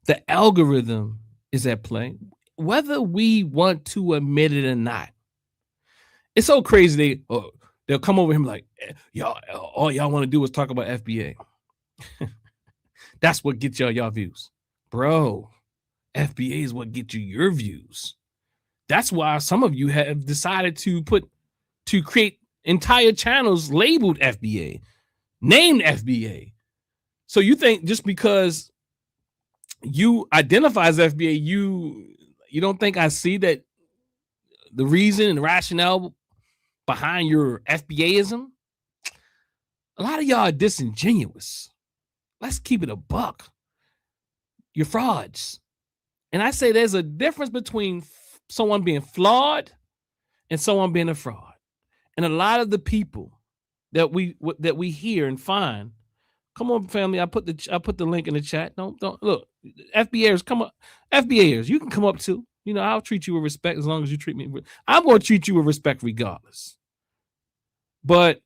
Speaker 1: The algorithm is at play, whether we want to admit it or not. It's so crazy. They'll come over him like, y'all, all y'all want to do is talk about FBA. That's what gets y'all views. Bro, FBA is what gets you your views. That's why some of you have decided to create entire channels labeled FBA, named FBA. So you think just because you identify as FBA, you don't think I see that the reason and rationale behind your FBAism? A lot of y'all are disingenuous. Let's keep it a buck. You're frauds. And I say there's a difference between someone being flawed and someone being a fraud. And a lot of the people that we hear and find, come on, family. I put the link in the chat. Don't look. FBAers, come up. FBAers, you can come up too. I'll treat you with respect as long as you treat me. I'm going to treat you with respect regardless. But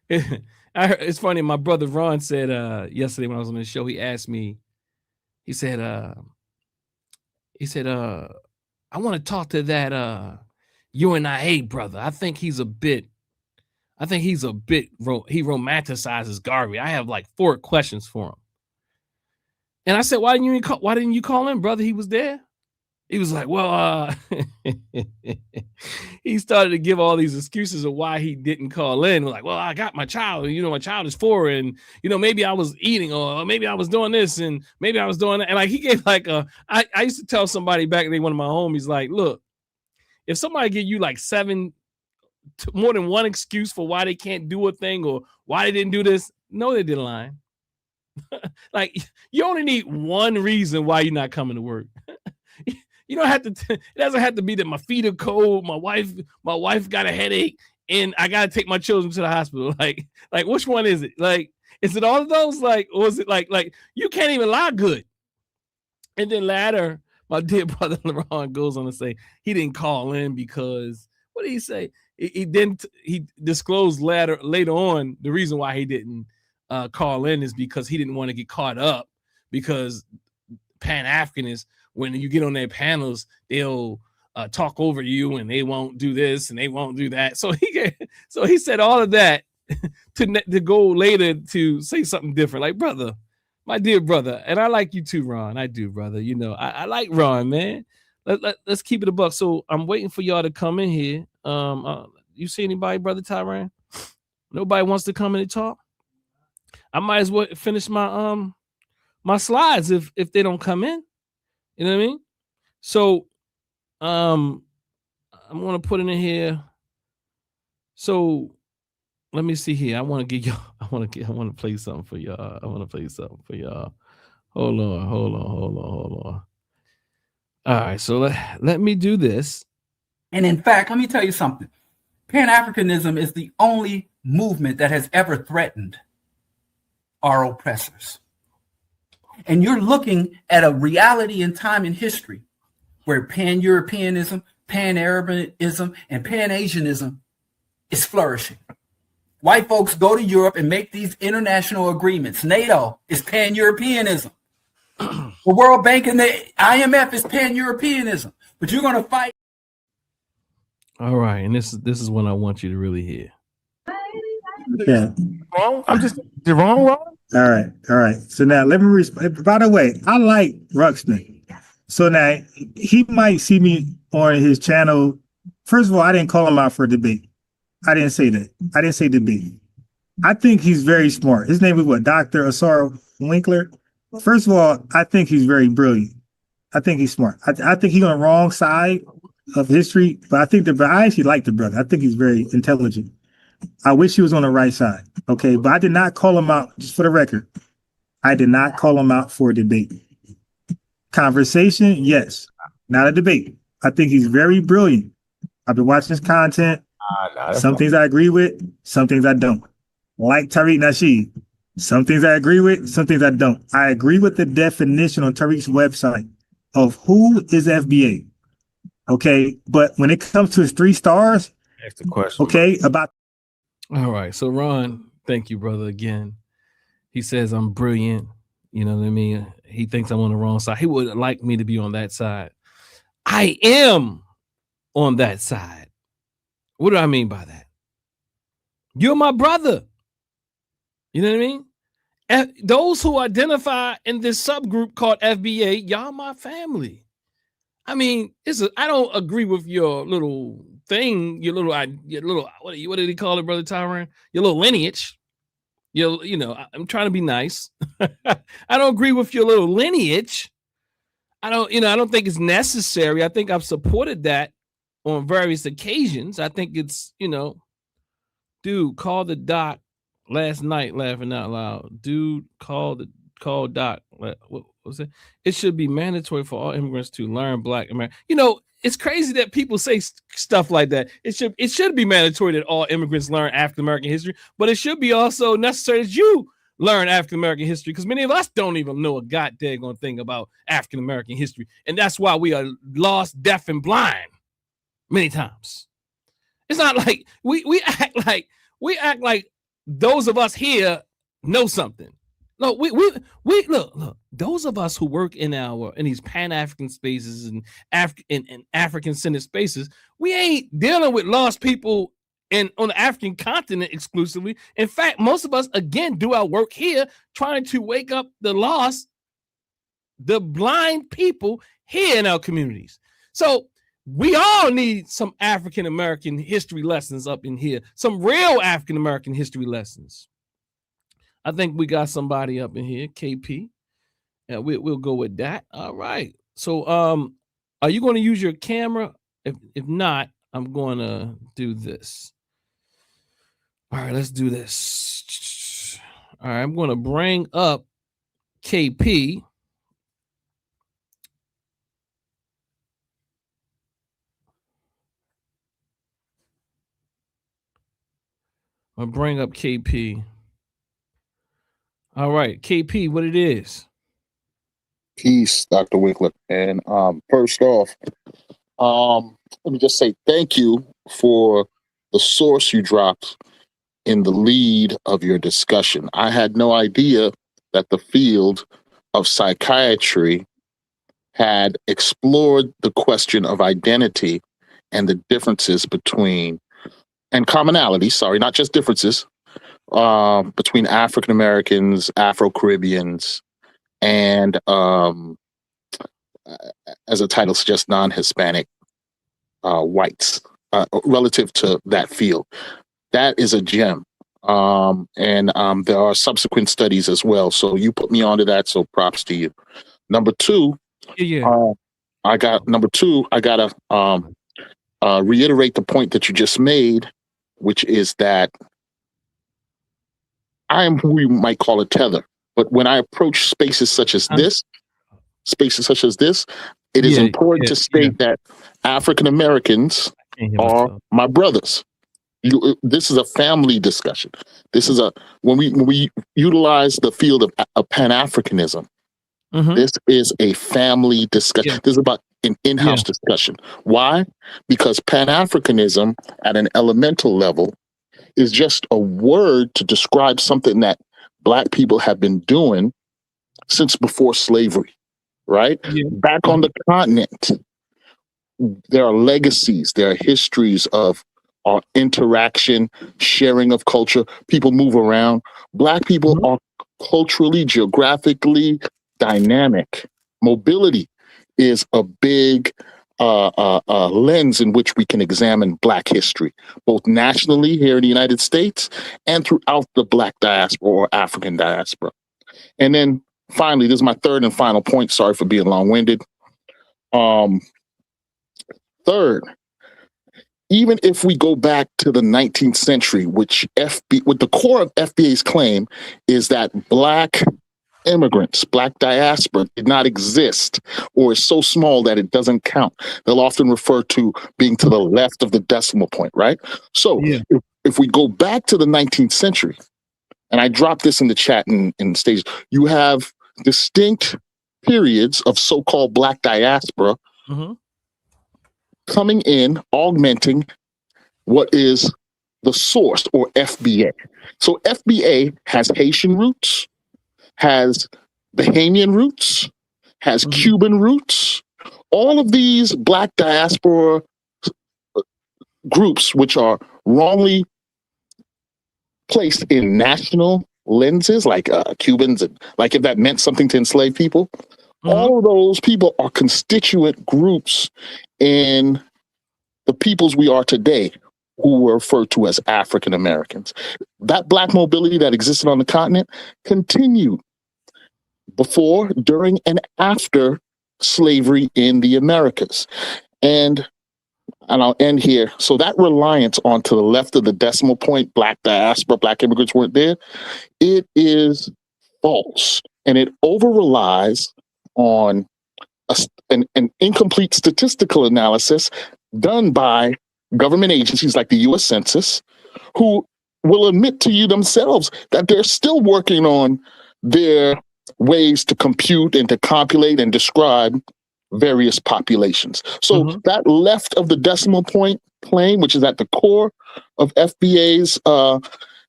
Speaker 1: it's funny. My brother Ron said yesterday when I was on the show, he asked me. He said, I want to talk to that UNIA brother. I think he romanticizes Garvey. I have like 4 questions for him. And I said, why didn't you call him, brother? He was there. He was like, well, he started to give all these excuses of why he didn't call in. Like, well, I got my child, my child is 4, and maybe I was eating, or maybe I was doing this, and maybe I was doing that. And like he gave like I used to tell somebody back then, one of my homies, like, look, if somebody give you like 7 more than one excuse for why they can't do a thing or why they didn't do this, no, they didn't lie. Like, you only need one reason why you're not coming to work. You don't have to. It doesn't have to be that my feet are cold, my wife got a headache, and I gotta take my children to the hospital. Like which one is it? Like, is it all of those? Like, or is it like you can't even lie good? And then later, my dear brother LeBron goes on to say he didn't call in because, what did he say? He disclosed later on the reason why he didn't call in is because he didn't want to get caught up, because Pan-Africanists, when you get on their panels, they'll talk over you and they won't do this and they won't do that. So he said all of that to go later to say something different. Like, brother, my dear brother, and I like you too, Ron. I do, brother. You know, I like Ron, man. Let's keep it a buck. So I'm waiting for y'all to come in here. You see anybody, brother Tyran? Nobody wants to come in and talk. I might as well finish my my slides if they don't come in. You know what I mean? So I'm gonna put it in here. So let me see here. I want to get y'all. I want to play something for y'all. Hold on. All right, so let me do this.
Speaker 7: And in fact, let me tell you something. Pan-Africanism is the only movement that has ever threatened our oppressors. And you're looking at a reality in time in history where Pan-Europeanism, Pan-Arabianism, and Pan-Asianism is flourishing. White folks go to Europe and make these international agreements. NATO is Pan-Europeanism. The World Bank and the IMF is Pan-Europeanism. But you're going to fight.
Speaker 1: All right, and this is what I want you to really hear.
Speaker 8: Okay.
Speaker 9: Wrong? I'm just wrong.
Speaker 8: All right. So now let me respond. By the way, I like Ruxpin. So now he might see me on his channel. First of all, I didn't call him out for a debate. I didn't say that. I didn't say debate. I think he's very smart. His name is what? Dr. Asar Winkler. First of all, I think he's very brilliant. I think he's smart. I think he's on the wrong side of history, but I actually like the brother. I think he's very intelligent. I wish he was on the right side. Okay, but I did not call him out, just for the record. I did not call him out for a debate. Conversation, yes. Not a debate. I think he's very brilliant. I've been watching his content. Some things I agree with, some things I don't. Like Tariq Nasheed. Some things I agree with, some things I don't. I agree with the definition on Tariq's website of who is FBA. Okay, but when it comes to his 3 stars,
Speaker 9: ask the question.
Speaker 8: Okay, about.
Speaker 1: All right, so Ron, thank you, brother. Again, he says I'm brilliant. You know what I mean? He thinks I'm on the wrong side. He would like me to be on that side. I am on that side. What do I mean by that? You're my brother. You know what I mean? Those who identify in this subgroup called FBA, y'all my family. I mean, I don't agree with your little thing, your little what did he call it, brother Tyron? Your little lineage. I'm trying to be nice. I don't agree with your little lineage. I don't think it's necessary. I think I've supported that on various occasions. I think it's, dude, call the doc last night laughing out loud. Dude, call doc. What was it? It should be mandatory for all immigrants to learn Black American. It's crazy that people say stuff like that. It should be mandatory that all immigrants learn African American history, but it should be also necessary that you learn African American history, because many of us don't even know a goddamn thing about African American history, and that's why we are lost, deaf, and blind many times. It's not like we act like those of us here know something. No, we look. Those of us who work in these Pan-African spaces and African-centered spaces, we ain't dealing with lost people on the African continent exclusively. In fact, most of us again do our work here, trying to wake up the lost, the blind people here in our communities. So we all need some African American history lessons up in here, some real African American history lessons. I think we got somebody up in here, KP. And we'll go with that. All right. So are you going to use your camera? If not, I'm going to do this. All right, let's do this. All right, I'm going to bring up KP. I'll bring up KP. All right, KP, what it is?
Speaker 10: Peace, Dr. Winkler. And first off, let me just say thank you for the source you dropped in the lead of your discussion. I had no idea that the field of psychiatry had explored the question of identity and the differences between, and commonality, sorry, not just differences, between African Americans, Afro-Caribbeans, and as the title suggests, non-Hispanic whites relative to that field. That is a gem. And there are subsequent studies as well. So you put me onto that. So props to you. Number two, I gotta reiterate the point that you just made, which is that I am who you might call a tether. But when I approach spaces such as this, it is important to state that African Americans are my brothers. This is a family discussion. This is when we utilize the field of Pan-Africanism. This is a family discussion. This is about an in-house discussion. Why? Because Pan-Africanism at an elemental level is just a word to describe something that Black people have been doing since before slavery, right? Back on the continent, there are legacies, there are histories of our interaction, sharing of culture. People move around. Black people are culturally, geographically dynamic. Mobility is a big lens in which we can examine Black history, both nationally here in the United States and throughout the Black diaspora or African diaspora. And then finally, this is my third and final point. Sorry for being long-winded. Third, even if we go back to the 19th century, what the core of FBA's claim is that Black immigrants, Black diaspora did not exist or is so small that it doesn't count. They'll often refer to being to the left of the decimal point, right? So if we go back to the 19th century, and I dropped this in the chat in stages, you have distinct periods of so-called Black diaspora coming in, augmenting what is the source, or FBA. So FBA has Haitian roots, has Bahamian roots, has Cuban roots. All of these Black diaspora groups, which are wrongly placed in national lenses, like Cubans, and like if that meant something to enslaved people, all of those people are constituent groups in the peoples we are today, who were referred to as African Americans. That Black mobility that existed on the continent continued before, during, and after slavery in the Americas. And I'll end here. So that reliance on to the left of the decimal point, Black diaspora, Black immigrants weren't there, it is false. And it over-relies on an incomplete statistical analysis done by government agencies like the U.S. Census, who will admit to you themselves that they're still working on their ways to compute and to compilate and describe various populations. So that left of the decimal point claim, which is at the core of FBA's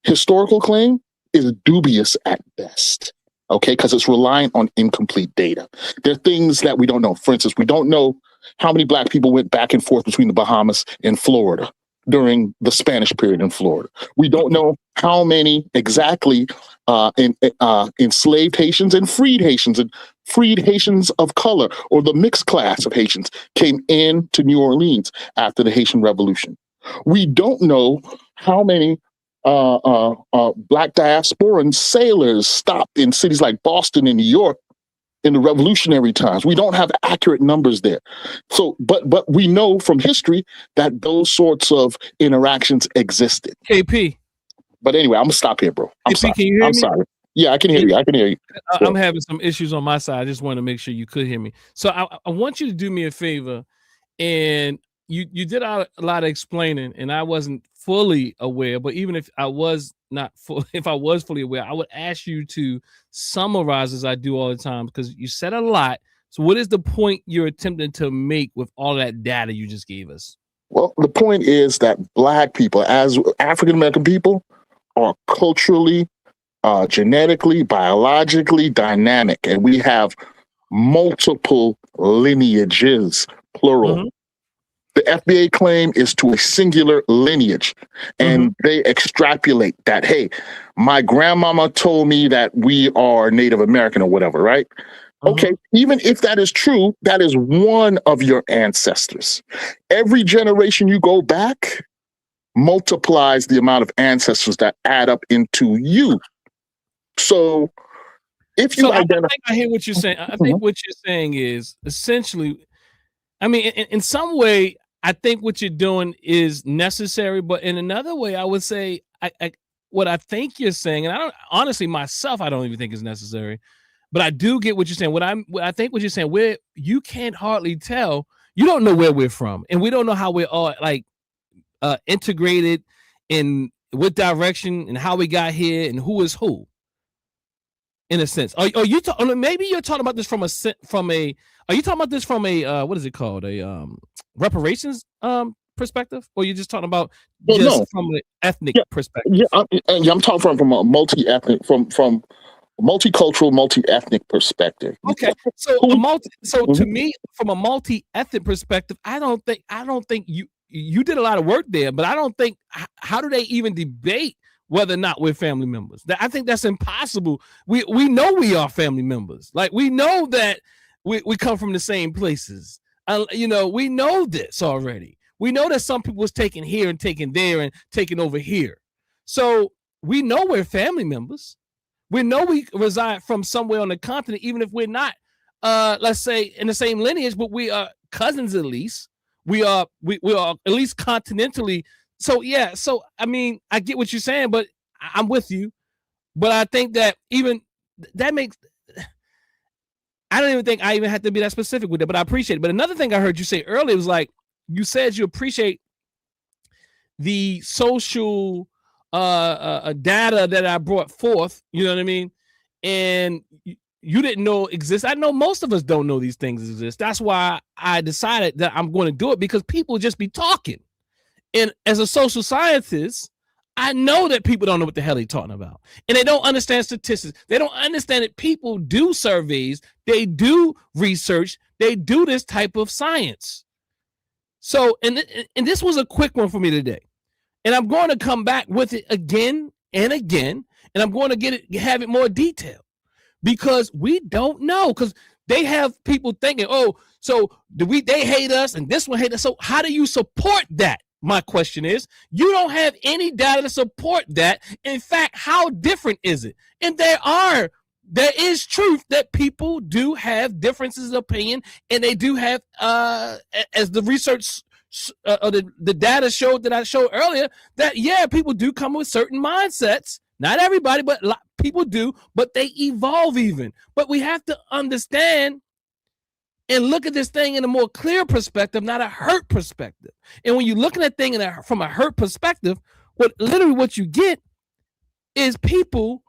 Speaker 10: historical claim, is dubious at best. Okay, because it's relying on incomplete data. There are things that we don't know. For instance, we don't know how many Black people went back and forth between the Bahamas and Florida during the Spanish period in Florida. We don't know how many exactly enslaved Haitians and freed Haitians of color, or the mixed class of Haitians, came into New Orleans after the Haitian Revolution. We don't know how many Black diasporan sailors stopped in cities like Boston and New York in the revolutionary times. We don't have accurate numbers there. So, but we know from history that those sorts of interactions existed.
Speaker 1: KP.
Speaker 10: But anyway, I'm gonna stop here, bro. I'm sorry.
Speaker 1: Can you hear me?
Speaker 10: Sorry. Yeah, I can hear you. I can hear you.
Speaker 1: I'm having some issues on my side. I just want to make sure you could hear me. So I want you to do me a favor, and you did a lot of explaining, and I wasn't fully aware. But even if I was fully aware, I would ask you to summarize, as I do all the time, because you said a lot. So what is the point you're attempting to make with all that data you just gave us?
Speaker 10: Well, the point is that Black people, as African American people, are culturally, genetically, biologically dynamic, and we have multiple lineages, plural. The FBA claim is to a singular lineage, and they extrapolate that, hey, my grandmama told me that we are Native American or whatever, right? Okay, even if that is true, that is one of your ancestors. Every generation you go back multiplies the amount of ancestors that add up into you. So if you
Speaker 1: I think I hear what you're saying. I think what you're saying is essentially, I mean, in some way, I think what you're doing is necessary, but in another way, I would say what I think you're saying, and I don't honestly myself, I don't even think is necessary. But I do get what you're saying. I think what you're saying, where you can't hardly tell, you don't know where we're from, and we don't know how we're all like integrated in what direction and how we got here and who is who. In a sense, are you maybe you're talking about this from a are you talking about this from a what is it called, a reparations perspective, or you're just talking about from an ethnic perspective?
Speaker 10: I'm talking from a multi-ethnic from multicultural, multi-ethnic perspective.
Speaker 1: Okay, so to me, from a multi-ethnic perspective, I don't think you did a lot of work there, but I don't think how do they even debate whether or not we're family members? I think that's impossible. We know we are family members. Like we know that we come from the same places. We know this already. We know that some people was taken here and taken there and taken over here. So we know we're family members. We know we reside from somewhere on the continent, even if we're not, let's say, in the same lineage, but we are cousins at least. We are at least continentally. So yeah. So I mean, I get what you're saying, but I'm with you. But I think that even that makes. I don't even think I even have to be that specific with it, but I appreciate it. But another thing I heard you say earlier was like you said you appreciate the social data that I brought forth, you know what I mean? And you didn't know exist. I know most of us don't know these things exist. That's why I decided that I'm going to do it, because people just be talking. And as a social scientist, I know that people don't know what the hell they're talking about. And they don't understand statistics. They don't understand that people do surveys. They do research. They do this type of science. So, and this was a quick one for me today. And I'm going to come back with it again and again, and I'm going to have it more detailed, because we don't know. Because they have people thinking, oh, so they hate us and this one hate us. So how do you support that? My question is, you don't have any data to support that. In fact, how different is it? And there is truth that people do have differences of opinion, and they do have, as the research the data showed that I showed earlier, that yeah, people do come with certain mindsets. Not everybody, but people do, but they evolve even. But we have to understand and look at this thing in a more clear perspective, not a hurt perspective. And when you're looking at things from a hurt perspective, what you get is people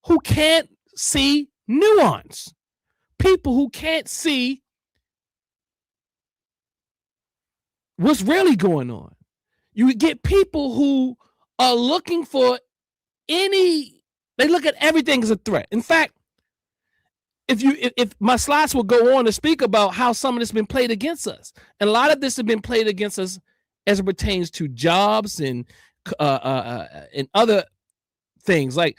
Speaker 1: who can't see nuance, people who can't see what's really going on. You get people who are looking for they look at everything as a threat. In fact, if my slides will go on to speak about how some of this has been played against us, and a lot of this has been played against us as it pertains to jobs and other things like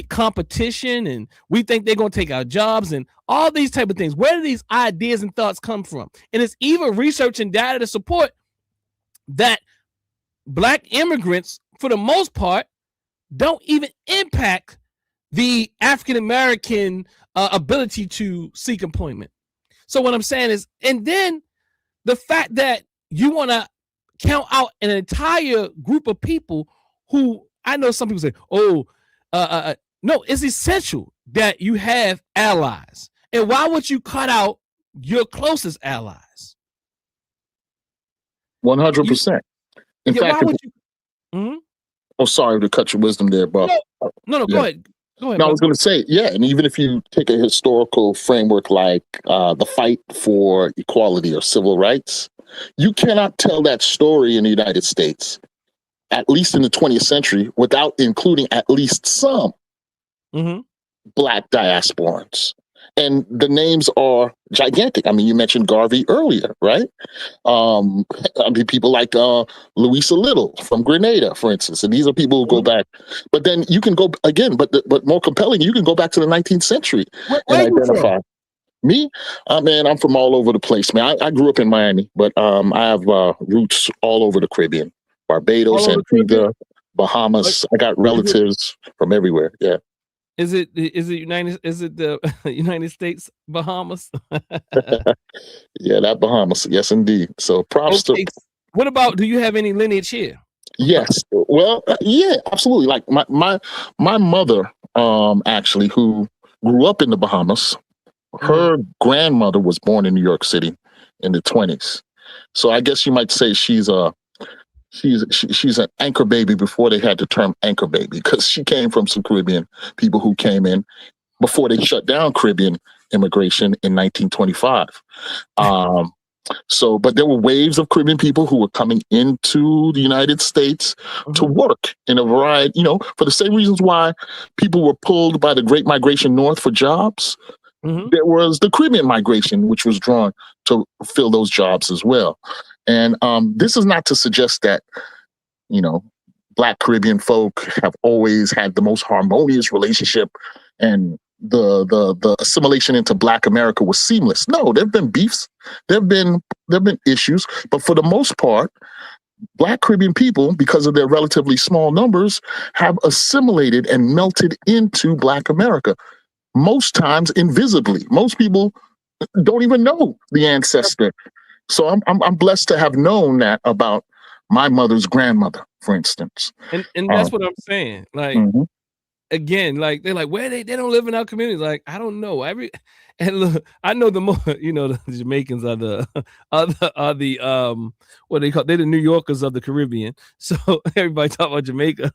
Speaker 1: competition, and we think they're going to take our jobs and all these type of things. Where do these ideas and thoughts come from? And it's even research and data to support that Black immigrants, for the most part, don't even impact the African-American ability to seek employment. So what I'm saying is, and then the fact that you want to count out an entire group of people who, I know some people say, no, it's essential that you have allies. And why would you cut out your closest allies?
Speaker 10: 100%. In fact, oh, sorry to cut your wisdom there, Bob.
Speaker 1: No, go ahead. Go ahead.
Speaker 10: No, I was going to say, yeah, and even if you take a historical framework like the fight for equality or civil rights, you cannot tell that story in the United States, at least in the 20th century, without including at least some Black diasporans. And the names are gigantic. I mean, you mentioned Garvey earlier, right? I mean, people like Louisa Little from Grenada, for instance. And these are people who go back. But then you can go again, but more compelling, you can go back to the 19th century and
Speaker 7: Where you
Speaker 10: identify.
Speaker 7: from?
Speaker 10: Me, man, I'm from all over the place, man. I grew up in Miami, but I have roots all over the Caribbean, Barbados,
Speaker 1: All over the Caribbean?
Speaker 10: Antigua, Bahamas. I got relatives from everywhere. Yeah.
Speaker 1: Is it the United States Bahamas?
Speaker 10: Yeah, that Bahamas. Yes, indeed. So props to.
Speaker 1: Okay. What about? Do you have any lineage here?
Speaker 10: Yes. Well, yeah, absolutely. Like my mother, actually, who grew up in the Bahamas. Her grandmother was born in New York City in the 20s. So I guess you might say she's an anchor baby before they had the term anchor baby, because she came from some Caribbean people who came in before they shut down Caribbean immigration in 1925. But there were waves of Caribbean people who were coming into the United States to work in a variety, for the same reasons why people were pulled by the Great Migration North for jobs. There was the Caribbean migration, which was drawn to fill those jobs as well. And this is not to suggest that, Black Caribbean folk have always had the most harmonious relationship and the assimilation into Black America was seamless. No, there have been beefs, there have been issues, but for the most part, Black Caribbean people, because of their relatively small numbers, have assimilated and melted into Black America. Most times invisibly. Most people don't even know the ancestor. So I'm blessed to have known that about my mother's grandmother, for instance.
Speaker 1: And that's what I'm saying. Like again, like they're like, where they don't live in our community. Like, I don't know. And look, I know the more, the Jamaicans are the what they call, they're the New Yorkers of the Caribbean. So everybody talk about Jamaica.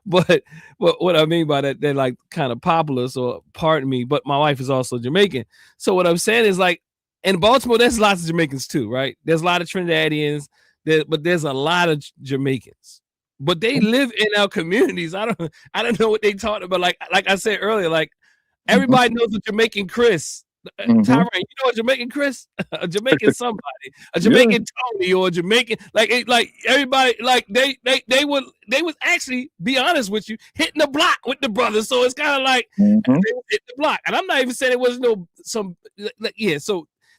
Speaker 1: but what I mean by that, they're like kind of populous, or pardon me, but my wife is also Jamaican. So what I'm saying is, like, in Baltimore, there's lots of Jamaicans too, right? There's a lot of Trinidadians, but there's a lot of Jamaicans. But they live in our communities. I don't know what they talked about. Like I said earlier, like everybody knows a Jamaican Chris. Tyrone, you know a Jamaican Chris? A Jamaican somebody, a Jamaican Tony, or a Jamaican like everybody, like they would actually, be honest with you, hitting the block with the brothers. So it's kind of like they would hit the block. And I'm not even saying it was so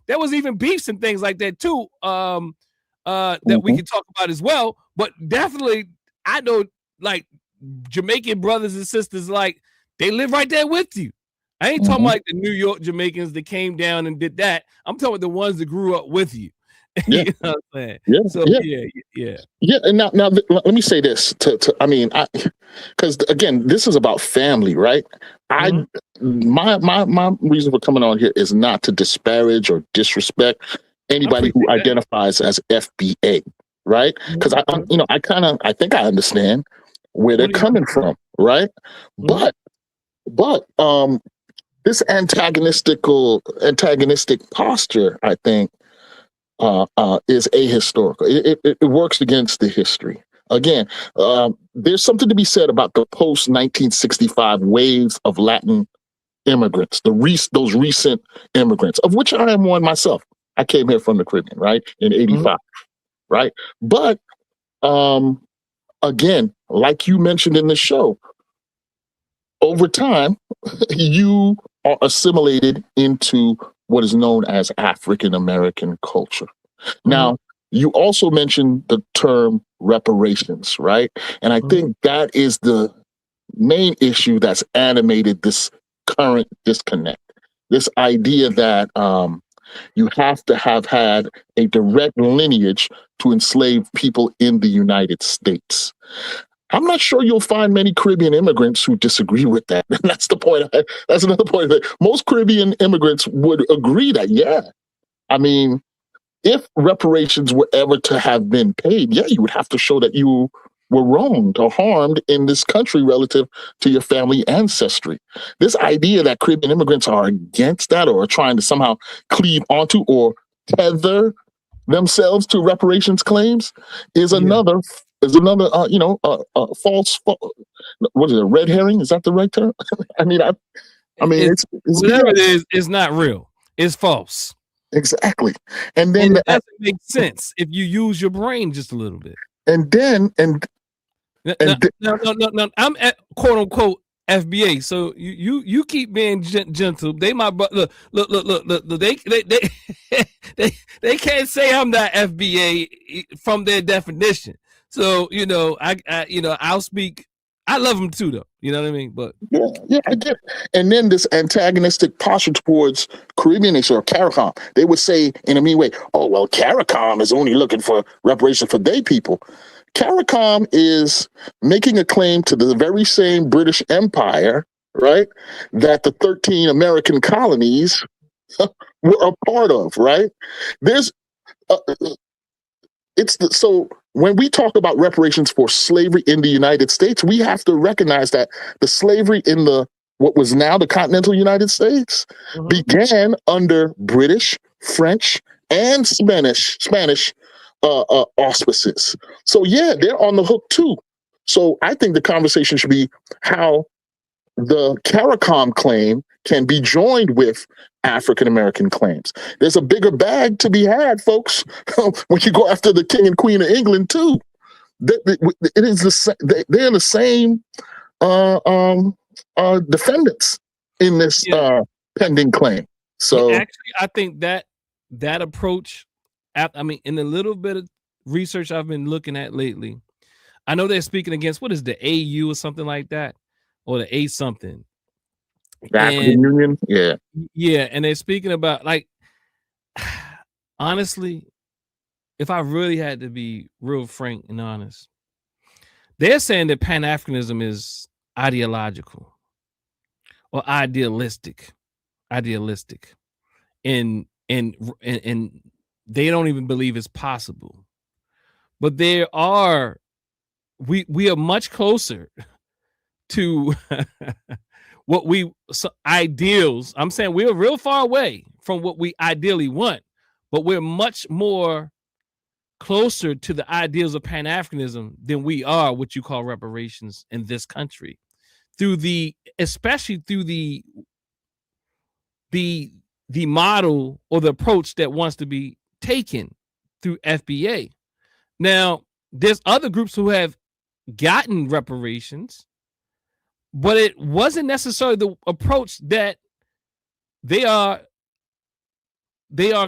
Speaker 1: there was even beefs and things like that too. That we can talk about as well. But definitely, I know, like, Jamaican brothers and sisters, like, they live right there with you. I ain't talking about like the New York Jamaicans that came down and did that. I'm talking about the ones that grew up with you.
Speaker 10: Yeah.
Speaker 1: You know what I'm saying?
Speaker 10: Yeah.
Speaker 1: So
Speaker 10: yeah. And now let me say this because again, this is about family, right? My reason for coming on here is not to disparage or disrespect anybody who identifies as FBA, right? Because I think I understand where they're coming from, right? But this antagonistic posture, I think, is ahistorical. It works against the history. Again, there's something to be said about the post 1965 waves of Latin immigrants, those recent immigrants, of which I am one myself. I came here from the Caribbean, right, in '85, right? But again, like you mentioned in the show, over time, you are assimilated into what is known as African American culture. Now, you also mentioned the term reparations, right? And I think that is the main issue that's animated this current disconnect. This idea that you have to have had a direct lineage to enslave people in the United States. I'm not sure you'll find many Caribbean immigrants who disagree with that. And that's the point. That's another point. That most Caribbean immigrants would agree that, yeah, I mean, if reparations were ever to have been paid, yeah, you would have to show that you were wronged or harmed in this country relative to your family ancestry. This idea that Caribbean immigrants are against that or are trying to somehow cleave onto or tether themselves to reparations claims is another false. What is it? Red herring? Is that the right term? I mean, I mean, it's
Speaker 1: whatever it is, it's not real. It's false.
Speaker 10: Exactly. And then
Speaker 1: it doesn't make sense if you use your brain just a little bit.
Speaker 10: And then
Speaker 1: no, I'm at quote unquote FBA. So you keep being gentle. They my look. They can't say I'm not FBA from their definition. So I'll speak. I love them too, though. You know what I mean? But
Speaker 10: yeah, I get it. And then this antagonistic posture towards Caribbean nation or CARICOM, they would say in a mean way, "Oh well, CARICOM is only looking for reparations for their people." CARICOM is making a claim to the very same British Empire, right, that the 13 American colonies were a part of, right? So when we talk about reparations for slavery in the United States, we have to recognize that the slavery in what was now the continental United States began under British, French, and Spanish auspices. So yeah, they're on the hook too. So I think the conversation should be how the CARICOM claim can be joined with African American claims. There's a bigger bag to be had, folks. When you go after the King and Queen of England too, it is they're the same defendants in this pending claim. So
Speaker 1: actually, I think that approach. I mean, in the little bit of research I've been looking at lately, I know they're speaking against what is the AU or something like that, or the A something.
Speaker 10: The African Union,
Speaker 1: yeah, and they're speaking about, like, honestly, if I really had to be real frank and honest, they're saying that Pan-Africanism is ideological or idealistic, and they don't even believe it's possible. But we are much closer to what ideals. I'm saying we're real far away from what we ideally want, but we're much more closer to the ideals of Pan-Africanism than we are what you call reparations in this country, especially through the model or the approach that wants to be taken through FBA. Now, there's other groups who have gotten reparations, but it wasn't necessarily the approach that they are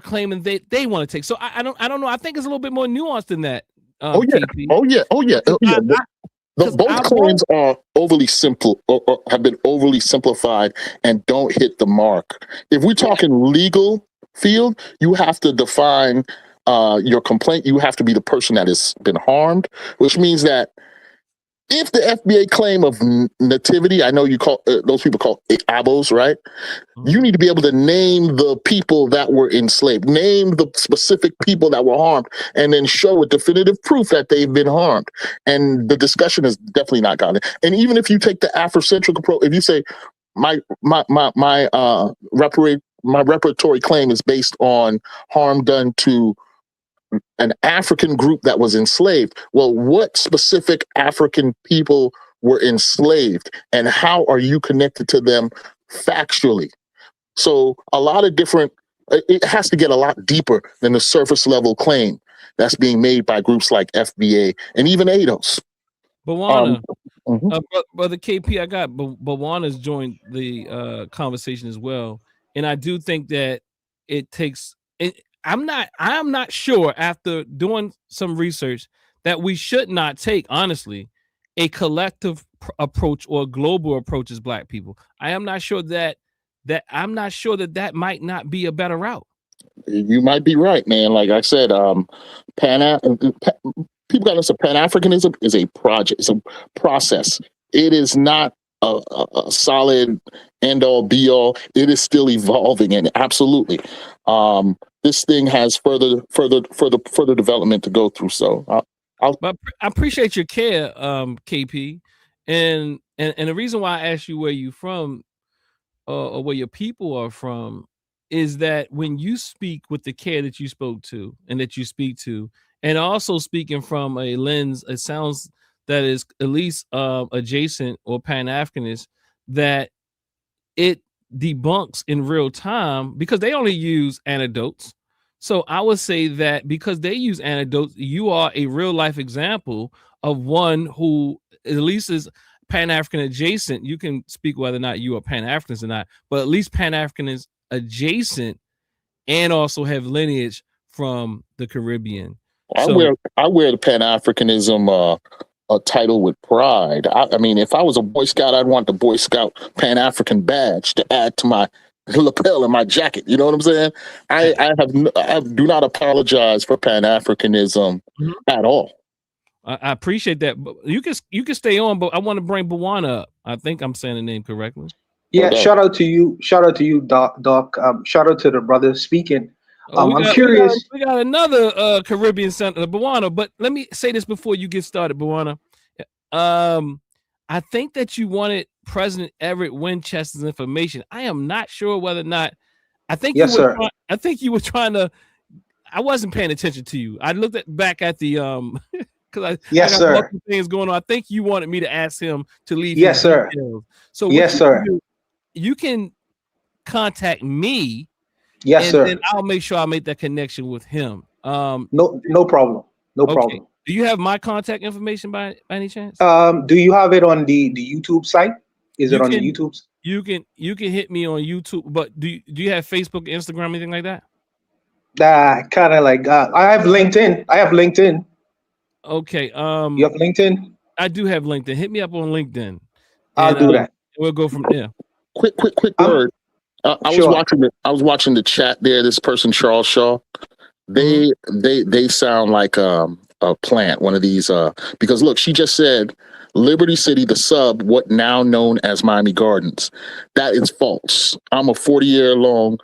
Speaker 1: claiming they want to take. So I don't know. I think it's a little bit more nuanced than that. KP.
Speaker 10: Oh yeah. Both claims are overly simple, or have been overly simplified and don't hit the mark. If we're talking legal field, you have to define your complaint. You have to be the person that has been harmed, which means that if the FBA claim of nativity, I know you call those people call it abos, right? You need to be able to name the people that were enslaved, name the specific people that were harmed, and then show with definitive proof that they've been harmed. And the discussion has definitely not gotten it. And even if you take the Afrocentric approach, if you say my reparatory claim is based on harm done to an African group that was enslaved. Well, what specific African people were enslaved, and how are you connected to them factually? So a lot of different, it has to get a lot deeper than the surface level claim that's being made by groups like FBA and even ADOS.
Speaker 1: Bawana, brother KP, I got Bawana's joined the conversation as well, and I do think that it takes. I'm not sure, after doing some research, that we should not take, honestly, a collective approach or a global approach as Black people. I am not sure that might not be a better route.
Speaker 10: You might be right, man. Like I said, people got to understand Pan-Africanism is a project. It's a process. It is not a solid end-all, be-all. It is still evolving, and absolutely, this thing has further development to go through. So,
Speaker 1: but I appreciate your care, KP, and the reason why I asked you where you from, or where your people are from, is that when you speak with the care that you spoke to and that you speak to, and also speaking from a lens, it sounds that is at least adjacent or Pan-Africanist, that debunks in real time because they only use anecdotes. So I would say that because they use anecdotes, you are a real life example of one who at least is Pan-African adjacent. You can speak whether or not you are Pan-Africans or not, but at least Pan-African is adjacent and also have lineage from the Caribbean.
Speaker 10: I wear the Pan-Africanism a title with pride. I mean, if I was a Boy Scout, I'd want the Boy Scout Pan-African badge to add to my lapel in my jacket. You know what I'm saying? I do not apologize for Pan-Africanism at all.
Speaker 1: I appreciate that. But you can stay on, but I want to bring Bawana up. I think I'm saying the name correctly.
Speaker 11: Yeah, shout out to you, Doc. Shout out to the brother speaking. I'm curious.
Speaker 1: We got another Caribbean senator, Bawana. But let me say this before you get started, Bawana. I think that you wanted President Everett Winchester's information. I am not sure whether or not. I think you were trying to. I wasn't paying attention to you. I looked back at the because I got multiple things going on. I think you wanted me to ask him to leave.
Speaker 11: Yes, sir.
Speaker 1: Details. So
Speaker 11: yes, sir.
Speaker 1: You can contact me.
Speaker 11: Yes, sir.
Speaker 1: Then I'll make sure I make that connection with him.
Speaker 11: No problem. No problem.
Speaker 1: Do you have my contact information by any chance?
Speaker 11: Do you have it on the YouTube site? Is it on the YouTube?
Speaker 1: You can hit me on YouTube, but do you have Facebook, Instagram, anything like that?
Speaker 11: Kind of like I have LinkedIn.
Speaker 1: Okay.
Speaker 11: You have LinkedIn?
Speaker 1: I do have LinkedIn. Hit me up on LinkedIn.
Speaker 11: I'll do that.
Speaker 1: We'll go from there.
Speaker 10: Quick word. I was watching the chat there. This person, Charles Shaw, they sound like a plant. One of these because look, she just said Liberty City, the sub, what now known as Miami Gardens. That is false. I'm a 40-year-long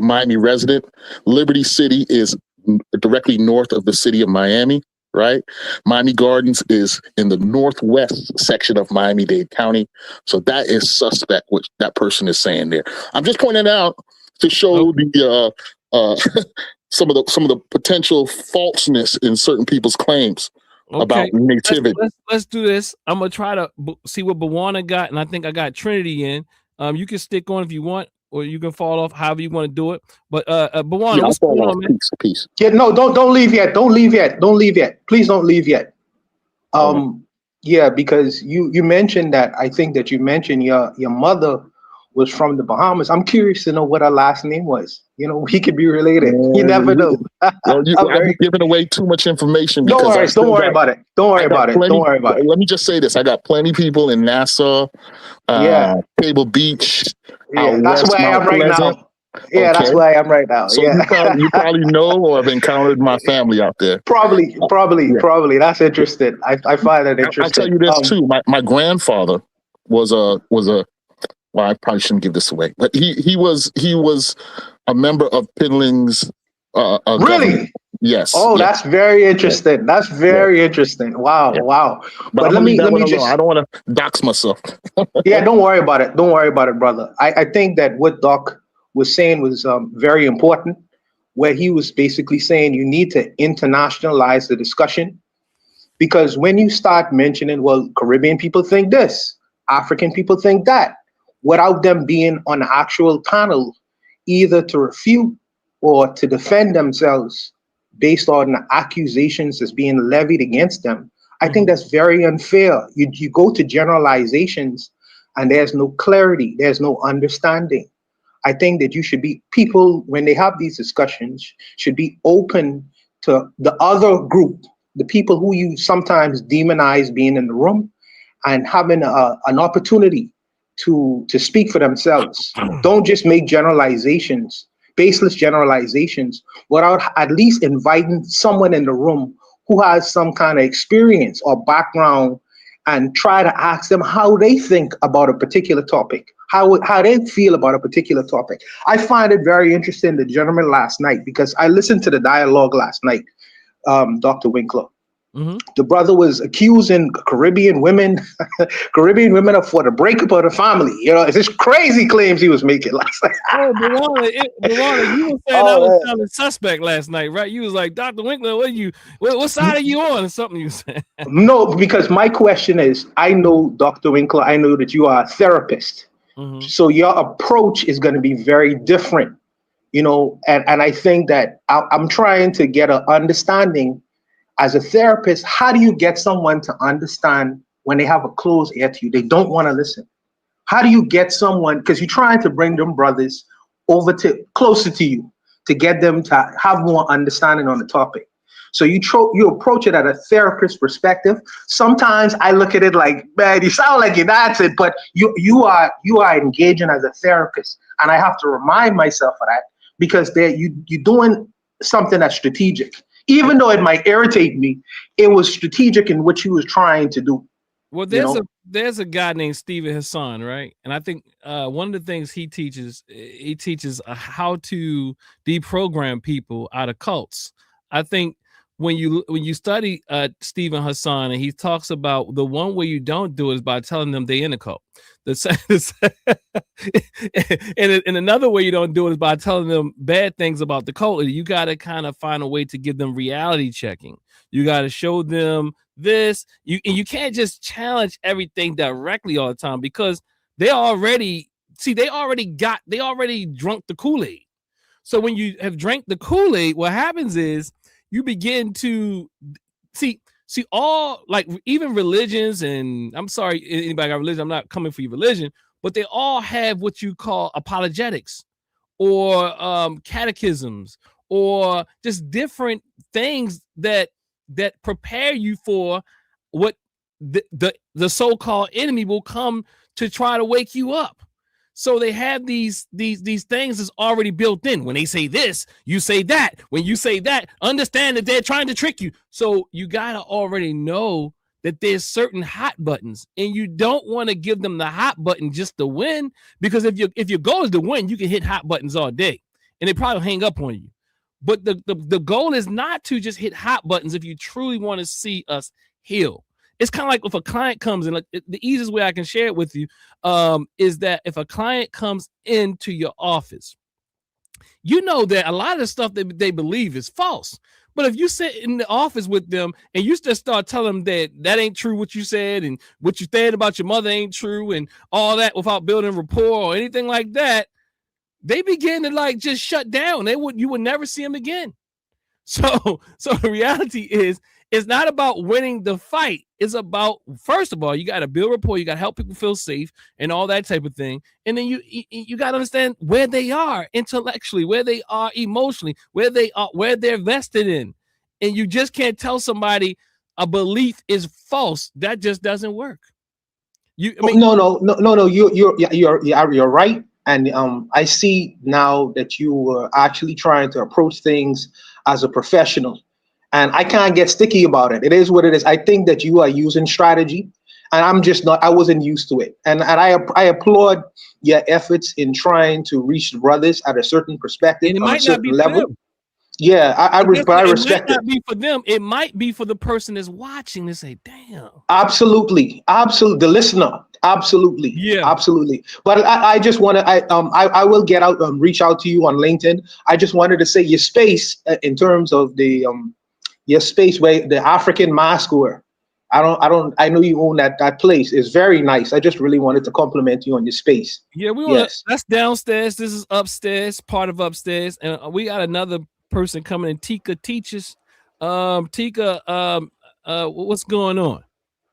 Speaker 10: Miami resident. Liberty City is directly north of the city of Miami. Right? Miami Gardens is in the northwest section of Miami-Dade County. So that is suspect, what that person is saying there. I'm just pointing out to show the some of the potential falseness in certain people's claims about nativity.
Speaker 1: Let's do this. I'm gonna try to see what Bawana got, and I think I got Trinity in. You can stick on if you want, or you can fall off however you want to do it. But Bawana, what's going on, man?
Speaker 10: Peace.
Speaker 11: Yeah, no, don't leave yet. Don't leave yet. Please don't leave yet. Yeah, because you mentioned that. I think that you mentioned your mother was from the Bahamas. I'm curious to know what her last name was. You know, we could be related. You never know.
Speaker 10: I'm giving away too much information.
Speaker 11: Don't worry about it. Don't worry about it.
Speaker 10: Let me just say this. I got plenty of people in Nassau, Table Beach.
Speaker 11: Yeah, that's where I am right now. Yeah, that's where I am right now.
Speaker 10: So
Speaker 11: yeah.
Speaker 10: you probably know or have encountered my family out there.
Speaker 11: Probably. That's interesting. I find that interesting.
Speaker 10: I'll tell you this too. My grandfather was a well, I probably shouldn't give this away, but he was a member of Pinling's
Speaker 11: really?
Speaker 10: Government. Yes.
Speaker 11: Oh, that's very interesting. Yeah. That's very interesting. Wow, wow.
Speaker 10: But let me just. I don't want to dox myself.
Speaker 11: Yeah, don't worry about it. Don't worry about it, brother. I think that what Doc was saying was very important, where he was basically saying you need to internationalize the discussion, because when you start mentioning, well, Caribbean people think this, African people think that, without them being on the actual panel, either to refute or to defend themselves based on the accusations that's being levied against them, I think that's very unfair. You go to generalizations and there's no clarity, there's no understanding. I think that people, when they have these discussions, should be open to the other group, the people who you sometimes demonize being in the room, and having an opportunity to speak for themselves. Don't just make generalizations, baseless generalizations, without at least inviting someone in the room who has some kind of experience or background, and try to ask them how they think about a particular topic, how they feel about a particular topic. I find it very interesting, the gentleman last night, because I listened to the dialogue last night, Dr. Winkler. Mm-hmm. The brother was accusing Caribbean women for the breakup of the family. You know, it's just crazy claims he was making last night.
Speaker 1: Oh, Bawana, you were saying I was sounding suspect last night, right? You was like, Dr. Winkler, what side are you on? Or something you said.
Speaker 11: No, because my question is, I know, Dr. Winkler, I know that you are a therapist. So your approach is going to be very different, you know, and I think that I'm trying to get an understanding as a therapist. How do you get someone to understand when they have a closed ear to you? They don't want to listen. How do you get someone, because you're trying to bring them brothers over to closer to you to get them to have more understanding on the topic? So you approach it at a therapist perspective. Sometimes I look at it like, man, you sound like you're that's it, but you are engaging as a therapist, and I have to remind myself of that because you're doing something that's strategic. Even though it might irritate me, it was strategic in what you was trying to do.
Speaker 1: Well, there's a guy named Steven Hassan, right? And I think one of the things he teaches how to deprogram people out of cults. I think when you study Steven Hassan, and he talks about the one way you don't do it is by telling them they in a cult. And another way you don't do it is by telling them bad things about the cult. You got to kind of find a way to give them reality checking. You got to show them this. You can't just challenge everything directly all the time, because they already drunk the Kool-Aid. So when you have drank the Kool-Aid, what happens is you begin to see all, like, even religions, and I'm sorry, anybody got religion, I'm not coming for your religion, but they all have what you call apologetics or catechisms or just different things that prepare you for what the so-called enemy will come to try to wake you up. So they have these things that's already built in. When they say this, you say that. When you say that, understand that they're trying to trick you. So you gotta already know that there's certain hot buttons, and you don't want to give them the hot button just to win, because if your goal is to win, you can hit hot buttons all day, and they probably hang up on you. But the goal is not to just hit hot buttons if you truly want to see us heal. It's kind of like if a client comes in, like the easiest way I can share it with you is that if a client comes into your office, you know that a lot of the stuff that they believe is false. But if you sit in the office with them and you just start telling them that ain't true what you said, and what you said about your mother ain't true, and all that, without building rapport or anything like that, they begin to like just shut down. You would never see them again. So the reality is, it's not about winning the fight. It's about, first of all, you got to build rapport. You got to help people feel safe and all that type of thing. And then you got to understand where they are intellectually, where they are emotionally, where they're vested in. And you just can't tell somebody a belief is false. That just doesn't work.
Speaker 11: No. You're right. And I see now that you are actually trying to approach things as a professional. And I can't get sticky about it. It is what it is. I think that you are using strategy, and I'm just not. I wasn't used to it. And I applaud your efforts in trying to reach brothers at a certain perspective,
Speaker 1: and it
Speaker 11: on
Speaker 1: might
Speaker 11: a certain
Speaker 1: not be
Speaker 11: level.
Speaker 1: For them.
Speaker 11: Yeah, I respect
Speaker 1: it. It might not be for them. It might be for the person that's watching to say, "Damn."
Speaker 11: Absolutely. The listener. Absolutely.
Speaker 1: Yeah.
Speaker 11: Absolutely. But I just want to. I will get out and reach out to you on LinkedIn. I just wanted to say your space in terms of the your space where the African mask wear. I know you own that place. It's very nice. I just really wanted to compliment you on your space.
Speaker 1: Yeah, that's downstairs. This is upstairs, part of upstairs. And we got another person coming in. Tika teaches. Tika, what's going on?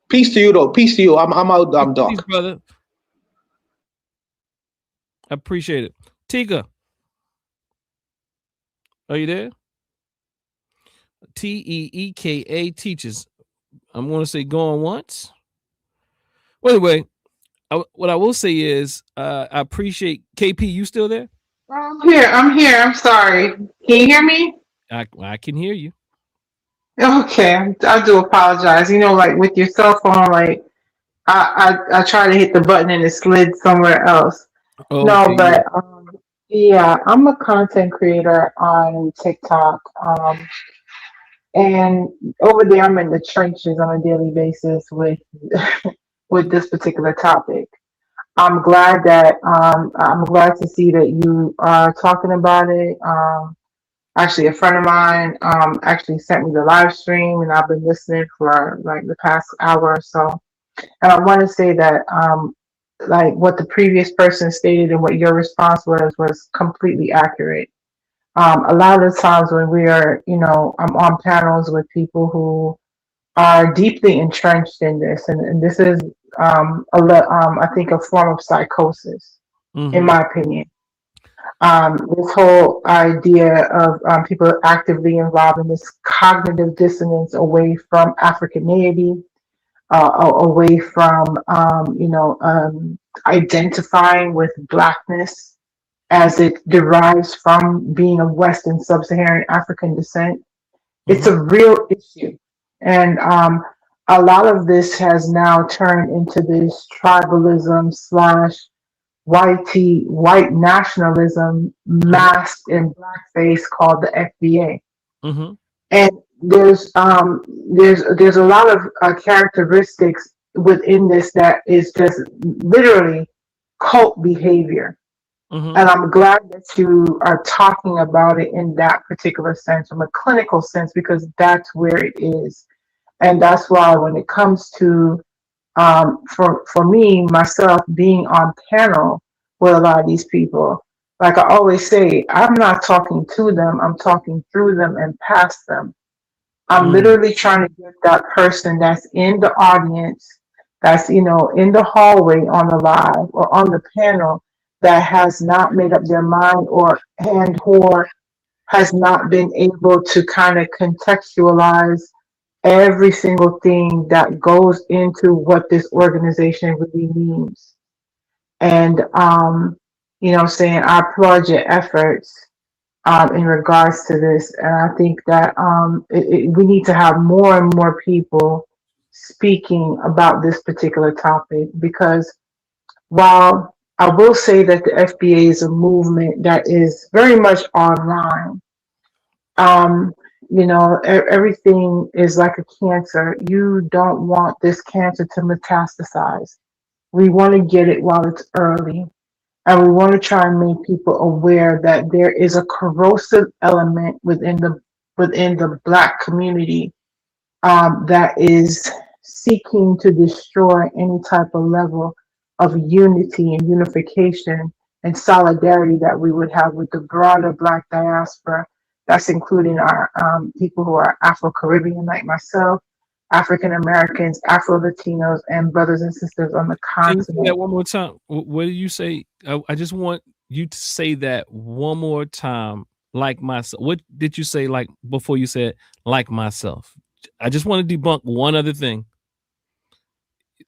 Speaker 11: Peace to you though. Peace to you. I'm out, Doc.
Speaker 1: Peace, brother. I appreciate it. Tika. Are you there? Teeka teaches. I'm going to say going once. Well, anyway, what I will say is I appreciate KP. You still there?
Speaker 12: I'm here. I'm sorry. Can you hear me?
Speaker 1: I can hear you.
Speaker 12: Okay, I do apologize. You know, like with your cell phone, like I try to hit the button and it slid somewhere else.
Speaker 1: Okay,
Speaker 12: no, but yeah, I'm a content creator on TikTok. And over there, I'm in the trenches on a daily basis with with this particular topic. I'm glad to see that you are talking about it. Actually, a friend of mine actually sent me the live stream, and I've been listening for like the past hour or so. And I want to say that like what the previous person stated and what your response was completely accurate. A lot of the times when we are, I'm on panels with people who are deeply entrenched in this, and this is, I think, a form of psychosis, in my opinion. This whole idea of people actively involved in this cognitive dissonance away from Africanity, away from, identifying with Blackness as it derives from being of West and Sub-Saharan African descent. It's a real issue. And a lot of this has now turned into this tribalism slash white nationalism masked in blackface called the FBA. And there's a lot of characteristics within this that is just literally cult behavior. And I'm glad that you are talking about it in that particular sense, from a clinical sense, because that's where it is. And that's why when it comes to, for me, myself, being on panel with a lot of these people, like I always say, I'm not talking to them, I'm talking through them and past them. I'm literally trying to get that person that's in the audience, that's, in the hallway on the live or on the panel, that has not made up their mind or has not been able to kind of contextualize every single thing that goes into what this organization really means. And, saying I applaud your efforts in regards to this. And I think that we need to have more and more people speaking about this particular topic, because while I will say that the FBA is a movement that is very much online, everything is like a cancer. You don't want this cancer to metastasize. We want to get it while it's early. And we want to try and make people aware that there is a corrosive element within the Black community that is seeking to destroy any type of level of unity and unification and solidarity that we would have with the broader Black diaspora. That's including our people who are Afro-Caribbean, like myself, African Americans, Afro-Latinos, and brothers and sisters on the
Speaker 1: Can you say
Speaker 12: continent.
Speaker 1: that one more time? What did you say? I just want you to say that one more time, like myself. What did you say, like, before you said like myself? I just want to debunk one other thing.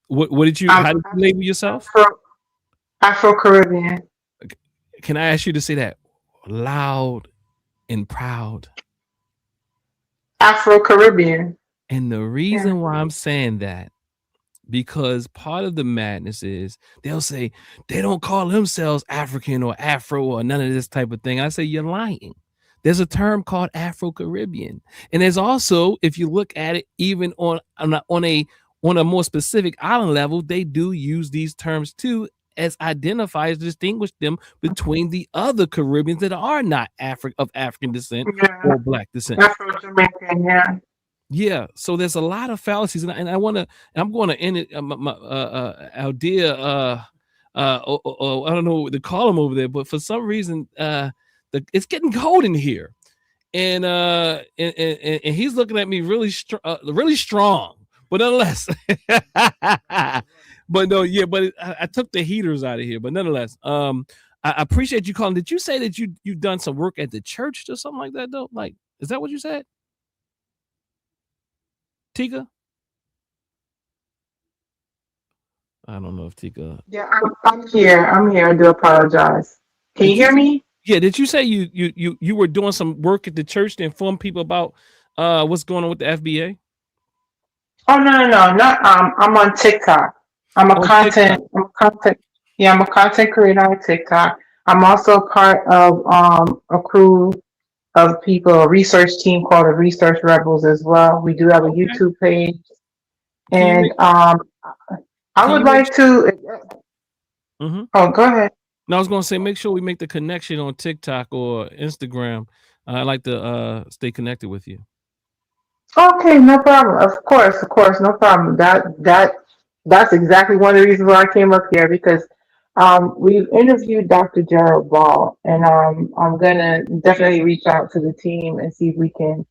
Speaker 1: What did you? How did you label yourself?
Speaker 12: Afro-Caribbean.
Speaker 1: Can I ask you to say that loud and proud?
Speaker 12: Afro-Caribbean.
Speaker 1: And the reason why I'm saying that, because part of the madness is they'll say they don't call themselves African or Afro or none of this type of thing. I say you're lying. There's a term called Afro-Caribbean, and there's also, if you look at it, even on a more specific island level, they do use these terms too as identifiers to distinguish them between the other Caribbeans that are not of African descent or Black descent.
Speaker 12: Afro-Jamaican, yeah.
Speaker 1: Yeah, so there's a lot of fallacies, and I'm going to end it. Our dear, I don't know what to call him over there, but for some reason, it's getting cold in here, and he's looking at me really strong, but nonetheless, but no, yeah, but I took the heaters out of here, but nonetheless, I appreciate you calling. Did you say that you've done some work at the church or something like that though? Like, is that what you said? Tika? I don't know if Tika.
Speaker 12: Yeah, I'm here. I do apologize. Can you hear me?
Speaker 1: Yeah. Did you say you were doing some work at the church to inform people about what's going on with the FBA?
Speaker 12: Oh no, not I'm on TikTok. I'm a content creator on TikTok. I'm also part of a crew of people, a research team called the Research Rebels as well. We do have a YouTube page. And I would like to Oh, go ahead.
Speaker 1: No, I was gonna say make sure we make the connection on TikTok or Instagram. I'd like to stay connected with you.
Speaker 12: Okay, no problem. Of course, no problem. That That's exactly one of the reasons why I came up here because we've interviewed Dr. Gerald Ball, and I'm gonna definitely reach out to the team and see if we can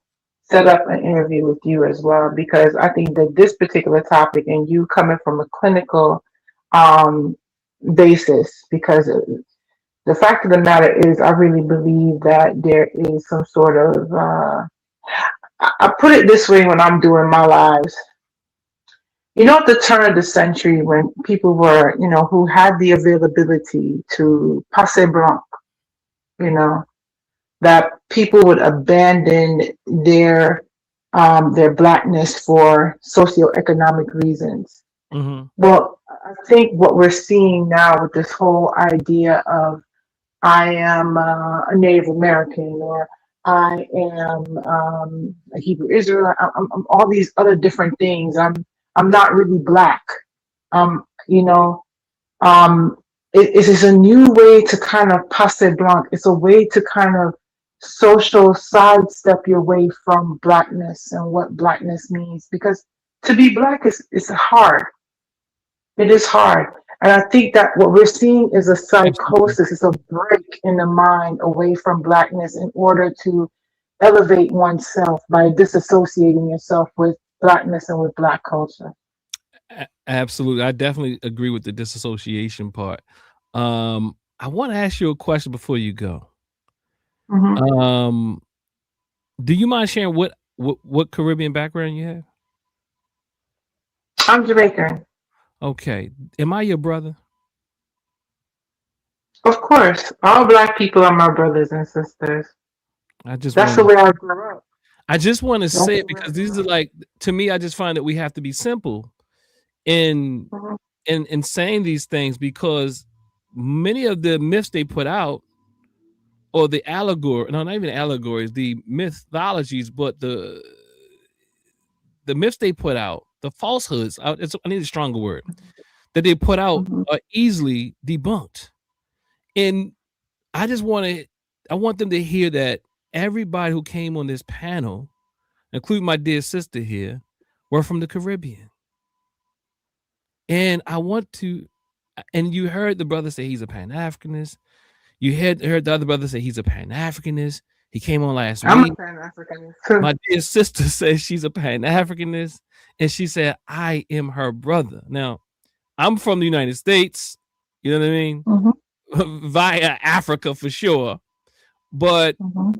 Speaker 12: set up an interview with you as well because I think that this particular topic and you coming from a clinical um, basis because the fact of the matter is I really believe that there is some sort of I put it this way when I'm doing my lives. You know, at the turn of the century, when people were, who had the availability to passe blanc, you know, that people would abandon their blackness for socioeconomic reasons.
Speaker 1: Mm-hmm.
Speaker 12: Well, I think what we're seeing now with this whole idea of I am a Native American or I am a Hebrew Israelite. I'm all these other different things. I'm not really black. Um, you know, um, it is a new way to kind of passe blanc. It's a way to kind of social sidestep your way from blackness and what blackness means. Because to be black is hard. It is hard. And I think that what we're seeing is a
Speaker 1: Absolutely.
Speaker 12: psychosis, it's a break in the mind away from blackness in order to elevate oneself by disassociating yourself with blackness and with black culture.
Speaker 1: Absolutely. I definitely agree with the disassociation part. I want to ask you a question before you go.
Speaker 12: Hmm.
Speaker 1: Um, do you mind sharing what Caribbean background you have?
Speaker 12: I'm Jamaican.
Speaker 1: Okay. Am I your brother?
Speaker 12: Of course, all black people are my brothers and sisters.
Speaker 1: I just
Speaker 12: That's
Speaker 1: want
Speaker 12: the
Speaker 1: to
Speaker 12: way I grew up.
Speaker 1: I just want to
Speaker 12: That's
Speaker 1: say
Speaker 12: the
Speaker 1: it
Speaker 12: way I
Speaker 1: because these
Speaker 12: grew
Speaker 1: are
Speaker 12: up.
Speaker 1: like to me, I just find that we have to be simple in
Speaker 12: Mhm.
Speaker 1: in saying these things because many of the myths they put out or the allegory, no, not even allegories, the mythologies, but the myths they put out, the falsehoods, I need a stronger word, that they put out
Speaker 12: Mhm.
Speaker 1: are easily debunked. And I just want to, I want them to hear that everybody who came on this panel, including my dear sister here, were from the Caribbean. And I want to, and you heard the brother say he's a Pan Africanist. You heard the other brother say he's a Pan Africanist. He came on last
Speaker 12: I'm a
Speaker 1: week.
Speaker 12: Pan Africanist too.
Speaker 1: My dear sister says she's a Pan Africanist, and she said I am her brother. Now, I'm from the United States. You know what I mean?
Speaker 12: Hmm.
Speaker 1: Via Africa for sure. But
Speaker 12: Hmm.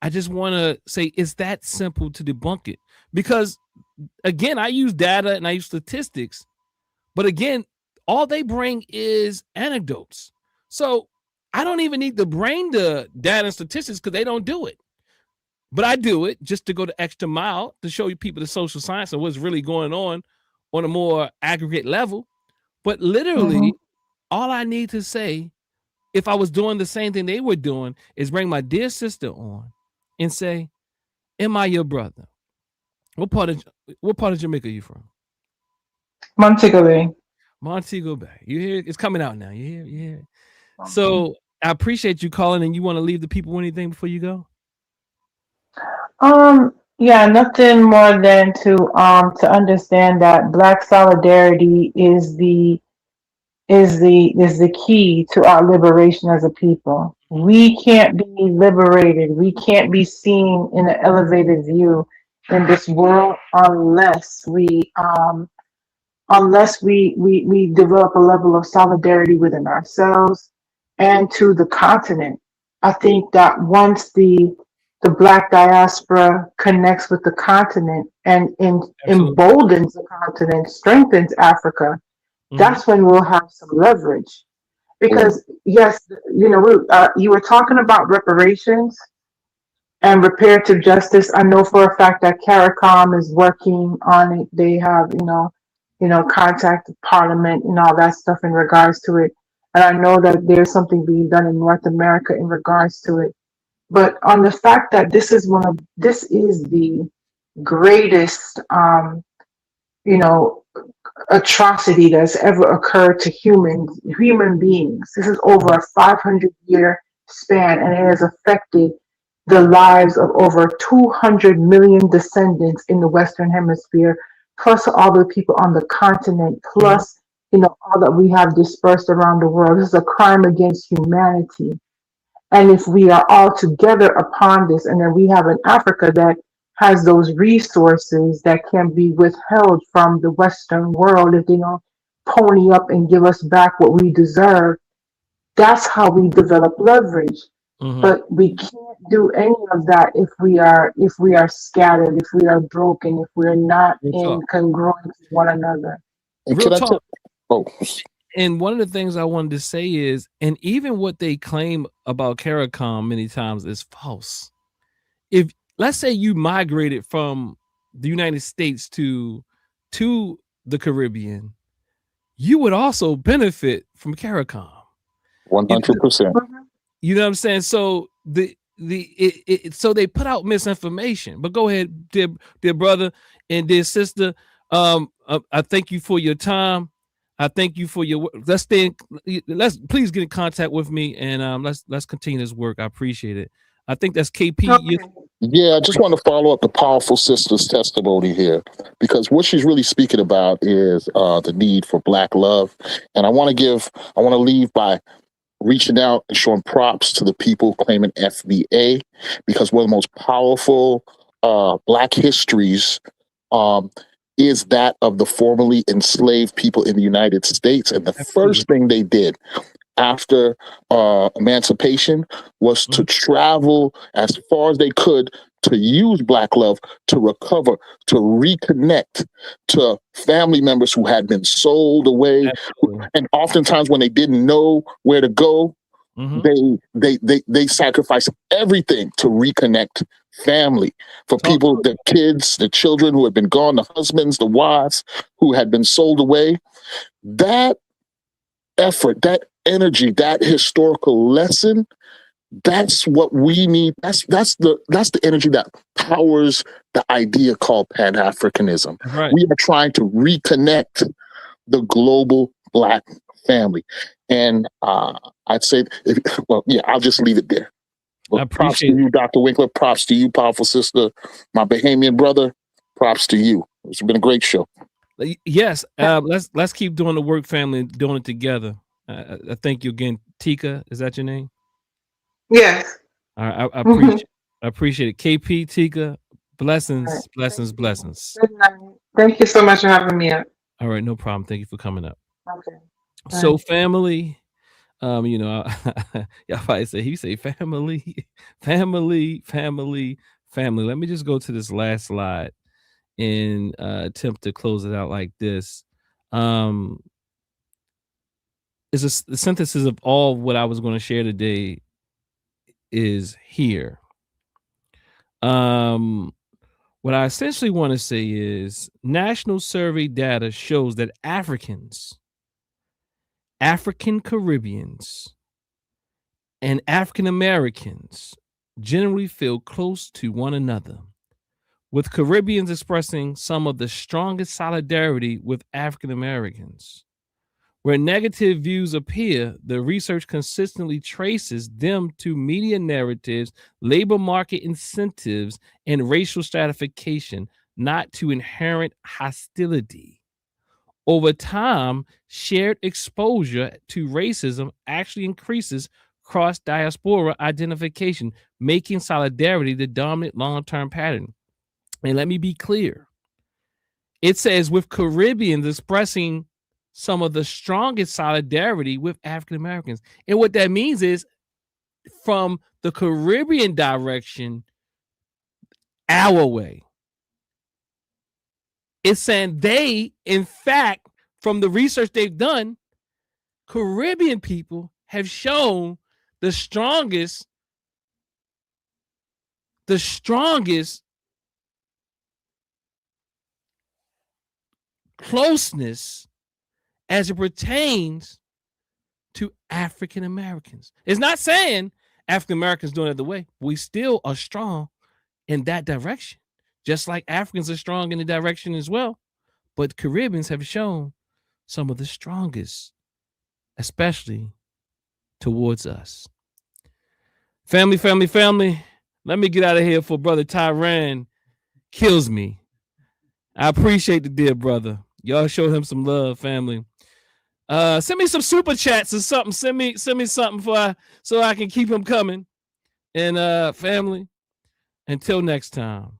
Speaker 1: I just want to say it's that simple to debunk it because again, I use data and I use statistics, but again, all they bring is anecdotes. So I don't even need to bring the data and statistics because they don't do it. But I do it just to go the extra mile to show you people the social science and what's really going on a more aggregate level. But
Speaker 12: Hmm.
Speaker 1: literally, all I need to say, if I was doing the same thing they were doing, is bring my dear sister on and say, "Am I your brother? What part of Jamaica are you from?"
Speaker 12: Montego Bay.
Speaker 1: Montego Bay. You hear? It's coming out now. You hear? You hear?
Speaker 12: Mhm.
Speaker 1: So I appreciate you calling, and you want to leave the people with anything before you go?
Speaker 12: Yeah, nothing more than to understand that black solidarity is the key to our liberation as a people. We can't be liberated. We can't be seen in an elevated view in this world unless we develop a level of solidarity within ourselves and to the continent. I think that once the Black diaspora connects with the continent and
Speaker 1: Absolutely.
Speaker 12: emboldens the continent, strengthens Africa,
Speaker 1: Mhm.
Speaker 12: that's when we'll have some leverage.
Speaker 10: Boom.
Speaker 12: Because yes, you were talking about reparations and reparative justice. I know for a fact that CARICOM is working on it. They have, contacted Parliament and all that stuff in regards to it. And I know that there's something being done in North America in regards to it. But on the fact that this is the greatest, you know, atrocity that's ever occurred to human beings. This is over a 500-year span, and it has affected the lives of over 200 million descendants in the Western Hemisphere plus all the people on the continent, plus all that we have dispersed around the world. This is a crime against humanity. And if we are all together upon this, and then we have an Africa that has those resources that can be withheld from the Western world if they don't pony up and give us back what we deserve, that's how we develop leverage. But we can't do any of that if we are scattered, if we are broken, if we are not in congruence with one another.
Speaker 1: Real talk. And one of the things I wanted to say is, and even what they claim about CARICOM many times is false. If let's say you migrated from the United States to the Caribbean, you would also benefit from CARICOM.
Speaker 10: 100%.
Speaker 1: You know what I'm saying? So so they put out misinformation. But go ahead, dear brother and dear sister. I thank you for your time. I thank you for your. Let's please get in contact with me and let's continue this work. I appreciate it. I think that's KP.
Speaker 12: Okay.
Speaker 10: Yeah, I just want to follow up the powerful sister's testimony here, because what she's really speaking about is the need for Black love. And I want to leave by reaching out and showing props to the people claiming FBA, because one of the most powerful Black histories is that of the formerly enslaved people in the United States. And the first thing they did after emancipation was to travel as far as they could to use Black love to recover, to reconnect to family members who had been sold away. And oftentimes when they didn't know where to go, they sacrificed everything to reconnect family, for people, the kids, the children who had been gone, the husbands, the wives who had been sold away. That effort, that energy, that historical lesson, that's what we need. That's the energy that powers the idea called Pan-Africanism.
Speaker 1: Right.
Speaker 10: We are trying to reconnect the global Black family. And I'd say, I'll just leave it there. Well, props to you, Dr. Winkler. Props to you, powerful sister. My Bahamian brother, props to you. It's been a great show.
Speaker 1: Yes. Let's keep doing the work, family, and doing it together. I thank you again. Tika, is that your name?
Speaker 12: Yes.
Speaker 1: All right, I appreciate it. KP, Tika, blessings.
Speaker 12: Good night. Thank you so much for having me up.
Speaker 1: All right, no problem. Thank you for coming up.
Speaker 12: Okay.
Speaker 1: So, family, y'all probably say he say family. Let me just go to this last slide and attempt to close it out like this. Is the synthesis of all what I was going to share today is here. What I essentially want to say is national survey data shows that African Caribbeans, and African Americans generally feel close to one another, with Caribbeans expressing some of the strongest solidarity with African Americans. Where negative views appear, the research consistently traces them to media narratives, labor market incentives, and racial stratification, not to inherent hostility. Over time, shared exposure to racism actually increases cross-diaspora identification, making solidarity the dominant long-term pattern. And let me be clear. It says with Caribbeans expressing some of the strongest solidarity with African Americans. And what that means is from the Caribbean direction, our way. It's saying they, in fact, from the research they've done, Caribbean people have shown the strongest closeness as it pertains to African Americans. It's not saying African Americans doing it the way. We still are strong in that direction, just like Africans are strong in the direction as well. But Caribbeans have shown some of the strongest, especially towards us. Family. Let me get out of here before Brother Tyran kills me. I appreciate the dear brother. Y'all show him some love, family. Send me some super chats or something. Send me something so I can keep him coming. And family, until next time,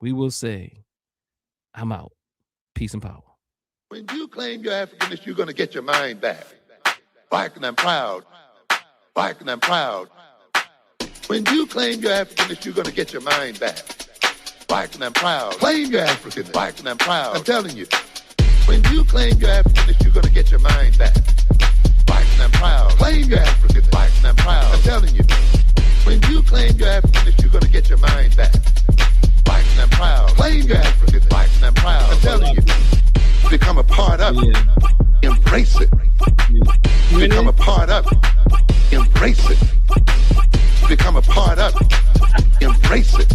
Speaker 1: we will say, I'm out. Peace and power.
Speaker 2: When you claim your Africanness, you're going to get your mind back. Black and I'm proud. Black and I'm proud. When you claim your Africanness, you're going to get your mind back. Black and I'm proud. Claim your Africanness. Black and I'm proud. I'm telling you. When you claim your Africanness, you're going to get your mind back. Black and I'm proud. Claim your Africanness. Black and I'm proud. I'm telling you. When you claim your Africanness, you're going to get your mind back. Black and I'm proud. Claim your Africanness. Black and I'm proud. I'm telling you. Become a part of it. Embrace it. Become a part of it. Embrace it. Become a part of it. Embrace it.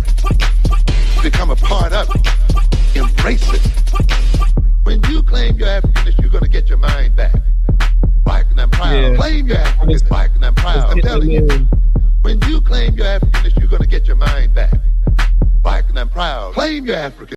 Speaker 2: Become a part of it. Embrace it. When you claim your Africanness, you're going to get your mind back. Black and I'm proud.
Speaker 1: Yeah.
Speaker 2: Claim your Africanness. Black and I'm proud. I'm telling you. When you claim your Africanness, you're going to get your mind back. Black and I'm proud. Claim your African.